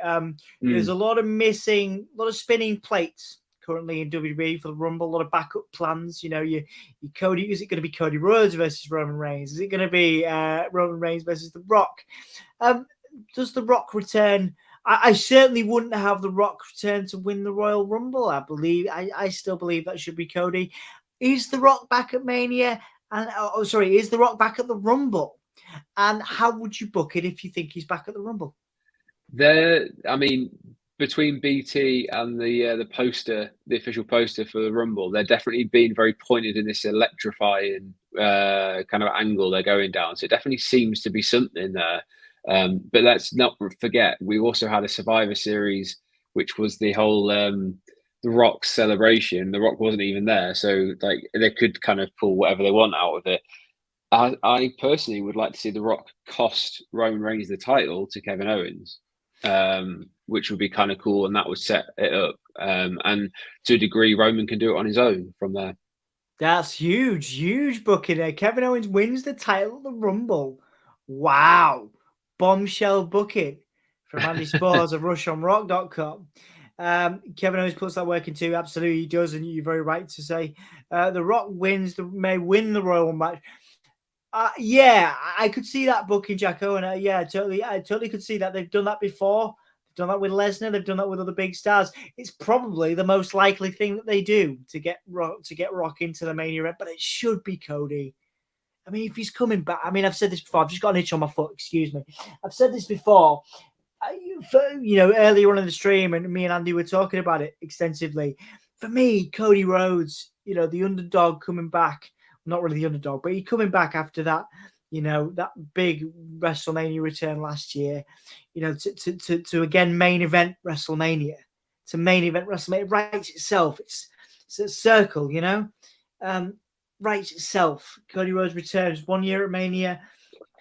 There's a lot of spinning plates currently in WWE for the Rumble. A lot of backup plans. You Cody. Is it going to be Cody Rhodes versus Roman Reigns? Is it going to be Roman Reigns versus The Rock? Does The Rock return? I certainly wouldn't have The Rock return to win the Royal Rumble. I still believe that should be Cody. Is The Rock back at Mania? Is The Rock back at the Rumble? And how would you book it if you think he's back at the Rumble? Between BT and the poster, the official poster for the Rumble, they're definitely being very pointed in this electrifying kind of angle they're going down. So it definitely seems to be something there. But let's not forget, we also had a Survivor Series, which was the whole The Rock's celebration. The Rock wasn't even there, so like they could kind of pull whatever they want out of it. I personally would like to see The Rock cost Roman Reigns the title to Kevin Owens, which would be kind of cool, and that would set it up. And to a degree, Roman can do it on his own from there. That's huge booking there. Kevin Owens wins the title of the Rumble. Wow. Bombshell booking from Andy Spores of RushOnRock.com. Kevin Owens puts that work into, absolutely he does, and you're very right to say The Rock may win the Royal match. Yeah, I could see that booking, Jacko, and I totally could see that. They've done that before. They've done that with Lesnar. They've done that with other big stars. It's probably the most likely thing that they do to get Rock into the main event, but it should be Cody. I mean, if he's coming back, I mean, I've said this before. I've just got an itch on my foot. Excuse me. I've said this before. Earlier on in the stream, and me and Andy were talking about it extensively. For me, Cody Rhodes, the underdog coming back. Not really the underdog, but he coming back after that, that big WrestleMania return last year, to again main event WrestleMania, writes itself. It's a circle, writes itself. Cody Rhodes returns 1 year at Mania,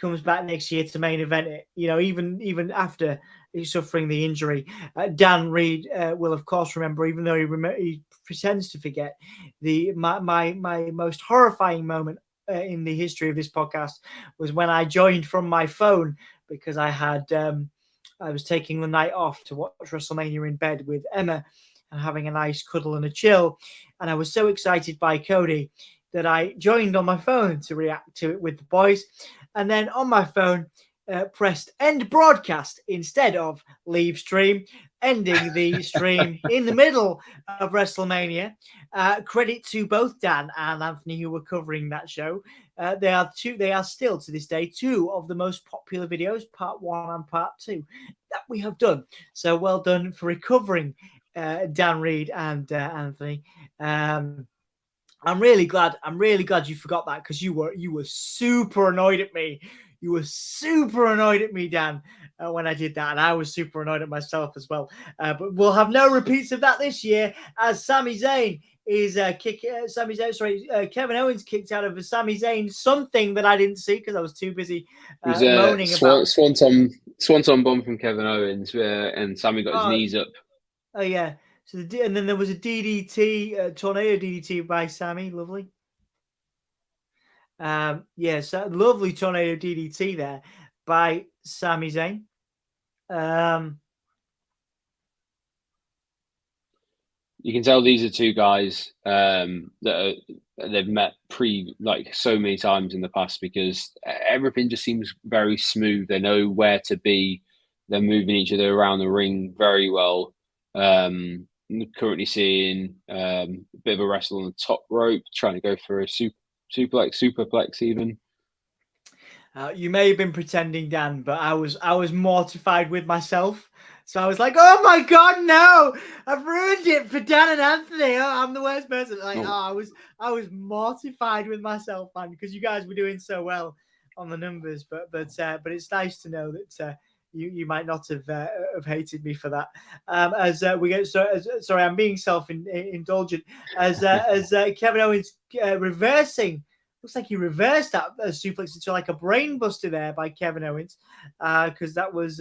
comes back next year to main event it. Even after he's suffering the injury, Dan Reed will of course remember, even though he pretends to forget, my most horrifying moment in the history of this podcast was when I joined from my phone because I was taking the night off to watch WrestleMania in bed with Emma and having a nice cuddle and a chill, and I was so excited by Cody that I joined on my phone to react to it with the boys, and then on my phone pressed end broadcast instead of leave stream, ending the stream in the middle of WrestleMania. Credit to both Dan and Anthony who were covering that show. They are still to this day two of the most popular videos, part 1 and part 2, that we have done. So well done for recovering, Dan Reed and Anthony. I'm really glad you forgot that, because you were super annoyed at me. You were super annoyed at me, Dan, when I did that, and I was super annoyed at myself as well. But we'll have no repeats of that this year, as Sami Zayn is Kevin Owens kicked out of a Sami Zayn, something that I didn't see because I was too busy moaning about Swanton bomb from Kevin Owens, and Sami got his knees up. Oh yeah. So and then there was a DDT, tornado DDT by Sami, lovely. So lovely tornado DDT there by Sami Zayn. You can tell these are two guys that they've met so many times in the past, because everything just seems very smooth. They know where to be. They're moving each other around the ring very well. Currently seeing a bit of a wrestle on the top rope, trying to go for a superplex even. You may have been pretending, Dan, but I was mortified with myself. So I was like, "Oh my God, no! I've ruined it for Dan and Anthony. Oh, I'm the worst person." I was mortified with myself, man, because you guys were doing so well on the numbers. But it's nice to know that you might not have hated me for that. Sorry, I'm being self-indulgent. As Kevin Owens reversing. Looks like he reversed that suplex into like a brain buster there by Kevin Owens, because that was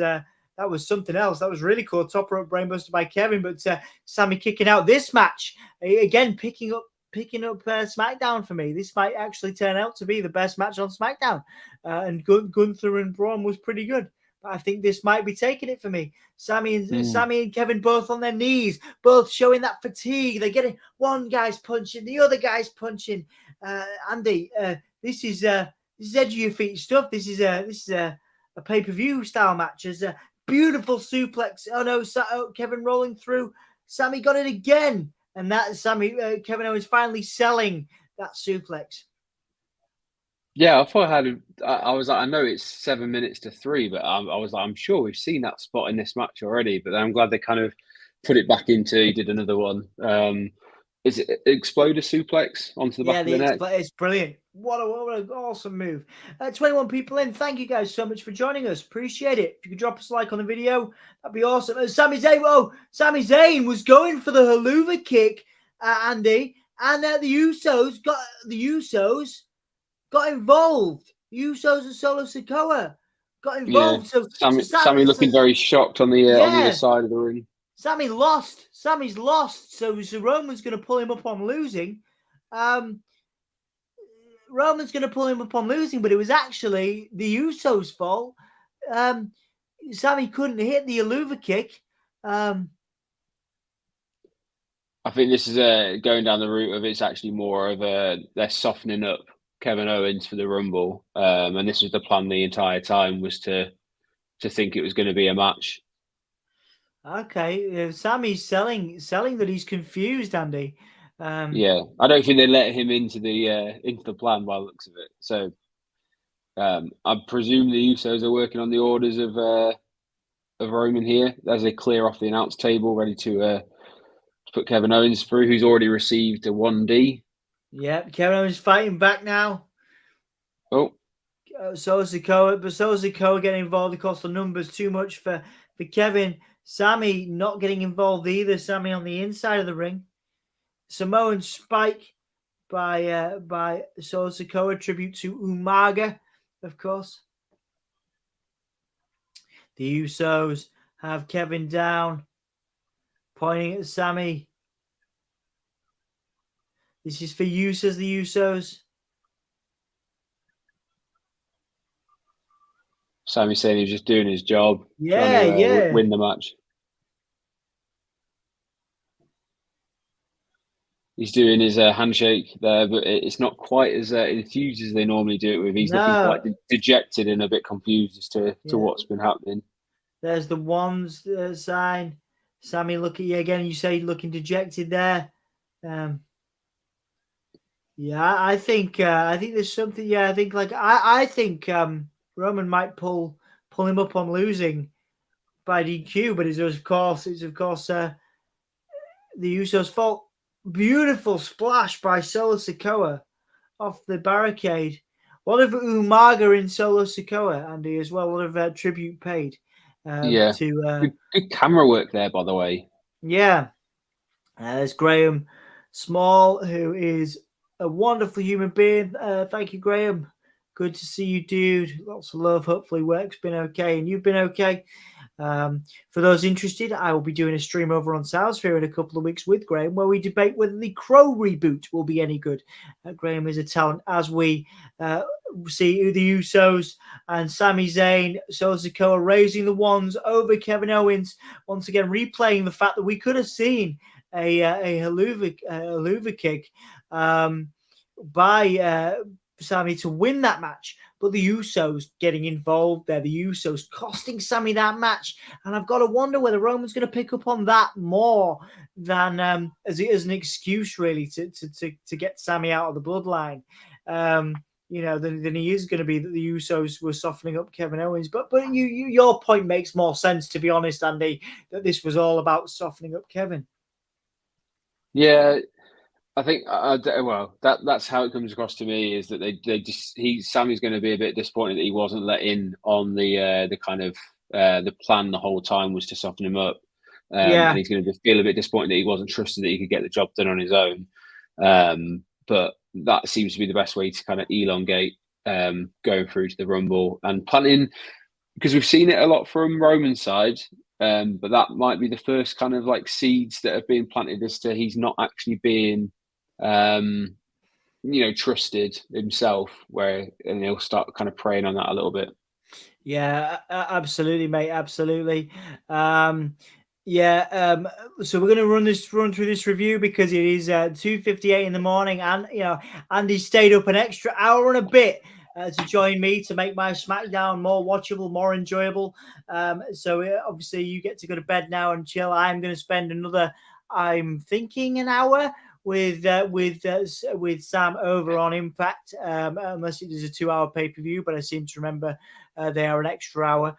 something else. That was really cool. Top rope brain buster by Kevin, but Sami kicking out this match again, picking up SmackDown for me. This might actually turn out to be the best match on SmackDown, and Gunther and Braun was pretty good. But I think this might be taking it for me. Sami and Kevin both on their knees, both showing that fatigue. They're getting one guy's punching, the other guy's punching. Andy, this is edge of your feet stuff. This is a pay-per-view style match. There's a beautiful suplex. Oh no, Kevin rolling through. Sami got it again, and that Kevin Owens finally selling that suplex. Yeah, I thought I had. I was like, I know it's 7 minutes to 3, but I was like, I'm sure we've seen that spot in this match already. But I'm glad they kind of put it back into. He did another one. Is it Exploder suplex onto the Yeah, back of the neck? it's brilliant. What an awesome move. 21 people in. Thank you guys so much for joining us. Appreciate it. If you could drop us a like on the video, that'd be awesome. Sami Zayn was going for the haluva kick, Andy, and the Usos got involved. The Usos and Solo Sikoa got Yeah, involved. So Sammy looking very shocked on the other side of the ring. Sammy lost. Sammy's lost. So Roman's going to pull him up on losing. Roman's going to pull him up on losing, but it was actually the Usos' fault. Sammy couldn't hit the haluva kick. I think this is going down the route of it's actually more of they're softening up Kevin Owens for the Rumble, and this was the plan the entire time, was to think it was going to be a match. Okay, Sammy's selling that he's confused, Andy. Yeah, I don't think they let him into the plan by the looks of it. So I presume the Usos are working on the orders of Roman here as they clear off the announce table, ready to put Kevin Owens through, who's already received a 1D. Yeah, Kevin Owens fighting back now. Oh, so Sikoa getting involved. Of course, the numbers too much for Kevin. Sami not getting involved either. Sami on the inside of the ring. Samoan spike by Solo Sikoa, tribute to Umaga, of course. The Usos have Kevin down, pointing at Sami. This is for you, says the Usos. Sami saying he's just doing his job. Yeah, trying to, win the match. He's doing his handshake there, but it's not quite as enthused as they normally do it with. He's looking quite dejected and a bit confused as to what's been happening. There's the ones sign. Sami, look at you again. You say looking dejected there. Yeah, I think there's something. Yeah, I think Roman might pull him up on losing by DQ, but it's of course the Usos' fault. Beautiful splash by Solo Sikoa off the barricade. A lot of Umaga in Solo Sikoa, Andy, as well. A lot of tribute paid. Good camera work there, by the way. Yeah. There's Graham Small, who is a wonderful human being. Thank you, Graham. Good to see you, dude. Lots of love. Hopefully work's been okay and you've been okay. For those interested, I will be doing a stream over on Salesphere in a couple of weeks with Graham, where we debate whether the Crow reboot will be any good. Graham is a talent, as we see the Usos and Sami Zayn, Solo Sikoa raising the wands over Kevin Owens, once again replaying the fact that we could have seen a haluva kick by Sami to win that match, but the Usos getting involved there, the Usos costing Sami that match, and I've got to wonder whether Roman's going to pick up on that more than as an excuse really to get Sami out of the bloodline, than he is going to be that the Usos were softening up Kevin Owens. But your point makes more sense, to be honest, Andy, that this was all about softening up Kevin. Yeah. I think that's how it comes across to me, is that Sami's going to be a bit disappointed that he wasn't let in on the kind of the plan the whole time was to soften him up, and he's going to feel a bit disappointed that he wasn't trusted that he could get the job done on his own. But that seems to be the best way to kind of elongate going through to the Rumble and planning, because we've seen it a lot from Roman's side. But that might be the first kind of like seeds that have been planted as to he's not actually being trusted himself, and he'll start kind of preying on that a little bit. Yeah, absolutely, mate. Absolutely. So we're going to run through this review because it is 2:58 in the morning, and Andy stayed up an extra hour and a bit to join me to make my SmackDown more watchable, more enjoyable. So obviously you get to go to bed now and chill. I'm going to spend another, I'm thinking, an hour with Sam over on Impact, unless it is a 2-hour pay-per-view. But I seem to remember they are an extra hour.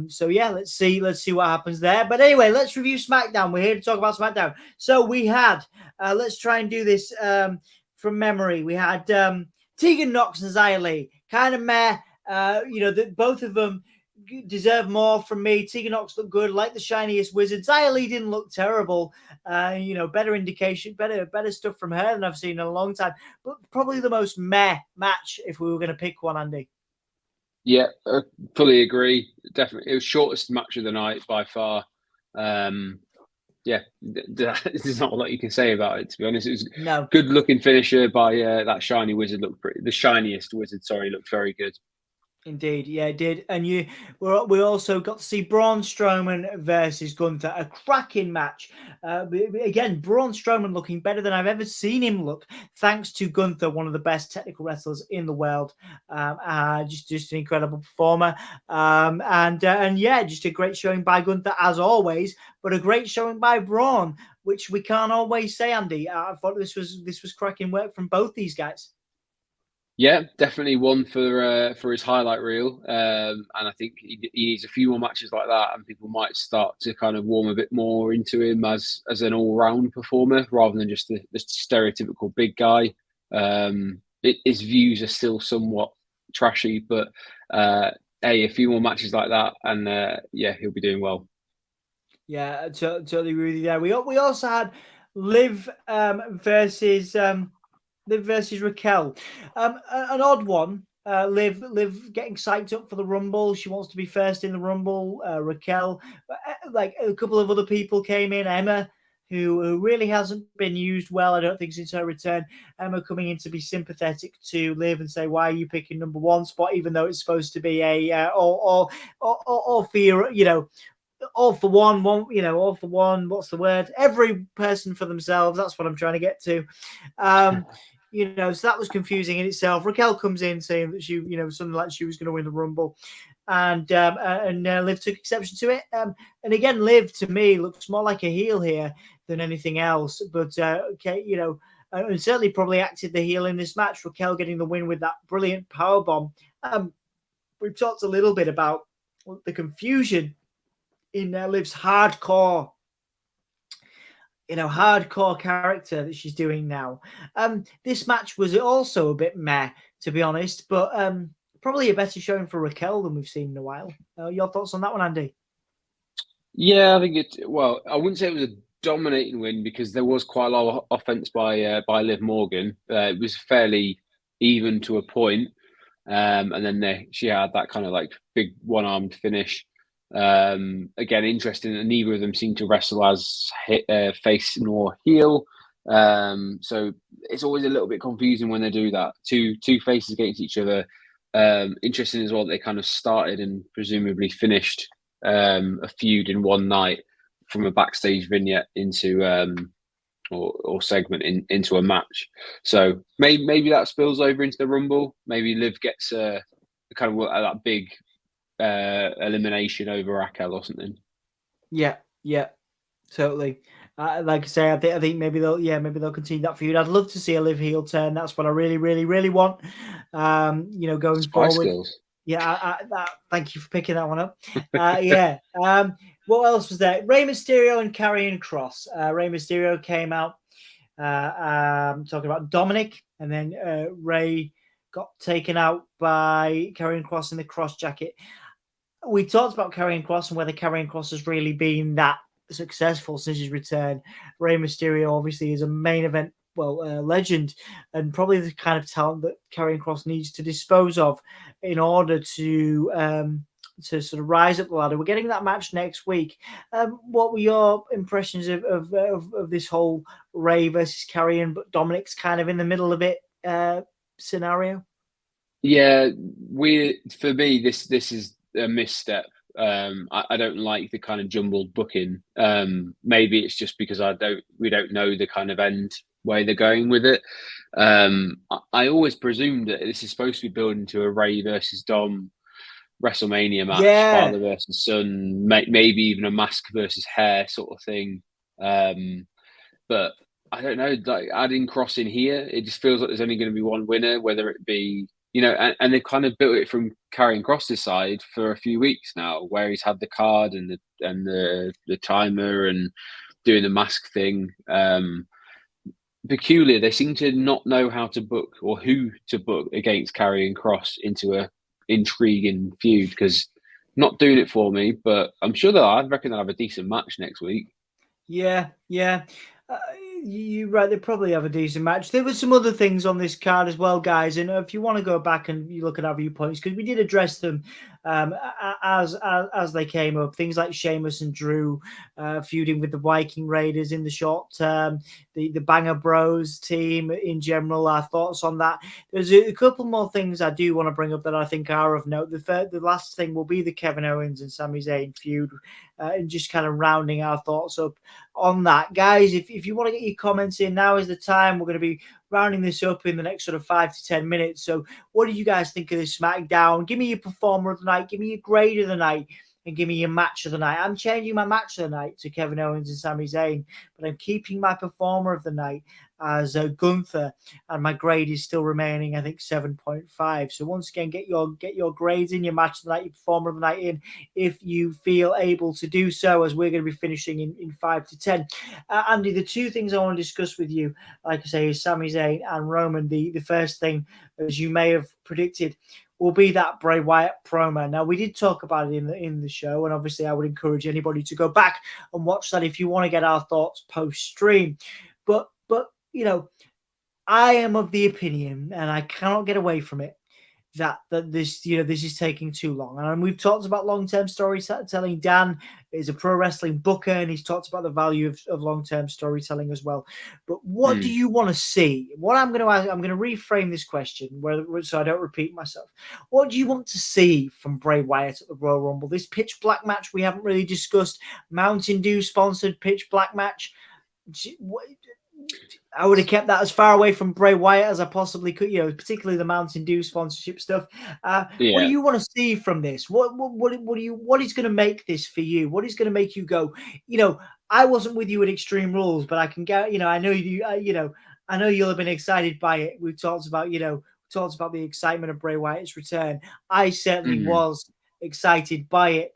So yeah, let's see what happens there. But anyway, let's review SmackDown. We're here to talk about SmackDown. So we had, let's try and do this from memory. We had Tegan Nox and Xia Li, kind of meh. Both of them deserve more from me. Tegan Nox looked good, like the shiniest wizard. Xia Li didn't look terrible. Better indication, better stuff from her than I've seen in a long time. But probably the most meh match if we were going to pick one, Andy. Yeah, fully agree. Definitely, it was shortest match of the night by far. There's not a lot you can say about it, to be honest. It was good looking finisher by that shiny wizard. The shiniest wizard, looked very good. Indeed, yeah, it did. And we also got to see Braun Strowman versus Gunther, a cracking match. Again, Braun Strowman looking better than I've ever seen him look, thanks to Gunther, one of the best technical wrestlers in the world. Just an incredible performer. Just a great showing by Gunther as always, but a great showing by Braun, which we can't always say, Andy. I thought this was cracking work from both these guys. Yeah, definitely one for his highlight reel, and I think he needs a few more matches like that, and people might start to kind of warm a bit more into him as an all-round performer rather than just the stereotypical big guy. His views are still somewhat trashy, but a few more matches like that, and he'll be doing well. Yeah, totally agree with you there. We also had Liv versus Raquel. An odd one. Liv getting psyched up for the Rumble. She wants to be first in the Rumble. Raquel, like a couple of other people came in. Emma, who really hasn't been used well, I don't think, since her return. Emma coming in to be sympathetic to Liv and say, "Why are you picking number one spot, even though it's supposed to be a all for one, all for one. What's the word? Every person for themselves. That's what I'm trying to get to." So that was confusing in itself. Raquel comes in saying that she, something like she was going to win the Rumble, and Liv took exception to it. And again, Liv to me looks more like a heel here than anything else. But and certainly probably acted the heel in this match. Raquel getting the win with that brilliant powerbomb. We've talked a little bit about the confusion in Liv's hardcore character that she's doing now. This match was also a bit meh, to be honest, but probably a better showing for Raquel than we've seen in a while. Your thoughts on that one, Andy? Yeah, I think I wouldn't say it was a dominating win because there was quite a lot of offense by Liv Morgan. It was fairly even to a point. And then she had that kind of like big one-armed finish. Again, interesting that neither of them seem to wrestle as face nor heel. So it's always a little bit confusing when they do that. Two faces against each other. Interesting as well that they kind of started and presumably finished a feud in one night from a backstage vignette into or segment into a match. So maybe that spills over into the Rumble. Maybe Liv gets kind of that big elimination over Raquel or something. Yeah, totally. Like I say, I think maybe they'll continue that feud. I'd love to see a Liv heel turn. That's what I really, really, really want. Going Spice forward. Girls. Yeah, thank you for picking that one up. What else was there? Rey Mysterio and Karrion Kross. Rey Mysterio came out talking about Dominic, and then Rey got taken out by Karrion Kross in the cross jacket. We talked about Karrion Kross and whether Karrion Kross has really been that successful since his return. Rey Mysterio obviously is a main event legend, and probably the kind of talent that Karrion Kross needs to dispose of in order to sort of rise up the ladder. We're getting that match next week. What were your impressions of this whole Rey versus Karrion, but Dominic's kind of in the middle of it scenario? Yeah, for me, this is a misstep. I don't like the kind of jumbled booking. Maybe it's just because we don't know the kind of end way they're going with it. I always presumed that this is supposed to be building to a Rey versus Dom WrestleMania match, father versus son, maybe even a mask versus hair sort of thing. But I don't know, like adding Cross in here, it just feels like there's only going to be one winner, whether it be, and they've kind of built it from carrying Cross's side for a few weeks now, where he's had the card and the timer and doing the mask thing. Peculiar, they seem to not know how to book or who to book against carrying Cross into a intriguing feud, because not doing it for me, but I'm sure I reckon they'll have a decent match next week. Yeah. You're right. They probably have a decent match. There were some other things on this card as well, guys. And if you want to go back and you look at our viewpoints, because we did address them as they came up, things like Sheamus and Drew feuding with the Viking Raiders in the short term, the Banger Bros team in general. Our thoughts on that. There's a couple more things I do want to bring up that I think are of note. The last thing will be the Kevin Owens and Sami Zayn feud, and just kind of rounding our thoughts up on that. Guys, if you want to get your comments in, now is the time. We're going to be rounding this up in the next sort of 5 to 10 minutes. So what do you guys think of this SmackDown? Give me your performer of the night, give me your grade of the night, and give me your match of the night. I'm changing my match of the night to Kevin Owens and Sami Zayn, but I'm keeping my performer of the night as Gunther, and my grade is still remaining, I think, 7.5. So once again, get your grades in, your match of the night, your performer of the night in, if you feel able to do so, as we're going to be finishing in 5 to 10. Andy, the two things I want to discuss with you, like I say, is Sami Zayn and Roman. The first thing, as you may have predicted, will be that Bray Wyatt promo. Now, we did talk about it in the show, and obviously I would encourage anybody to go back and watch that if you want to get our thoughts post-stream. But I am of the opinion, and I cannot get away from it, that this this is taking too long. And we've talked about long-term storytelling. Dan is a pro wrestling booker, and he's talked about the value of long-term storytelling as well. But what do you want to see? What I'm going to ask, I'm going to reframe this question so I don't repeat myself. What do you want to see from Bray Wyatt at the Royal Rumble? This pitch black match we haven't really discussed. Mountain Dew sponsored pitch black match. I would have kept that as far away from Bray Wyatt as I possibly could, particularly the Mountain Dew sponsorship stuff. What do you want to see from this? What is going to make this for you? What is going to make you go, I wasn't with you at Extreme Rules, but I can get, I know you, I know you'll have been excited by it. We've talked about, the excitement of Bray Wyatt's return. I certainly was excited by it.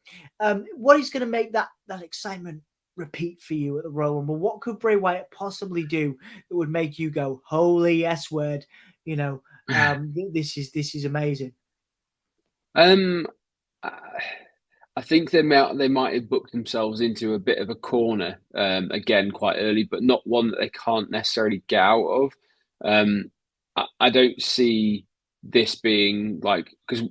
What is going to make that excitement repeat for you at the Royal Rumble? What could Bray Wyatt possibly do that would make you go, holy S word? This is amazing. I think they might have booked themselves into a bit of a corner again quite early, but not one that they can't necessarily get out of. I don't see this being like, because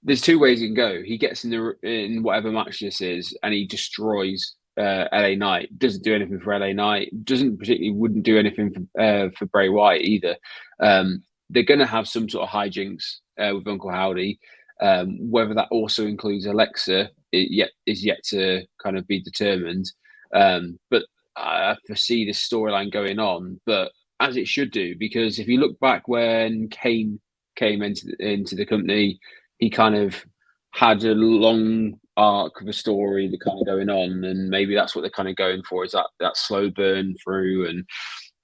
there's two ways he can go. He gets in whatever match this is, and he destroys LA Knight. Doesn't do anything for LA Knight. Wouldn't do anything for Bray Wyatt either. They're going to have some sort of hijinks with Uncle Howdy. Whether that also includes Alexa is yet to kind of be determined. But I foresee this storyline going on, but as it should do, because if you look back when Kane came into the company, he kind of had a long arc of a story that kind of going on, and maybe that's what they're kind of going for, is that slow burn through.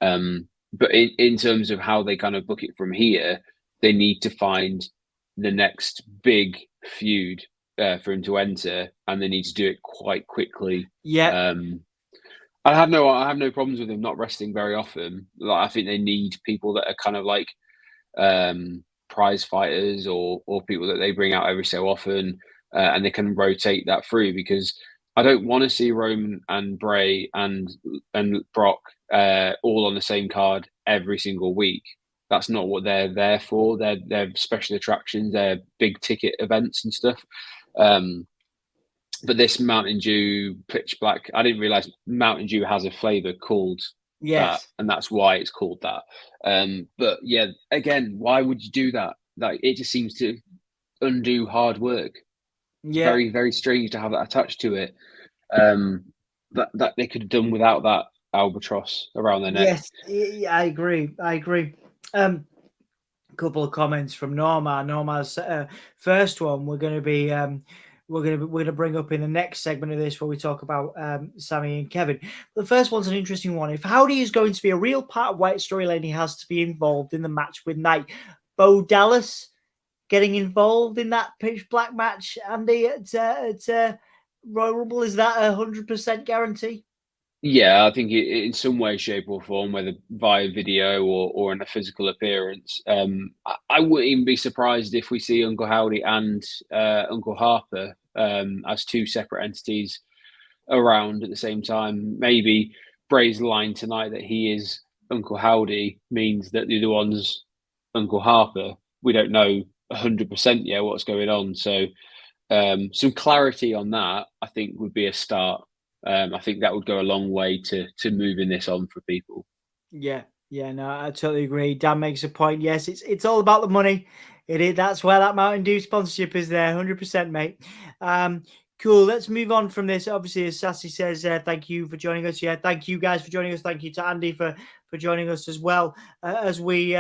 And but in terms of how they kind of book it from here, they need to find the next big feud for him to enter, and they need to do it quite quickly. I have no problems with him not resting very often. Like, I think they need people that are kind of like prize fighters or people that they bring out every so often, and they can rotate that through, because I don't want to see Roman and Bray and Brock all on the same card every single week. That's not what they're there for. They're special attractions. They're big ticket events and stuff. But this Mountain Dew pitch black, I didn't realize Mountain Dew has a flavor called that, and that's why it's called that. But yeah, again, why would you do that? Like, it just seems to undo hard work. It's very, very strange to have that attached to it. That they could have done without that albatross around their neck. Yes, I agree. A couple of comments from Norma. Norma's first one, we're going to be we're gonna bring up in the next segment of this where we talk about Sami and Kevin. The first one's an interesting one. If Howdy is going to be a real part of Wyatt's storyline, he has to be involved in the match with Knight. Bo Dallas getting involved in that pitch black match, Andy, at Royal Rumble, is that 100% guarantee? Yeah, I think in some way, shape, or form, whether via video or in a physical appearance. I wouldn't even be surprised if we see Uncle Howdy and Uncle Harper as two separate entities around at the same time. Maybe Bray's line tonight that he is Uncle Howdy means that the other one's Uncle Harper. We don't know 100% yet what's going on. So some clarity on that, I think, would be a start. I think that would go a long way to moving this on for people. Yeah, no, I totally agree. Dan makes a point. Yes, it's all about the money. It is. That's where that Mountain Dew sponsorship is there, 100%, mate. Cool. Let's move on from this. Obviously, as Sassy says, thank you for joining us. Yeah, thank you guys for joining us. Thank you to Andy for joining us as well. As we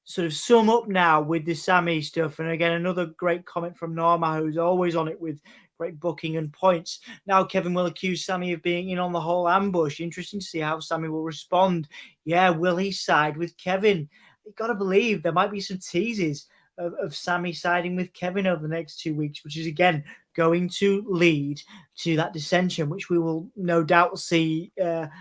sort of sum up now with the Sami stuff. And again, another great comment from Norma, who's always on it with great booking and points. Now Kevin will accuse Sami of being in on the whole ambush. Interesting to see how Sami will respond. Yeah, will he side with Kevin? You got to believe there might be some teases of Sami siding with Kevin over the next 2 weeks, which is again going to lead to that dissension, which we will no doubt see. That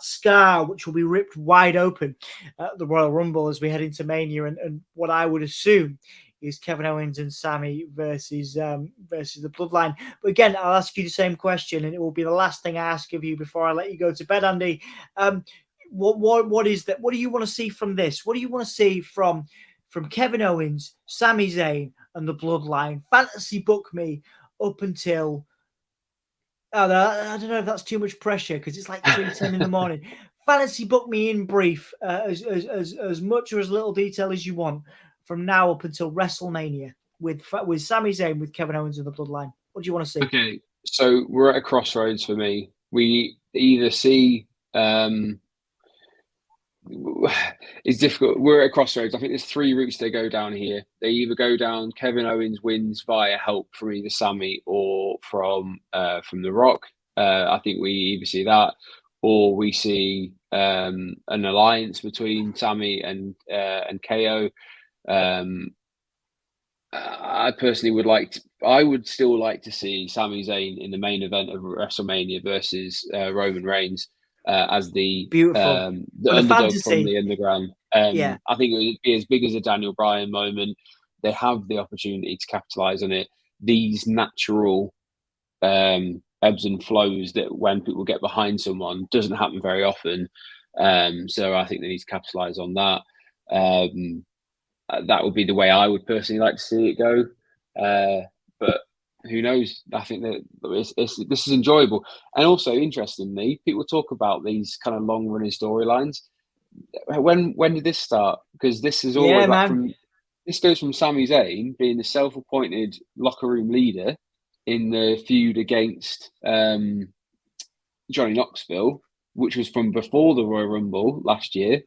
scar which will be ripped wide open at the Royal Rumble as we head into Mania, and what I would assume is Kevin Owens and Sami versus the Bloodline. But again, I'll ask you the same question, and it will be the last thing I ask of you before I let you go to bed, Andy. What is that? What do you want to see from this? What do you want to see from Kevin Owens, Sami Zayn, and the Bloodline? Fantasy book me up until I don't know if that's too much pressure because it's like 3:10 in the morning. Fantasy book me in brief, as much or as little detail as you want, from now up until WrestleMania with Sami Zayn, with Kevin Owens and the Bloodline. What do you want to see? Okay, so we're at a crossroads for me. We either see it's difficult. We're at a crossroads. I think there's three routes they go down here. They either go down Kevin Owens wins via help from either Sami or from The Rock. I think we either see that, or we see an alliance between Sami and KO. I personally would still like to see Sami Zayn in the main event of WrestleMania versus Roman Reigns as the underdog from the underground. Yeah. I think it would be as big as a Daniel Bryan moment. They have the opportunity to capitalize on it. These natural ebbs and flows that when people get behind someone doesn't happen very often. So I think they need to capitalize on that. That would be the way I would personally like to see it go. But who knows? I think that this is enjoyable. And also, interestingly, people talk about these kind of long-running storylines. When did this start? Because this is always this goes from Sami Zayn being the self-appointed locker room leader in the feud against Johnny Knoxville, which was from before the Royal Rumble last year.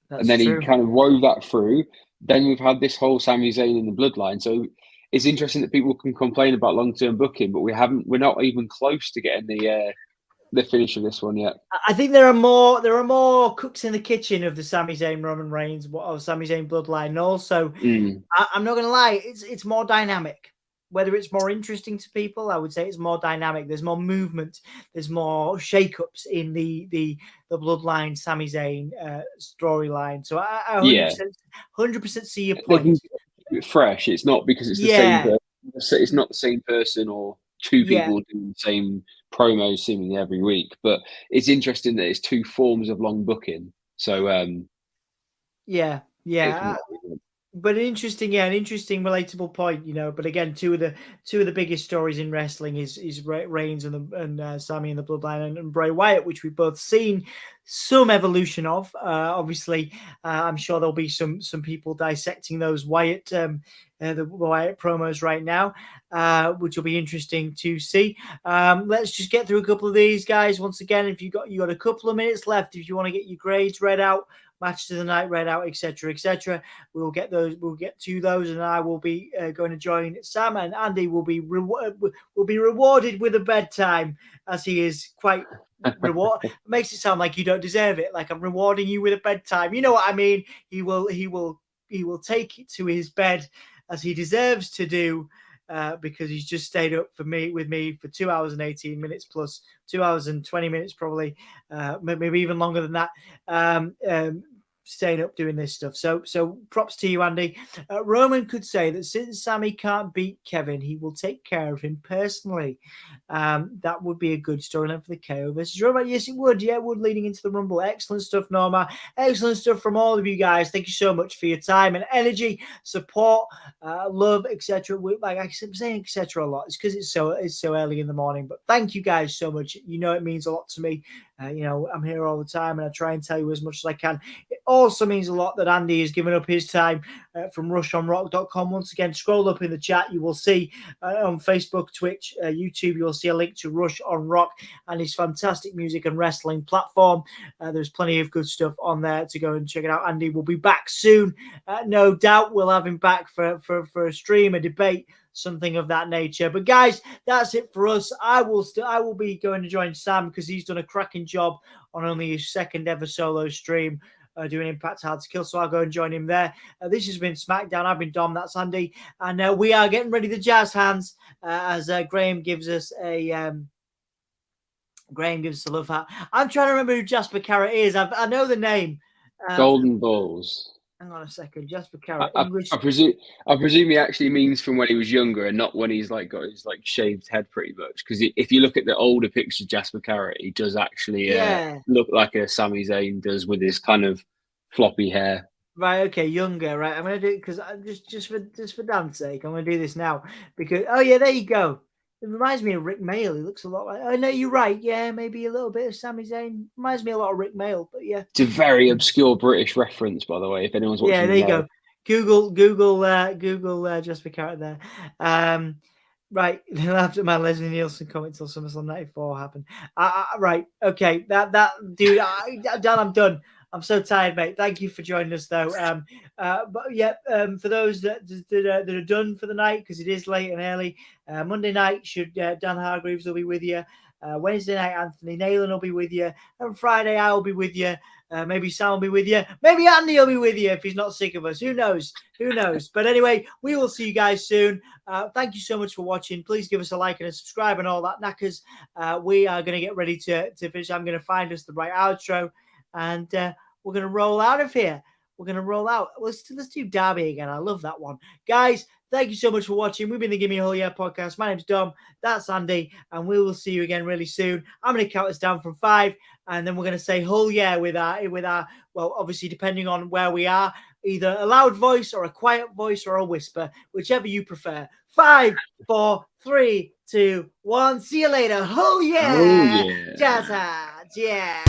That's true. He kind of wove that through. Then we've had this whole Sami Zayn in the Bloodline. So it's interesting that people can complain about long-term booking, but we're not even close to getting the finish of this one yet. I think there are more cooks in the kitchen of the Sami Zayn Roman Reigns of Sami Zayn Bloodline. And also, I'm not going to lie, it's more dynamic. Whether it's more interesting to people, I would say it's more dynamic. There's more movement. There's more shakeups in the Bloodline Sami Zayn storyline. So I 100% see your point. Fresh. It's not because it's the same person. It's not the same person or two people doing the same promos seemingly every week. But it's interesting that it's two forms of long booking. So but an interesting relatable point, But again, two of the biggest stories in wrestling is Reigns and Sami and the Bloodline and Bray Wyatt, which we've both seen some evolution of. Obviously, I'm sure there'll be some people dissecting those Wyatt the Wyatt promos right now, which will be interesting to see. Let's just get through a couple of these guys once again. If you got a couple of minutes left, if you want to get your grades read out, matches of the night read out, etc., etc. We'll get to those, and I will be going to join Sam, and Andy will be rewarded with a bedtime, as he is quite reward. Makes it sound like you don't deserve it, like I'm rewarding you with a bedtime. You know what I mean? He will take it to his bed as he deserves to do. Because he's just stayed up with me for 2 hours and 18 minutes plus 2 hours and 20 minutes, probably, maybe even longer than that. Staying up doing this stuff. So props to you, Andy. Roman could say that since Sami can't beat Kevin, he will take care of him personally. That would be a good storyline for the KO versus Roman. Yes, it would. Yeah, it would, leading into the Rumble. Excellent stuff, Norma. Excellent stuff from all of you guys. Thank you so much for your time and energy, support, love, etc. Like I'm saying etc. a lot. It's because it's so early in the morning. But thank you guys so much. You know it means a lot to me. I'm here all the time, and I try and tell you as much as I can. It also means a lot that Andy has given up his time from rushonrock.com. Once again, scroll up in the chat. You will see on Facebook, Twitch, YouTube, you will see a link to Rush on Rock and his fantastic music and wrestling platform. There's plenty of good stuff on there to go and check it out. Andy will be back soon. No doubt we'll have him back for a stream, a debate, something of that nature. But guys, that's it for us. I will be going to join Sam because he's done a cracking job on only his second ever solo stream doing Impact Hard to Kill. So I'll go and join him there. This has been SmackDown. I've been Dom. That's Andy, and we are getting ready to jazz hands as Graham gives us a love hat. I'm trying to remember who Jasper Carrot is. I know the name. Golden Balls. Hang on a second, Jasper Carrot. I presume he actually means from when he was younger, and not when he's got his shaved head, pretty much. Because if you look at the older pictures of Jasper Carrot, he does actually look like a Sami Zayn does with his kind of floppy hair. Right. Okay. Younger. Right. I'm gonna do it because just for Dan's sake, I'm gonna do this now because there you go. It reminds me of Rick Mail. He looks a lot like. Oh no, you're right. Yeah, maybe a little bit of Sami Zayn. Reminds me a lot of Rick Mail, but yeah. It's a very obscure British reference, by the way. If anyone's watching, there you go. Google Jasper Carrot there. Right. After my Leslie Nielsen comment till SummerSlam '94 happened. Right. Okay. That dude. Dan, I'm done. I'm so tired, mate. Thank you for joining us, though. For those that are done for the night, because it is late and early, Monday night, Dan Hargreaves will be with you. Wednesday night, Anthony Nalen will be with you. And Friday, I will be with you. Maybe Sam will be with you. Maybe Andy will be with you if he's not sick of us. Who knows? But anyway, we will see you guys soon. Thank you so much for watching. Please give us a like and a subscribe and all that knackers. We are going to get ready to finish. I'm going to find us the right outro. And we're going to roll out of here. We're going to roll out. Let's do Derby again. I love that one. Guys, thank you so much for watching. We've been the Gimme a Whole Year podcast. My name's Dom. That's Andy. And we will see you again really soon. I'm going to count us down from 5. And then we're going to say whole year with our, well, obviously, depending on where we are, either a loud voice or a quiet voice or a whisper, whichever you prefer. 5, 4, 3, 2, 1. See you later. Whole year. Oh, yeah. Jazz hands. Yeah.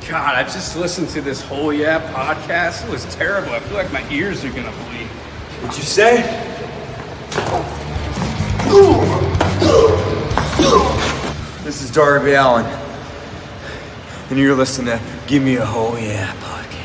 God, I just listened to this whole podcast. It was terrible. I feel like my ears are gonna bleed. What'd you say? This is Darby Allin, and you're listening to Give Me a Whole Yeah podcast.